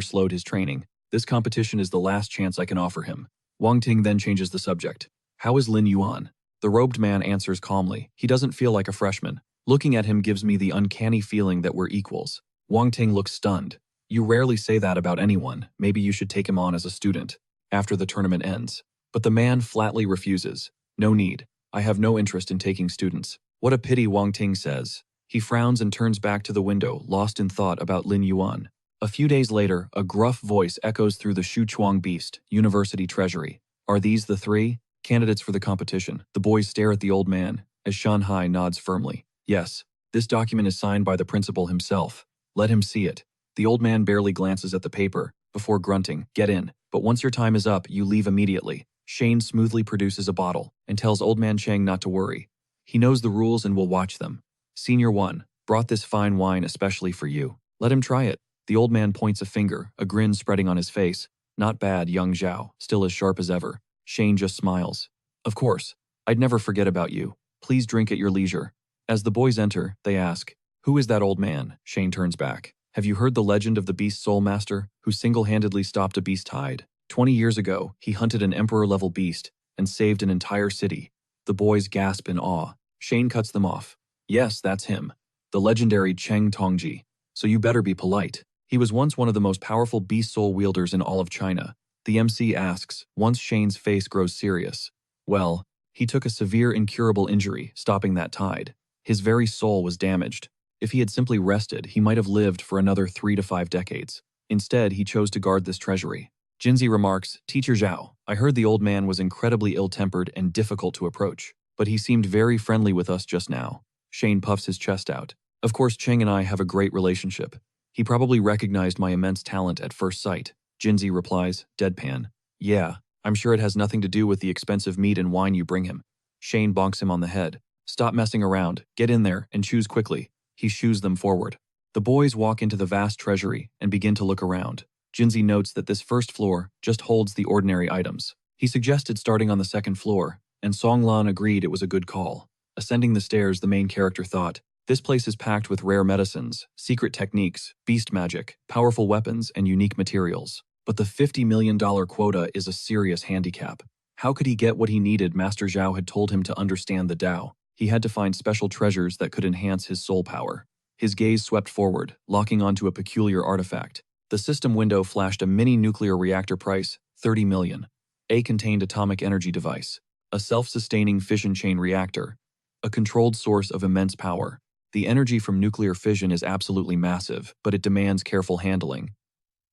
slowed his training. This competition is the last chance I can offer him. Wang Ting then changes the subject. How is Lin Yuan? The robed man answers calmly. He doesn't feel like a freshman. Looking at him gives me the uncanny feeling that we're equals. Wang Ting looks stunned. You rarely say that about anyone. Maybe you should take him on as a student after the tournament ends. But the man flatly refuses. No need. I have no interest in taking students. What a pity, Wang Ting says. He frowns and turns back to the window, lost in thought about Lin Yuan. A few days later, a gruff voice echoes through the Shuchuang Beast University Treasury. Are these the 3 candidates for the competition? The boys stare at the old man, as Shanhai nods firmly. Yes, this document is signed by the principal himself. Let him see it. The old man barely glances at the paper, before grunting, "Get in. But once your time is up, you leave immediately." Shane smoothly produces a bottle, and tells Old Man Cheng not to worry. He knows the rules and will watch them. Senior 1, brought this fine wine especially for you. Let him try it. The old man points a finger, a grin spreading on his face. Not bad, young Zhao, still as sharp as ever. Shane just smiles. Of course. I'd never forget about you. Please drink at your leisure. As the boys enter, they ask, who is that old man? Shane turns back. Have you heard the legend of the Beast Soul Master, who single-handedly stopped a beast tide? 20 years ago, he hunted an emperor-level beast and saved an entire city. The boys gasp in awe. Shane cuts them off. Yes, that's him. The legendary Cheng Tongji. So you better be polite. He was once one of the most powerful beast soul wielders in all of China. The MC asks, once Shane's face grows serious. Well, he took a severe incurable injury, stopping that tide. His very soul was damaged. If he had simply rested, he might have lived for another 3 to 5 decades. Instead, he chose to guard this treasury. Jinzi remarks, Teacher Zhao, I heard the old man was incredibly ill-tempered and difficult to approach, but he seemed very friendly with us just now. Shane puffs his chest out. Of course, Cheng and I have a great relationship. He probably recognized my immense talent at first sight. Jinzi replies, deadpan. Yeah, I'm sure it has nothing to do with the expensive meat and wine you bring him. Shane bonks him on the head. Stop messing around, get in there, and choose quickly. He shoos them forward. The boys walk into the vast treasury and begin to look around. Jinzi notes that this first floor just holds the ordinary items. He suggested starting on the second floor, and Songlan agreed it was a good call. Ascending the stairs, the main character thought, this place is packed with rare medicines, secret techniques, beast magic, powerful weapons, and unique materials. But the $50 million quota is a serious handicap. How could he get what he needed? Master Zhao had told him to understand the Tao. He had to find special treasures that could enhance his soul power. His gaze swept forward, locking onto a peculiar artifact. The system window flashed a mini nuclear reactor price, 30 million. A contained atomic energy device. A self-sustaining fission chain reactor. A controlled source of immense power. The energy from nuclear fission is absolutely massive, but it demands careful handling.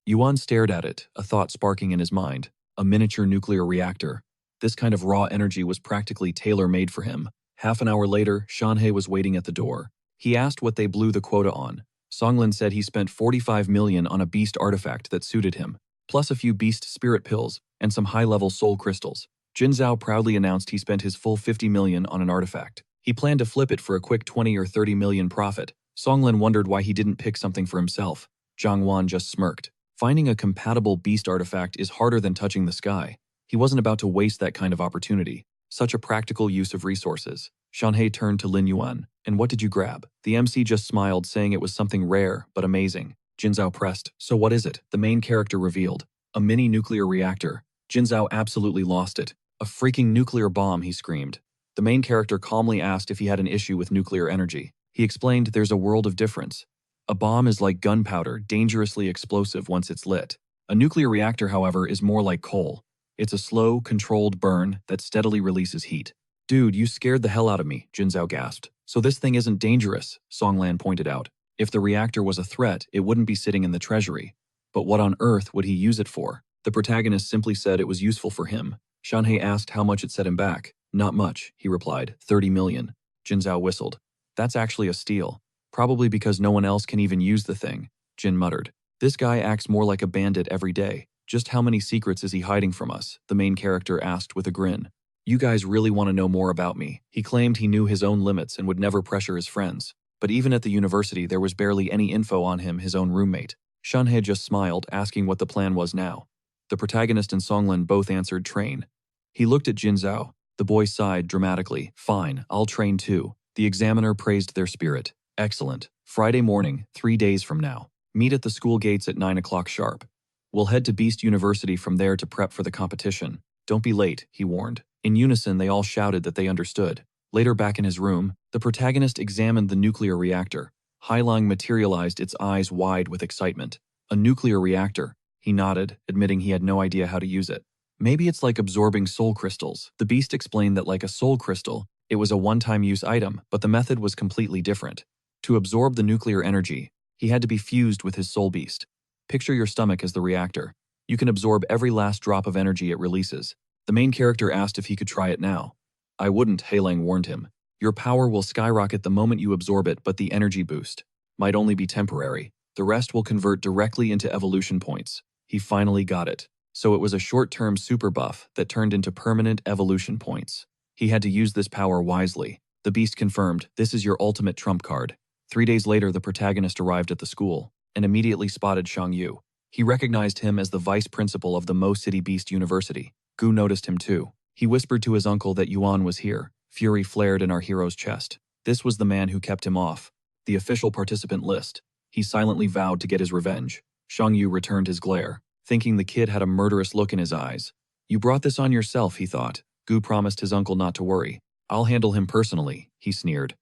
Yuan stared at it, a thought sparking in his mind. A miniature nuclear reactor. This kind of raw energy was practically tailor-made for him. Half an hour later, Shanhei was waiting at the door. He asked what they blew the quota on. Songlin said he spent 45 million on a beast artifact that suited him, plus a few beast spirit pills and some high-level soul crystals. Jin Zhao proudly announced he spent his full 50 million on an artifact. He planned to flip it for a quick 20 or 30 million profit. Songlin wondered why he didn't pick something for himself. Zhang Wan just smirked. Finding a compatible beast artifact is harder than touching the sky. He wasn't about to waste that kind of opportunity. Such a practical use of resources. Shanhei turned to Lin Yuan. And what did you grab? The MC just smiled, saying it was something rare, but amazing. Jin Zhao pressed. So what is it? The main character revealed. A mini nuclear reactor. Jin Zhao absolutely lost it. A freaking nuclear bomb, he screamed. The main character calmly asked if he had an issue with nuclear energy. He explained there's a world of difference. A bomb is like gunpowder, dangerously explosive once it's lit. A nuclear reactor, however, is more like coal. It's a slow, controlled burn that steadily releases heat. Dude, you scared the hell out of me, Jin Zhao gasped. So this thing isn't dangerous, Songlan pointed out. If the reactor was a threat, it wouldn't be sitting in the treasury. But what on earth would he use it for? The protagonist simply said it was useful for him. Shanhei asked how much it set him back. Not much, he replied. 30 million. Jin Zhao whistled. That's actually a steal. Probably because no one else can even use the thing, Jin muttered. This guy acts more like a bandit every day. Just how many secrets is he hiding from us? The main character asked with a grin. You guys really want to know more about me. He claimed he knew his own limits and would never pressure his friends. But even at the university, there was barely any info on him, his own roommate. Shanhei just smiled, asking what the plan was now. The protagonist and Songlin both answered train. He looked at Jin Zhao. The boy sighed dramatically. Fine, I'll train too. The examiner praised their spirit. Excellent. Friday morning, 3 days from now. Meet at the school gates at 9 o'clock sharp. We'll head to Beast University from there to prep for the competition. Don't be late, he warned. In unison, they all shouted that they understood. Later, back in his room, the protagonist examined the nuclear reactor. Hailong materialized, its eyes wide with excitement. A nuclear reactor. He nodded, admitting he had no idea how to use it. Maybe it's like absorbing soul crystals. The beast explained that like a soul crystal, it was a one-time use item, but the method was completely different. To absorb the nuclear energy, he had to be fused with his soul beast. Picture your stomach as the reactor. You can absorb every last drop of energy it releases. The main character asked if he could try it now. I wouldn't, Hailong warned him. Your power will skyrocket the moment you absorb it, but the energy boost might only be temporary. The rest will convert directly into evolution points. He finally got it. So it was a short-term super buff that turned into permanent evolution points. He had to use this power wisely. The beast confirmed, this is your ultimate trump card. 3 days later, the protagonist arrived at the school and immediately spotted Shang Yu. He recognized him as the vice principal of the Mo City Beast University. Gu noticed him too. He whispered to his uncle that Yuan was here. Fury flared in our hero's chest. This was the man who kept him off the official participant list. He silently vowed to get his revenge. Shang Yu returned his glare, thinking the kid had a murderous look in his eyes. You brought this on yourself, he thought. Gu promised his uncle not to worry. I'll handle him personally, he sneered.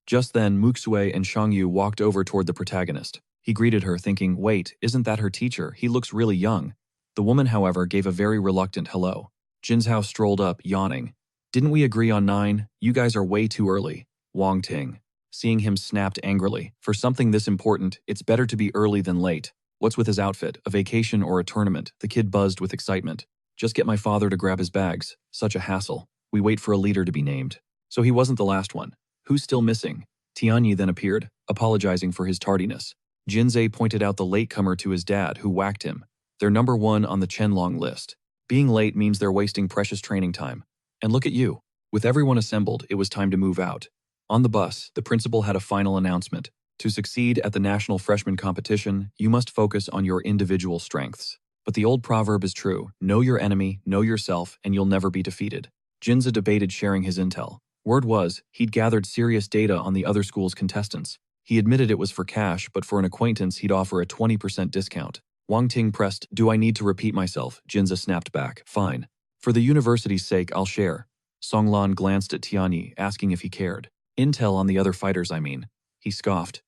Just then, Muxue and Shang Yu walked over toward the protagonist. He greeted her, thinking, wait, isn't that her teacher? He looks really young. The woman, however, gave a very reluctant hello. Jin Zhao strolled up, yawning. Didn't we agree on 9? You guys are way too early. Wang Ting. Seeing him snapped angrily. For something this important, it's better to be early than late. What's with his outfit? A vacation or a tournament? The kid buzzed with excitement. Just get my father to grab his bags. Such a hassle. We wait for a leader to be named. So he wasn't the last one. Who's still missing? Tianyi then appeared, apologizing for his tardiness. Jinzei pointed out the latecomer to his dad, who whacked him. They're number 1 on the Chenlong list. Being late means they're wasting precious training time. And look at you. With everyone assembled, it was time to move out. On the bus, the principal had a final announcement. To succeed at the national freshman competition, you must focus on your individual strengths. But the old proverb is true. Know your enemy, know yourself, and you'll never be defeated. Jinza debated sharing his intel. Word was, he'd gathered serious data on the other school's contestants. He admitted it was for cash, but for an acquaintance he'd offer a 20% discount. Wang Ting pressed, do I need to repeat myself? Jinza snapped back, fine. For the university's sake, I'll share. Songlan glanced at Tianyi, asking if he cared. Intel on the other fighters, I mean. He scoffed.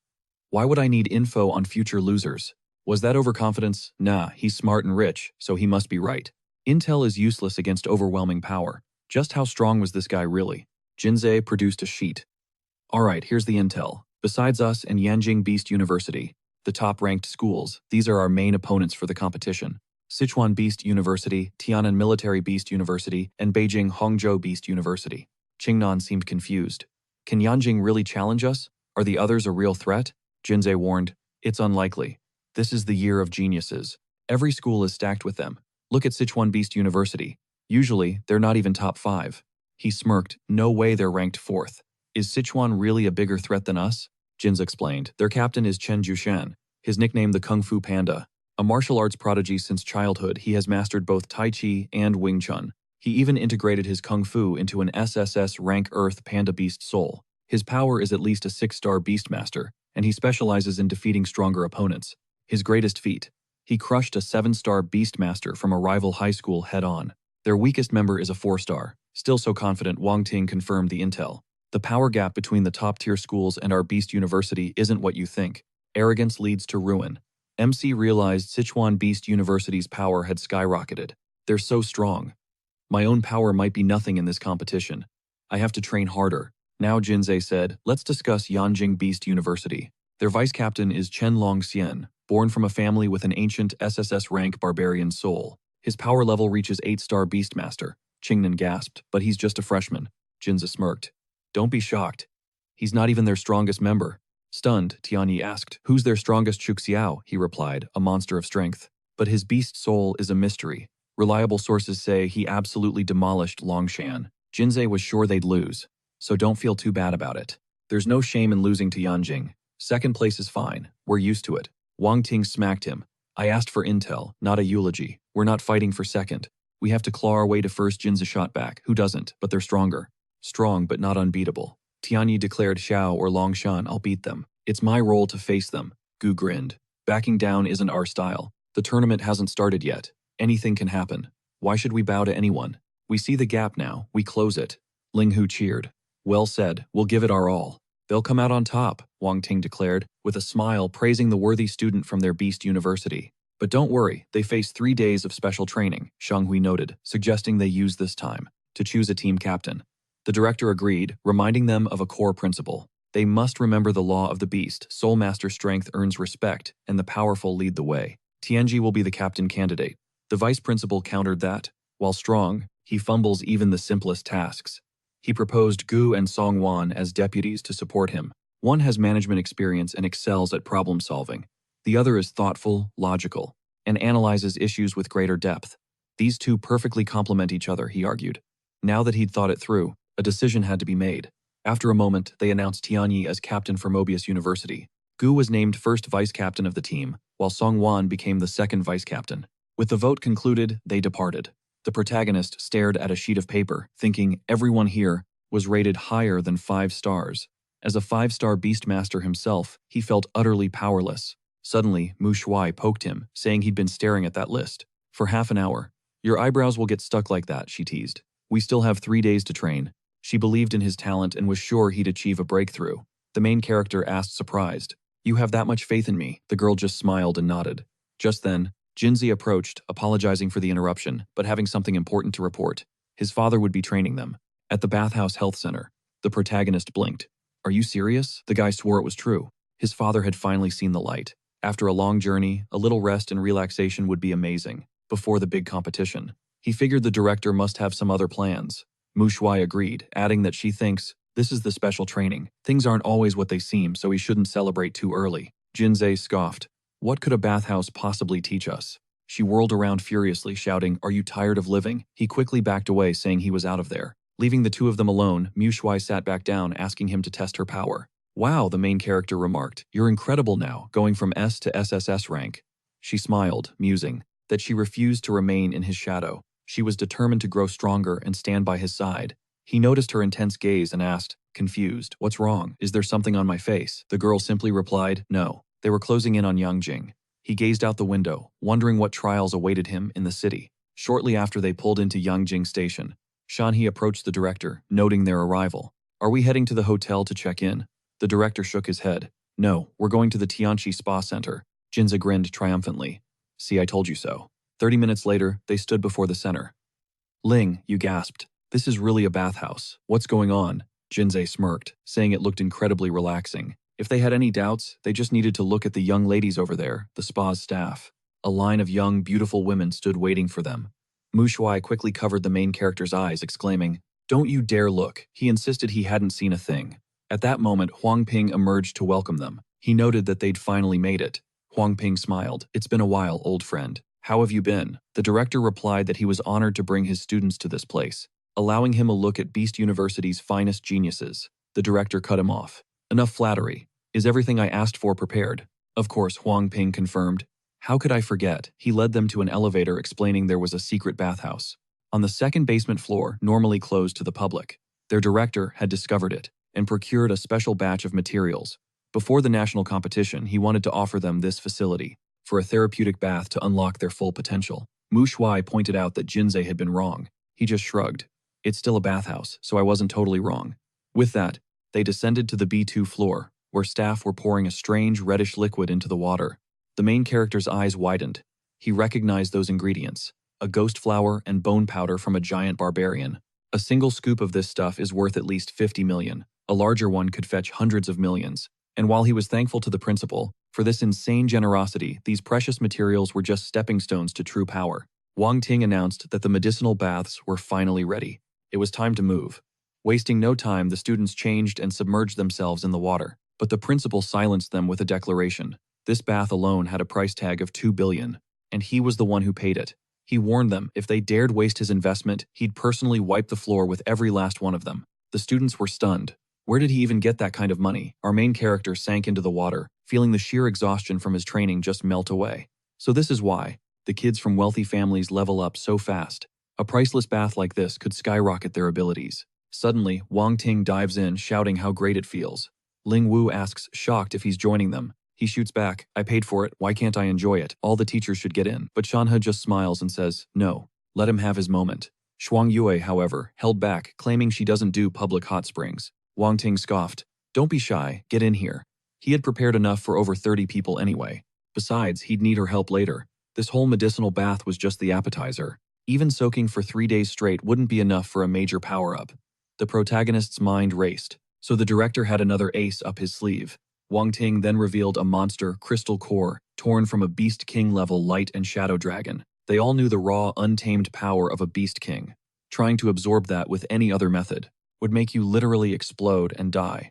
Why would I need info on future losers? Was that overconfidence? Nah, he's smart and rich, so he must be right. Intel is useless against overwhelming power. Just how strong was this guy really? Jinzei produced a sheet. Alright, here's the intel. Besides us and Yanjing Beast University, the top-ranked schools, these are our main opponents for the competition. Sichuan Beast University, Tian'an Military Beast University, and Beijing Hongzhou Beast University. Qingnan seemed confused. Can Yanjing really challenge us? Are the others a real threat? Jinzei warned. It's unlikely. This is the year of geniuses. Every school is stacked with them. Look at Sichuan Beast University. Usually, they're not even top 5. He smirked. No way they're ranked 4th. Is Sichuan really a bigger threat than us? Jins explained. Their captain is Chen Jushan. His nickname the Kung Fu Panda. A martial arts prodigy since childhood, he has mastered both Tai Chi and Wing Chun. He even integrated his Kung Fu into an SSS rank Earth Panda Beast Soul. His power is at least a 6-star Beastmaster, and he specializes in defeating stronger opponents. His greatest feat: he crushed a 7-star Beastmaster from a rival high school head-on. Their weakest member is a 4-star. Still so confident, Wang Ting confirmed the intel. The power gap between the top-tier schools and our Beast University isn't what you think. Arrogance leads to ruin. MC realized Sichuan Beast University's power had skyrocketed. They're so strong. My own power might be nothing in this competition. I have to train harder. Now Jinzei said, let's discuss Yanjing Beast University. Their vice captain is Chen Longxian, born from a family with an ancient SSS rank barbarian soul. His power level reaches 8-star Beastmaster. Qingnan gasped, but he's just a freshman. Jinzei smirked. Don't be shocked. He's not even their strongest member. Stunned, Tianyi asked, who's their strongest? Chuxiao, he replied, a monster of strength. But his beast soul is a mystery. Reliable sources say he absolutely demolished Longshan. Jinzei was sure they'd lose, so don't feel too bad about it. There's no shame in losing to Yanjing. Second place is fine. We're used to it. Wang Ting smacked him. I asked for intel, not a eulogy. We're not fighting for second. We have to claw our way to first. Jinzei shot back. Who doesn't? But they're stronger. Strong, but not unbeatable. Tianyi declared Xiao or Longshan, I'll beat them. It's my role to face them. Gu grinned. Backing down isn't our style. The tournament hasn't started yet. Anything can happen. Why should we bow to anyone? We see the gap now. We close it. Ling Hu cheered. Well said. We'll give it our all. They'll come out on top, Wang Ting declared, with a smile praising the worthy student from their Beast University. But don't worry, they face 3 days of special training, Shang Hui noted, suggesting they use this time to choose a team captain. The director agreed, reminding them of a core principle. They must remember the law of the beast. Soul Master strength earns respect, and the powerful lead the way. Tianji will be the captain candidate. The vice principal countered that, while strong, he fumbles even the simplest tasks. He proposed Gu and Song Wan as deputies to support him. One has management experience and excels at problem solving. The other is thoughtful, logical, and analyzes issues with greater depth. These two perfectly complement each other, he argued. Now that he'd thought it through, a decision had to be made. After a moment, they announced Tianyi as captain for Mobius University. Gu was named first vice-captain of the team, while Song Wan became the second vice-captain. With the vote concluded, they departed. The protagonist stared at a sheet of paper, thinking everyone here was rated higher than 5 stars. As a 5-star Beastmaster himself, he felt utterly powerless. Suddenly, Mu Shuai poked him, saying he'd been staring at that list for half an hour. Your eyebrows will get stuck like that, she teased. We still have 3 days to train. She believed in his talent and was sure he'd achieve a breakthrough. The main character asked surprised, You have that much faith in me? The girl just smiled and nodded. Just then, Jinzi approached, apologizing for the interruption, but having something important to report. His father would be training them. At the Bathhouse Health Center. The protagonist blinked. Are you serious? The guy swore it was true. His father had finally seen the light. After a long journey, a little rest and relaxation would be amazing. Before the big competition. He figured the director must have some other plans. Mu Shuai agreed, adding that she thinks, this is the special training. Things aren't always what they seem, so he shouldn't celebrate too early. Jinzei scoffed. What could a bathhouse possibly teach us? She whirled around furiously, shouting, Are you tired of living? He quickly backed away, saying he was out of there. Leaving the two of them alone, Mu Shuai sat back down, asking him to test her power. Wow, the main character remarked. You're incredible now, going from S to SSS rank. She smiled, musing, that she refused to remain in his shadow. She was determined to grow stronger and stand by his side. He noticed her intense gaze and asked, confused, What's wrong? Is there something on my face? The girl simply replied, No. They were closing in on Yangjing. He gazed out the window, wondering what trials awaited him in the city. Shortly after they pulled into Yangjing Station, Shanhe approached the director, noting their arrival. Are we heading to the hotel to check in? The director shook his head. No, we're going to the Tianchi Spa Center. Jinza grinned triumphantly. See, I told you so. 30 minutes later, they stood before the center. Ling, you gasped. This is really a bathhouse. What's going on? Jinsei smirked, saying it looked incredibly relaxing. If they had any doubts, they just needed to look at the young ladies over there, the spa's staff. A line of young, beautiful women stood waiting for them. Mu Shuai quickly covered the main character's eyes, exclaiming, "Don't you dare look." He insisted he hadn't seen a thing. At that moment, Huang Ping emerged to welcome them. He noted that they'd finally made it. Huang Ping smiled. "It's been a while, old friend. How have you been?" The director replied that he was honored to bring his students to this place, allowing him a look at Beast University's finest geniuses. The director cut him off. "Enough flattery. Is everything I asked for prepared?" "Of course," Huang Ping confirmed. "How could I forget?" He led them to an elevator, explaining there was a secret bathhouse on the second basement floor, normally closed to the public. Their director had discovered it and procured a special batch of materials. Before the national competition, he wanted to offer them this facility for a therapeutic bath to unlock their full potential. Mu Shuai pointed out that Jinsei had been wrong. He just shrugged. "It's still a bathhouse, so I wasn't totally wrong." With that, they descended to the B2 floor, where staff were pouring a strange reddish liquid into the water. The main character's eyes widened. He recognized those ingredients: a ghost flower and bone powder from a giant barbarian. A single scoop of this stuff is worth at least 50 million. A larger one could fetch hundreds of millions. And while he was thankful to the principal for this insane generosity, these precious materials were just stepping stones to true power. Wang Ting announced that the medicinal baths were finally ready. It was time to move. Wasting no time, the students changed and submerged themselves in the water. But the principal silenced them with a declaration. This bath alone had a price tag of 2 billion, and he was the one who paid it. He warned them if they dared waste his investment, he'd personally wipe the floor with every last one of them. The students were stunned. Where did he even get that kind of money? Our main character sank into the water, feeling the sheer exhaustion from his training just melt away. So this is why the kids from wealthy families level up so fast. A priceless bath like this could skyrocket their abilities. Suddenly, Wang Ting dives in, shouting how great it feels. Ling Wu asks, shocked, if he's joining them. He shoots back, "I paid for it, why can't I enjoy it? All the teachers should get in." But Shanhe just smiles and says, "No, let him have his moment." Shuang Yue, however, held back, claiming she doesn't do public hot springs. Wang Ting scoffed, "Don't be shy, get in here." He had prepared enough for over 30 people anyway. Besides, he'd need her help later. This whole medicinal bath was just the appetizer. Even soaking for 3 days straight wouldn't be enough for a major power-up. The protagonist's mind raced, so the director had another ace up his sleeve. Wang Ting then revealed a monster crystal core torn from a Beast King-level light and shadow dragon. They all knew the raw, untamed power of a Beast King. Trying to absorb that with any other method would make you literally explode and die.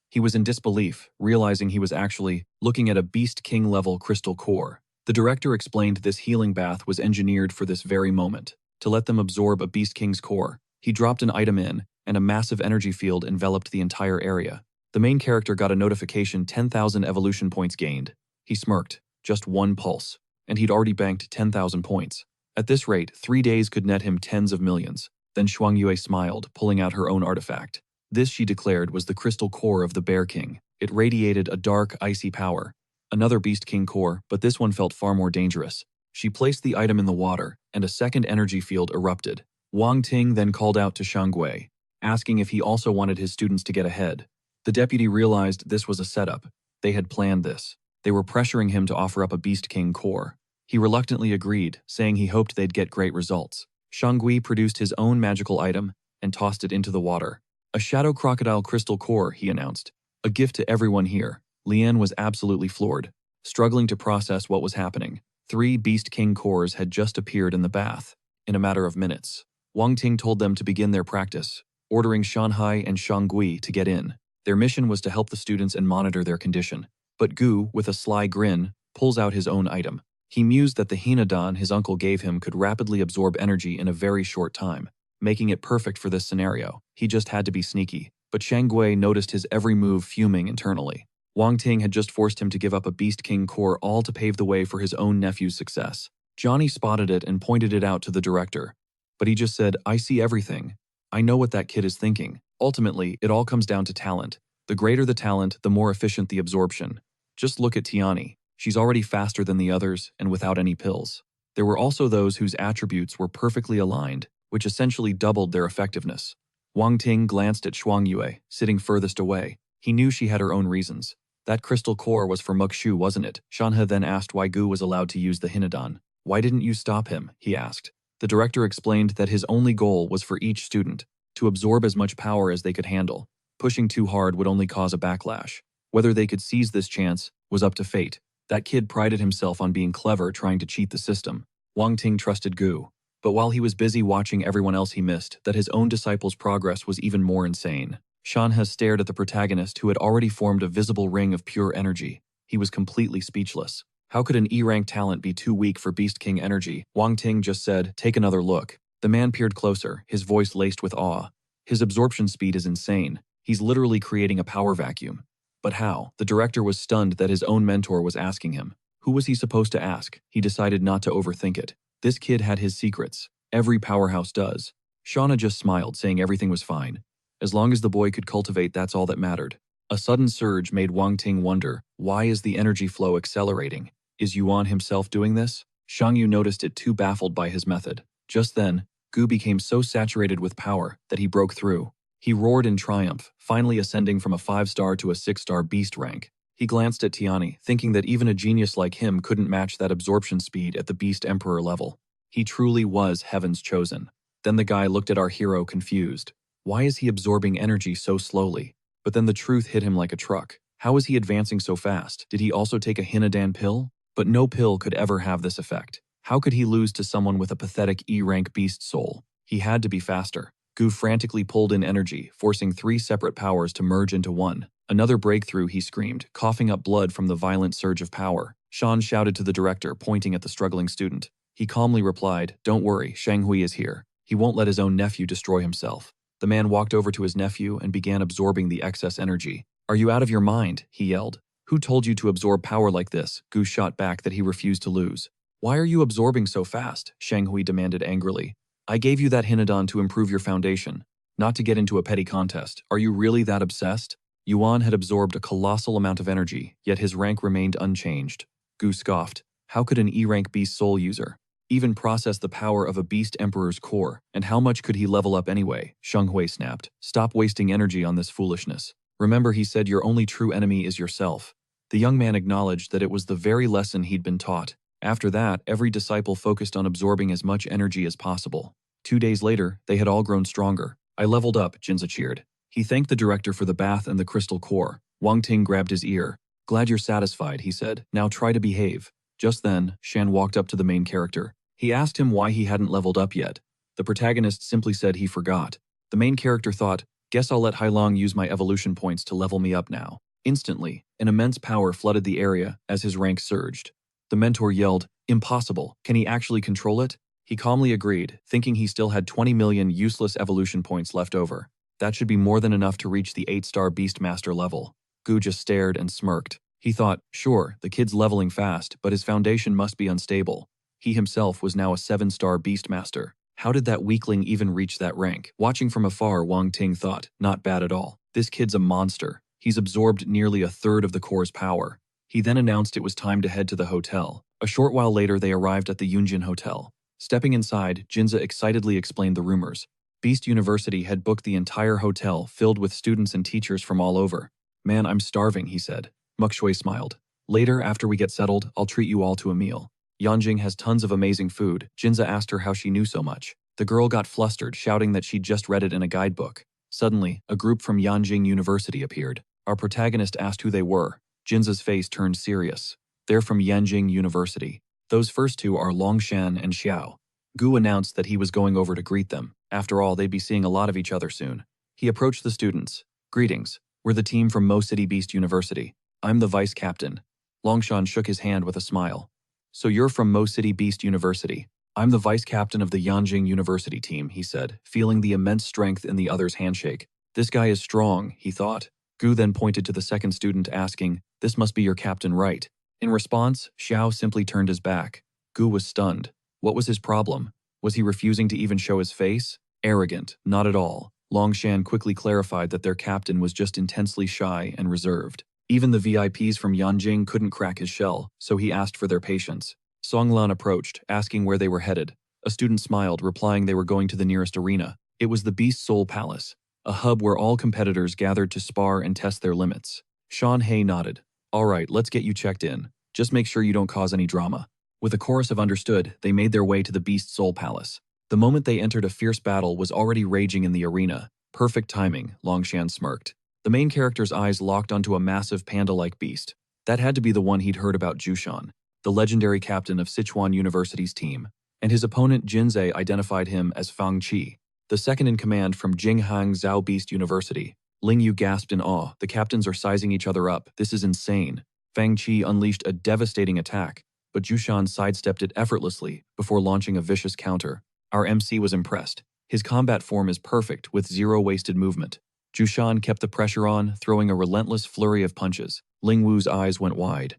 He was in disbelief, realizing he was actually looking at a Beast King-level crystal core. The director explained this healing bath was engineered for this very moment, to let them absorb a Beast King's core. He dropped an item in, and a massive energy field enveloped the entire area. The main character got a notification: 10,000 evolution points gained. He smirked, just one pulse, and he'd already banked 10,000 points. At this rate, 3 days could net him tens of millions. Then Shuang Yue smiled, pulling out her own artifact. This, she declared, was the crystal core of the Bear King. It radiated a dark, icy power. Another Beast King core, but this one felt far more dangerous. She placed the item in the water, and a second energy field erupted. Wang Ting then called out to Shangui, asking if he also wanted his students to get ahead. The deputy realized this was a setup. They had planned this. They were pressuring him to offer up a Beast King core. He reluctantly agreed, saying he hoped they'd get great results. Shangui produced his own magical item and tossed it into the water. "A shadow crocodile crystal core," he announced. "A gift to everyone here." Lian was absolutely floored, struggling to process what was happening. 3 Beast King cores had just appeared in the bath, in a matter of minutes. Wang Ting told them to begin their practice, ordering Shanhai and Shangui to get in. Their mission was to help the students and monitor their condition. But Gu, with a sly grin, pulls out his own item. He mused that the Hinadan his uncle gave him could rapidly absorb energy in a very short time, making it perfect for this scenario. He just had to be sneaky. But Shangui noticed his every move, fuming internally. Wang Ting had just forced him to give up a Beast King core, all to pave the way for his own nephew's success. Johnny spotted it and pointed it out to the director. But he just said, "I see everything. I know what that kid is thinking." Ultimately, it all comes down to talent. The greater the talent, the more efficient the absorption. Just look at Tiani. She's already faster than the others and without any pills. There were also those whose attributes were perfectly aligned, which essentially doubled their effectiveness. Wang Ting glanced at Shuang Yue, sitting furthest away. He knew she had her own reasons. That crystal core was for Mukshu, wasn't it? Shanhe then asked why Gu was allowed to use the Hinadan. "Why didn't you stop him?" he asked. The director explained that his only goal was for each student to absorb as much power as they could handle. Pushing too hard would only cause a backlash. Whether they could seize this chance was up to fate. That kid prided himself on being clever, trying to cheat the system. Wang Ting trusted Gu. But while he was busy watching everyone else, he missed that his own disciple's progress was even more insane. Shanha stared at the protagonist, who had already formed a visible ring of pure energy. He was completely speechless. How could an E-rank talent be too weak for Beast King energy? Wang Ting just said, "Take another look." The man peered closer, his voice laced with awe. His absorption speed is insane. He's literally creating a power vacuum. But how? The director was stunned that his own mentor was asking him. Who was he supposed to ask? He decided not to overthink it. This kid had his secrets. Every powerhouse does. Shauna just smiled, saying everything was fine. As long as the boy could cultivate, that's all that mattered. A sudden surge made Wang Ting wonder, why is the energy flow accelerating? Is Yuan himself doing this? Shang Yu noticed it, too baffled by his method. Just then, Gu became so saturated with power that he broke through. He roared in triumph, finally ascending from a 5-star to a 6-star beast rank. He glanced at Tiani, thinking that even a genius like him couldn't match that absorption speed at the Beast Emperor level. He truly was heaven's chosen. Then the guy looked at our hero, confused. Why is he absorbing energy so slowly? But then the truth hit him like a truck. How is he advancing so fast? Did he also take a Hinadan pill? But no pill could ever have this effect. How could he lose to someone with a pathetic E-rank beast soul? He had to be faster. Gu frantically pulled in energy, forcing 3 separate powers to merge into one. Another breakthrough, he screamed, coughing up blood from the violent surge of power. Shan shouted to the director, pointing at the struggling student. He calmly replied, "Don't worry, Shanghui is here. He won't let his own nephew destroy himself." The man walked over to his nephew and began absorbing the excess energy. "Are you out of your mind?" he yelled. "Who told you to absorb power like this?" Gu shot back that he refused to lose. "Why are you absorbing so fast?" Shanghui demanded angrily. "I gave you that Hinadan to improve your foundation, not to get into a petty contest. Are you really that obsessed?" Yuan had absorbed a colossal amount of energy, yet his rank remained unchanged. Gu scoffed. How could an E-rank beast soul user even process the power of a beast emperor's core, and how much could he level up anyway? Shenghui snapped. "Stop wasting energy on this foolishness. Remember, he said your only true enemy is yourself." The young man acknowledged that it was the very lesson he'd been taught. After that, every disciple focused on absorbing as much energy as possible. 2 days later, they had all grown stronger. "I leveled up," Jinza cheered. He thanked the director for the bath and the crystal core. Wang Ting grabbed his ear. "Glad you're satisfied," he said. "Now try to behave." Just then, Shan walked up to the main character. He asked him why he hadn't leveled up yet. The protagonist simply said he forgot. The main character thought, "Guess I'll let Hailong use my evolution points to level me up now." Instantly, an immense power flooded the area as his rank surged. The mentor yelled, "Impossible, can he actually control it?" He calmly agreed, thinking he still had 20 million useless evolution points left over. That should be more than enough to reach the 8-star Beastmaster level. Gu just stared and smirked. He thought, sure, the kid's leveling fast, but his foundation must be unstable. He himself was now a 7-star Beastmaster. How did that weakling even reach that rank? Watching from afar, Wang Ting thought, not bad at all. This kid's a monster. He's absorbed nearly a third of the core's power. He then announced it was time to head to the hotel. A short while later, they arrived at the Yunjin Hotel. Stepping inside, Jinza excitedly explained the rumors. Beast University had booked the entire hotel, filled with students and teachers from all over. "Man, I'm starving," he said. Mukshui smiled. "Later, after we get settled, I'll treat you all to a meal. Yanjing has tons of amazing food." Jinza asked her how she knew so much. The girl got flustered, shouting that she'd just read it in a guidebook. Suddenly, a group from Yanjing University appeared. Our protagonist asked who they were. Jinza's face turned serious. "They're from Yanjing University. Those first two are Longshan and Xiao." Gu announced that he was going over to greet them. After all, they'd be seeing a lot of each other soon. He approached the students. "Greetings. We're the team from Mo City Beast University. I'm the vice captain." Longshan shook his hand with a smile. "So you're from Mo City Beast University. I'm the vice captain of the Yanjing University team," he said, feeling the immense strength in the other's handshake. "This guy is strong," he thought. Gu then pointed to the second student, asking, "This must be your captain, right?" In response, Xiao simply turned his back. Gu was stunned. What was his problem? Was he refusing to even show his face? Arrogant, not at all. Longshan quickly clarified that their captain was just intensely shy and reserved. Even the VIPs from Yanjing couldn't crack his shell, so he asked for their patience. Songlan approached, asking where they were headed. A student smiled, replying they were going to the nearest arena. It was the Beast Soul Palace, a hub where all competitors gathered to spar and test their limits. Sean Hay nodded. "All right, let's get you checked in. Just make sure you don't cause any drama." With a chorus of understood, they made their way to the Beast Soul Palace. The moment they entered, a fierce battle was already raging in the arena. Perfect timing, Longshan smirked. The main character's eyes locked onto a massive panda-like beast. That had to be the one he'd heard about, Jushan, the legendary captain of Sichuan University's team. And his opponent Jinzei identified him as Fang Qi, the second in command from Jinghang Zhao Beast University. Ling Yu gasped in awe. The captains are sizing each other up. This is insane. Fang Qi unleashed a devastating attack, but Jushan sidestepped it effortlessly before launching a vicious counter. Our MC was impressed. His combat form is perfect, with zero wasted movement. Jushan kept the pressure on, throwing a relentless flurry of punches. Ling Wu's eyes went wide.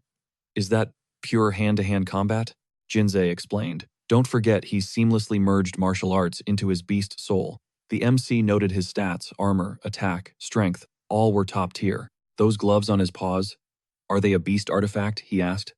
Is that pure hand-to-hand combat? Jinzei explained. Don't forget he's seamlessly merged martial arts into his beast soul. The MC noted his stats, armor, attack, strength, all were top tier. Those gloves on his paws, are they a beast artifact? He asked.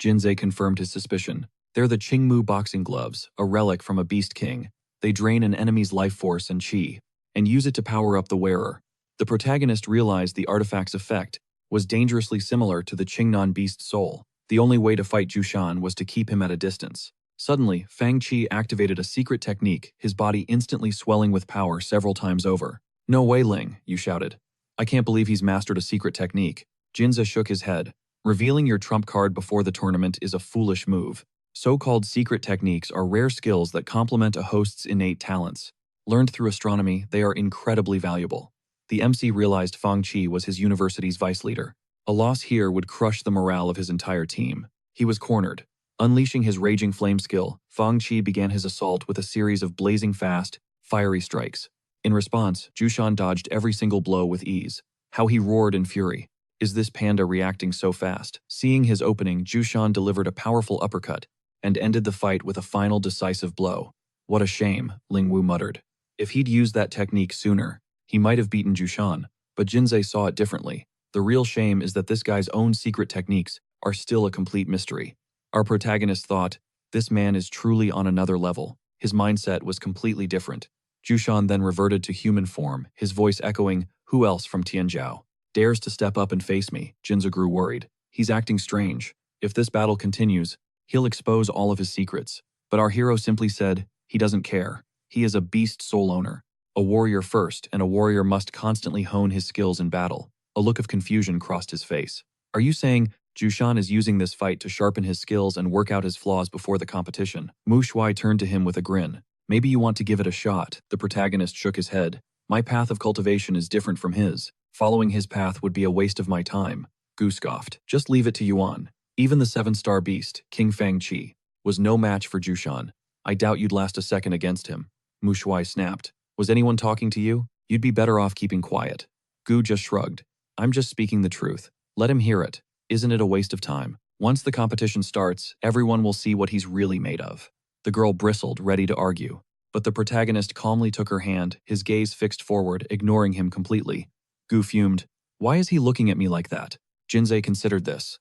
Jinzei confirmed his suspicion. They're the Qingmu boxing gloves, a relic from a beast king. They drain an enemy's life force and chi, and use it to power up the wearer. The protagonist realized the artifact's effect was dangerously similar to the Qingnan beast soul. The only way to fight Jushan was to keep him at a distance. Suddenly, Fang Qi activated a secret technique, his body instantly swelling with power several times over. No way, Ling, you shouted. I can't believe he's mastered a secret technique. Jinzei shook his head. Revealing your trump card before the tournament is a foolish move. So-called secret techniques are rare skills that complement a host's innate talents. Learned through astronomy, they are incredibly valuable. The MC realized Fang Qi was his university's vice leader. A loss here would crush the morale of his entire team. He was cornered. Unleashing his raging flame skill, Fang Qi began his assault with a series of blazing fast, fiery strikes. In response, Jushan dodged every single blow with ease. How he roared in fury. Is this panda reacting so fast? Seeing his opening, Jushan delivered a powerful uppercut and ended the fight with a final decisive blow. What a shame, Ling Wu muttered. If he'd used that technique sooner, he might have beaten Jushan, but Jinzei saw it differently. The real shame is that this guy's own secret techniques are still a complete mystery. Our protagonist thought, this man is truly on another level. His mindset was completely different. Jushan then reverted to human form, his voice echoing, who else from Tianzhou dares to step up and face me? Jinzei grew worried. He's acting strange. If this battle continues, he'll expose all of his secrets. But our hero simply said, he doesn't care. He is a beast soul owner. A warrior first, and a warrior must constantly hone his skills in battle. A look of confusion crossed his face. Are you saying Jushan is using this fight to sharpen his skills and work out his flaws before the competition? Mu Shuai turned to him with a grin. Maybe you want to give it a shot. The protagonist shook his head. My path of cultivation is different from his. Following his path would be a waste of my time. Gu scoffed. Just leave it to Yuan. Even the 7-star beast, King Fang Qi, was no match for Jushan. I doubt you'd last a second against him. Mu Shuai snapped. Was anyone talking to you? You'd be better off keeping quiet. Gu just shrugged. I'm just speaking the truth. Let him hear it. Isn't it a waste of time? Once the competition starts, everyone will see what he's really made of. The girl bristled, ready to argue. But the protagonist calmly took her hand, his gaze fixed forward, ignoring him completely. Gu fumed. Why is he looking at me like that? Jinzei considered this.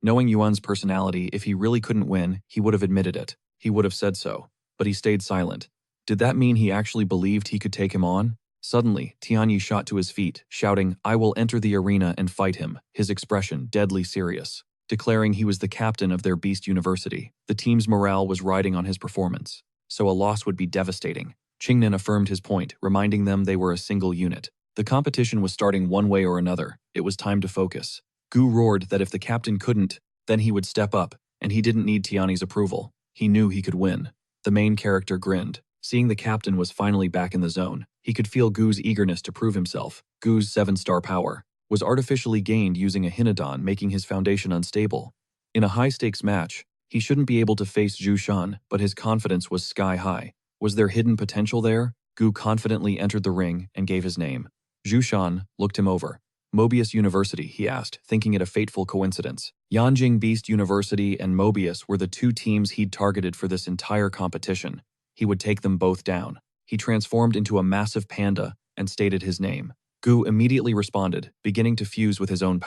Knowing Yuan's personality, if he really couldn't win, he would have admitted it. He would have said so. But he stayed silent. Did that mean he actually believed he could take him on? Suddenly, Tianyi shot to his feet, shouting, I will enter the arena and fight him, his expression deadly serious, declaring he was the captain of their beast university. The team's morale was riding on his performance, so a loss would be devastating. Qingnan affirmed his point, reminding them they were a single unit. The competition was starting one way or another. It was time to focus. Gu roared that if the captain couldn't, then he would step up, and he didn't need Tianyi's approval. He knew he could win. The main character grinned. Seeing the captain was finally back in the zone, he could feel Gu's eagerness to prove himself. Gu's 7-star power was artificially gained using a Hinodon, making his foundation unstable. In a high-stakes match, he shouldn't be able to face Jushan, but his confidence was sky-high. Was there hidden potential there? Gu confidently entered the ring and gave his name. Jushan looked him over. Mobius University, he asked, thinking it a fateful coincidence. Yanjing Beast University and Mobius were the two teams he'd targeted for this entire competition. He would take them both down. He transformed into a massive panda and stated his name. Gu immediately responded, beginning to fuse with his own power.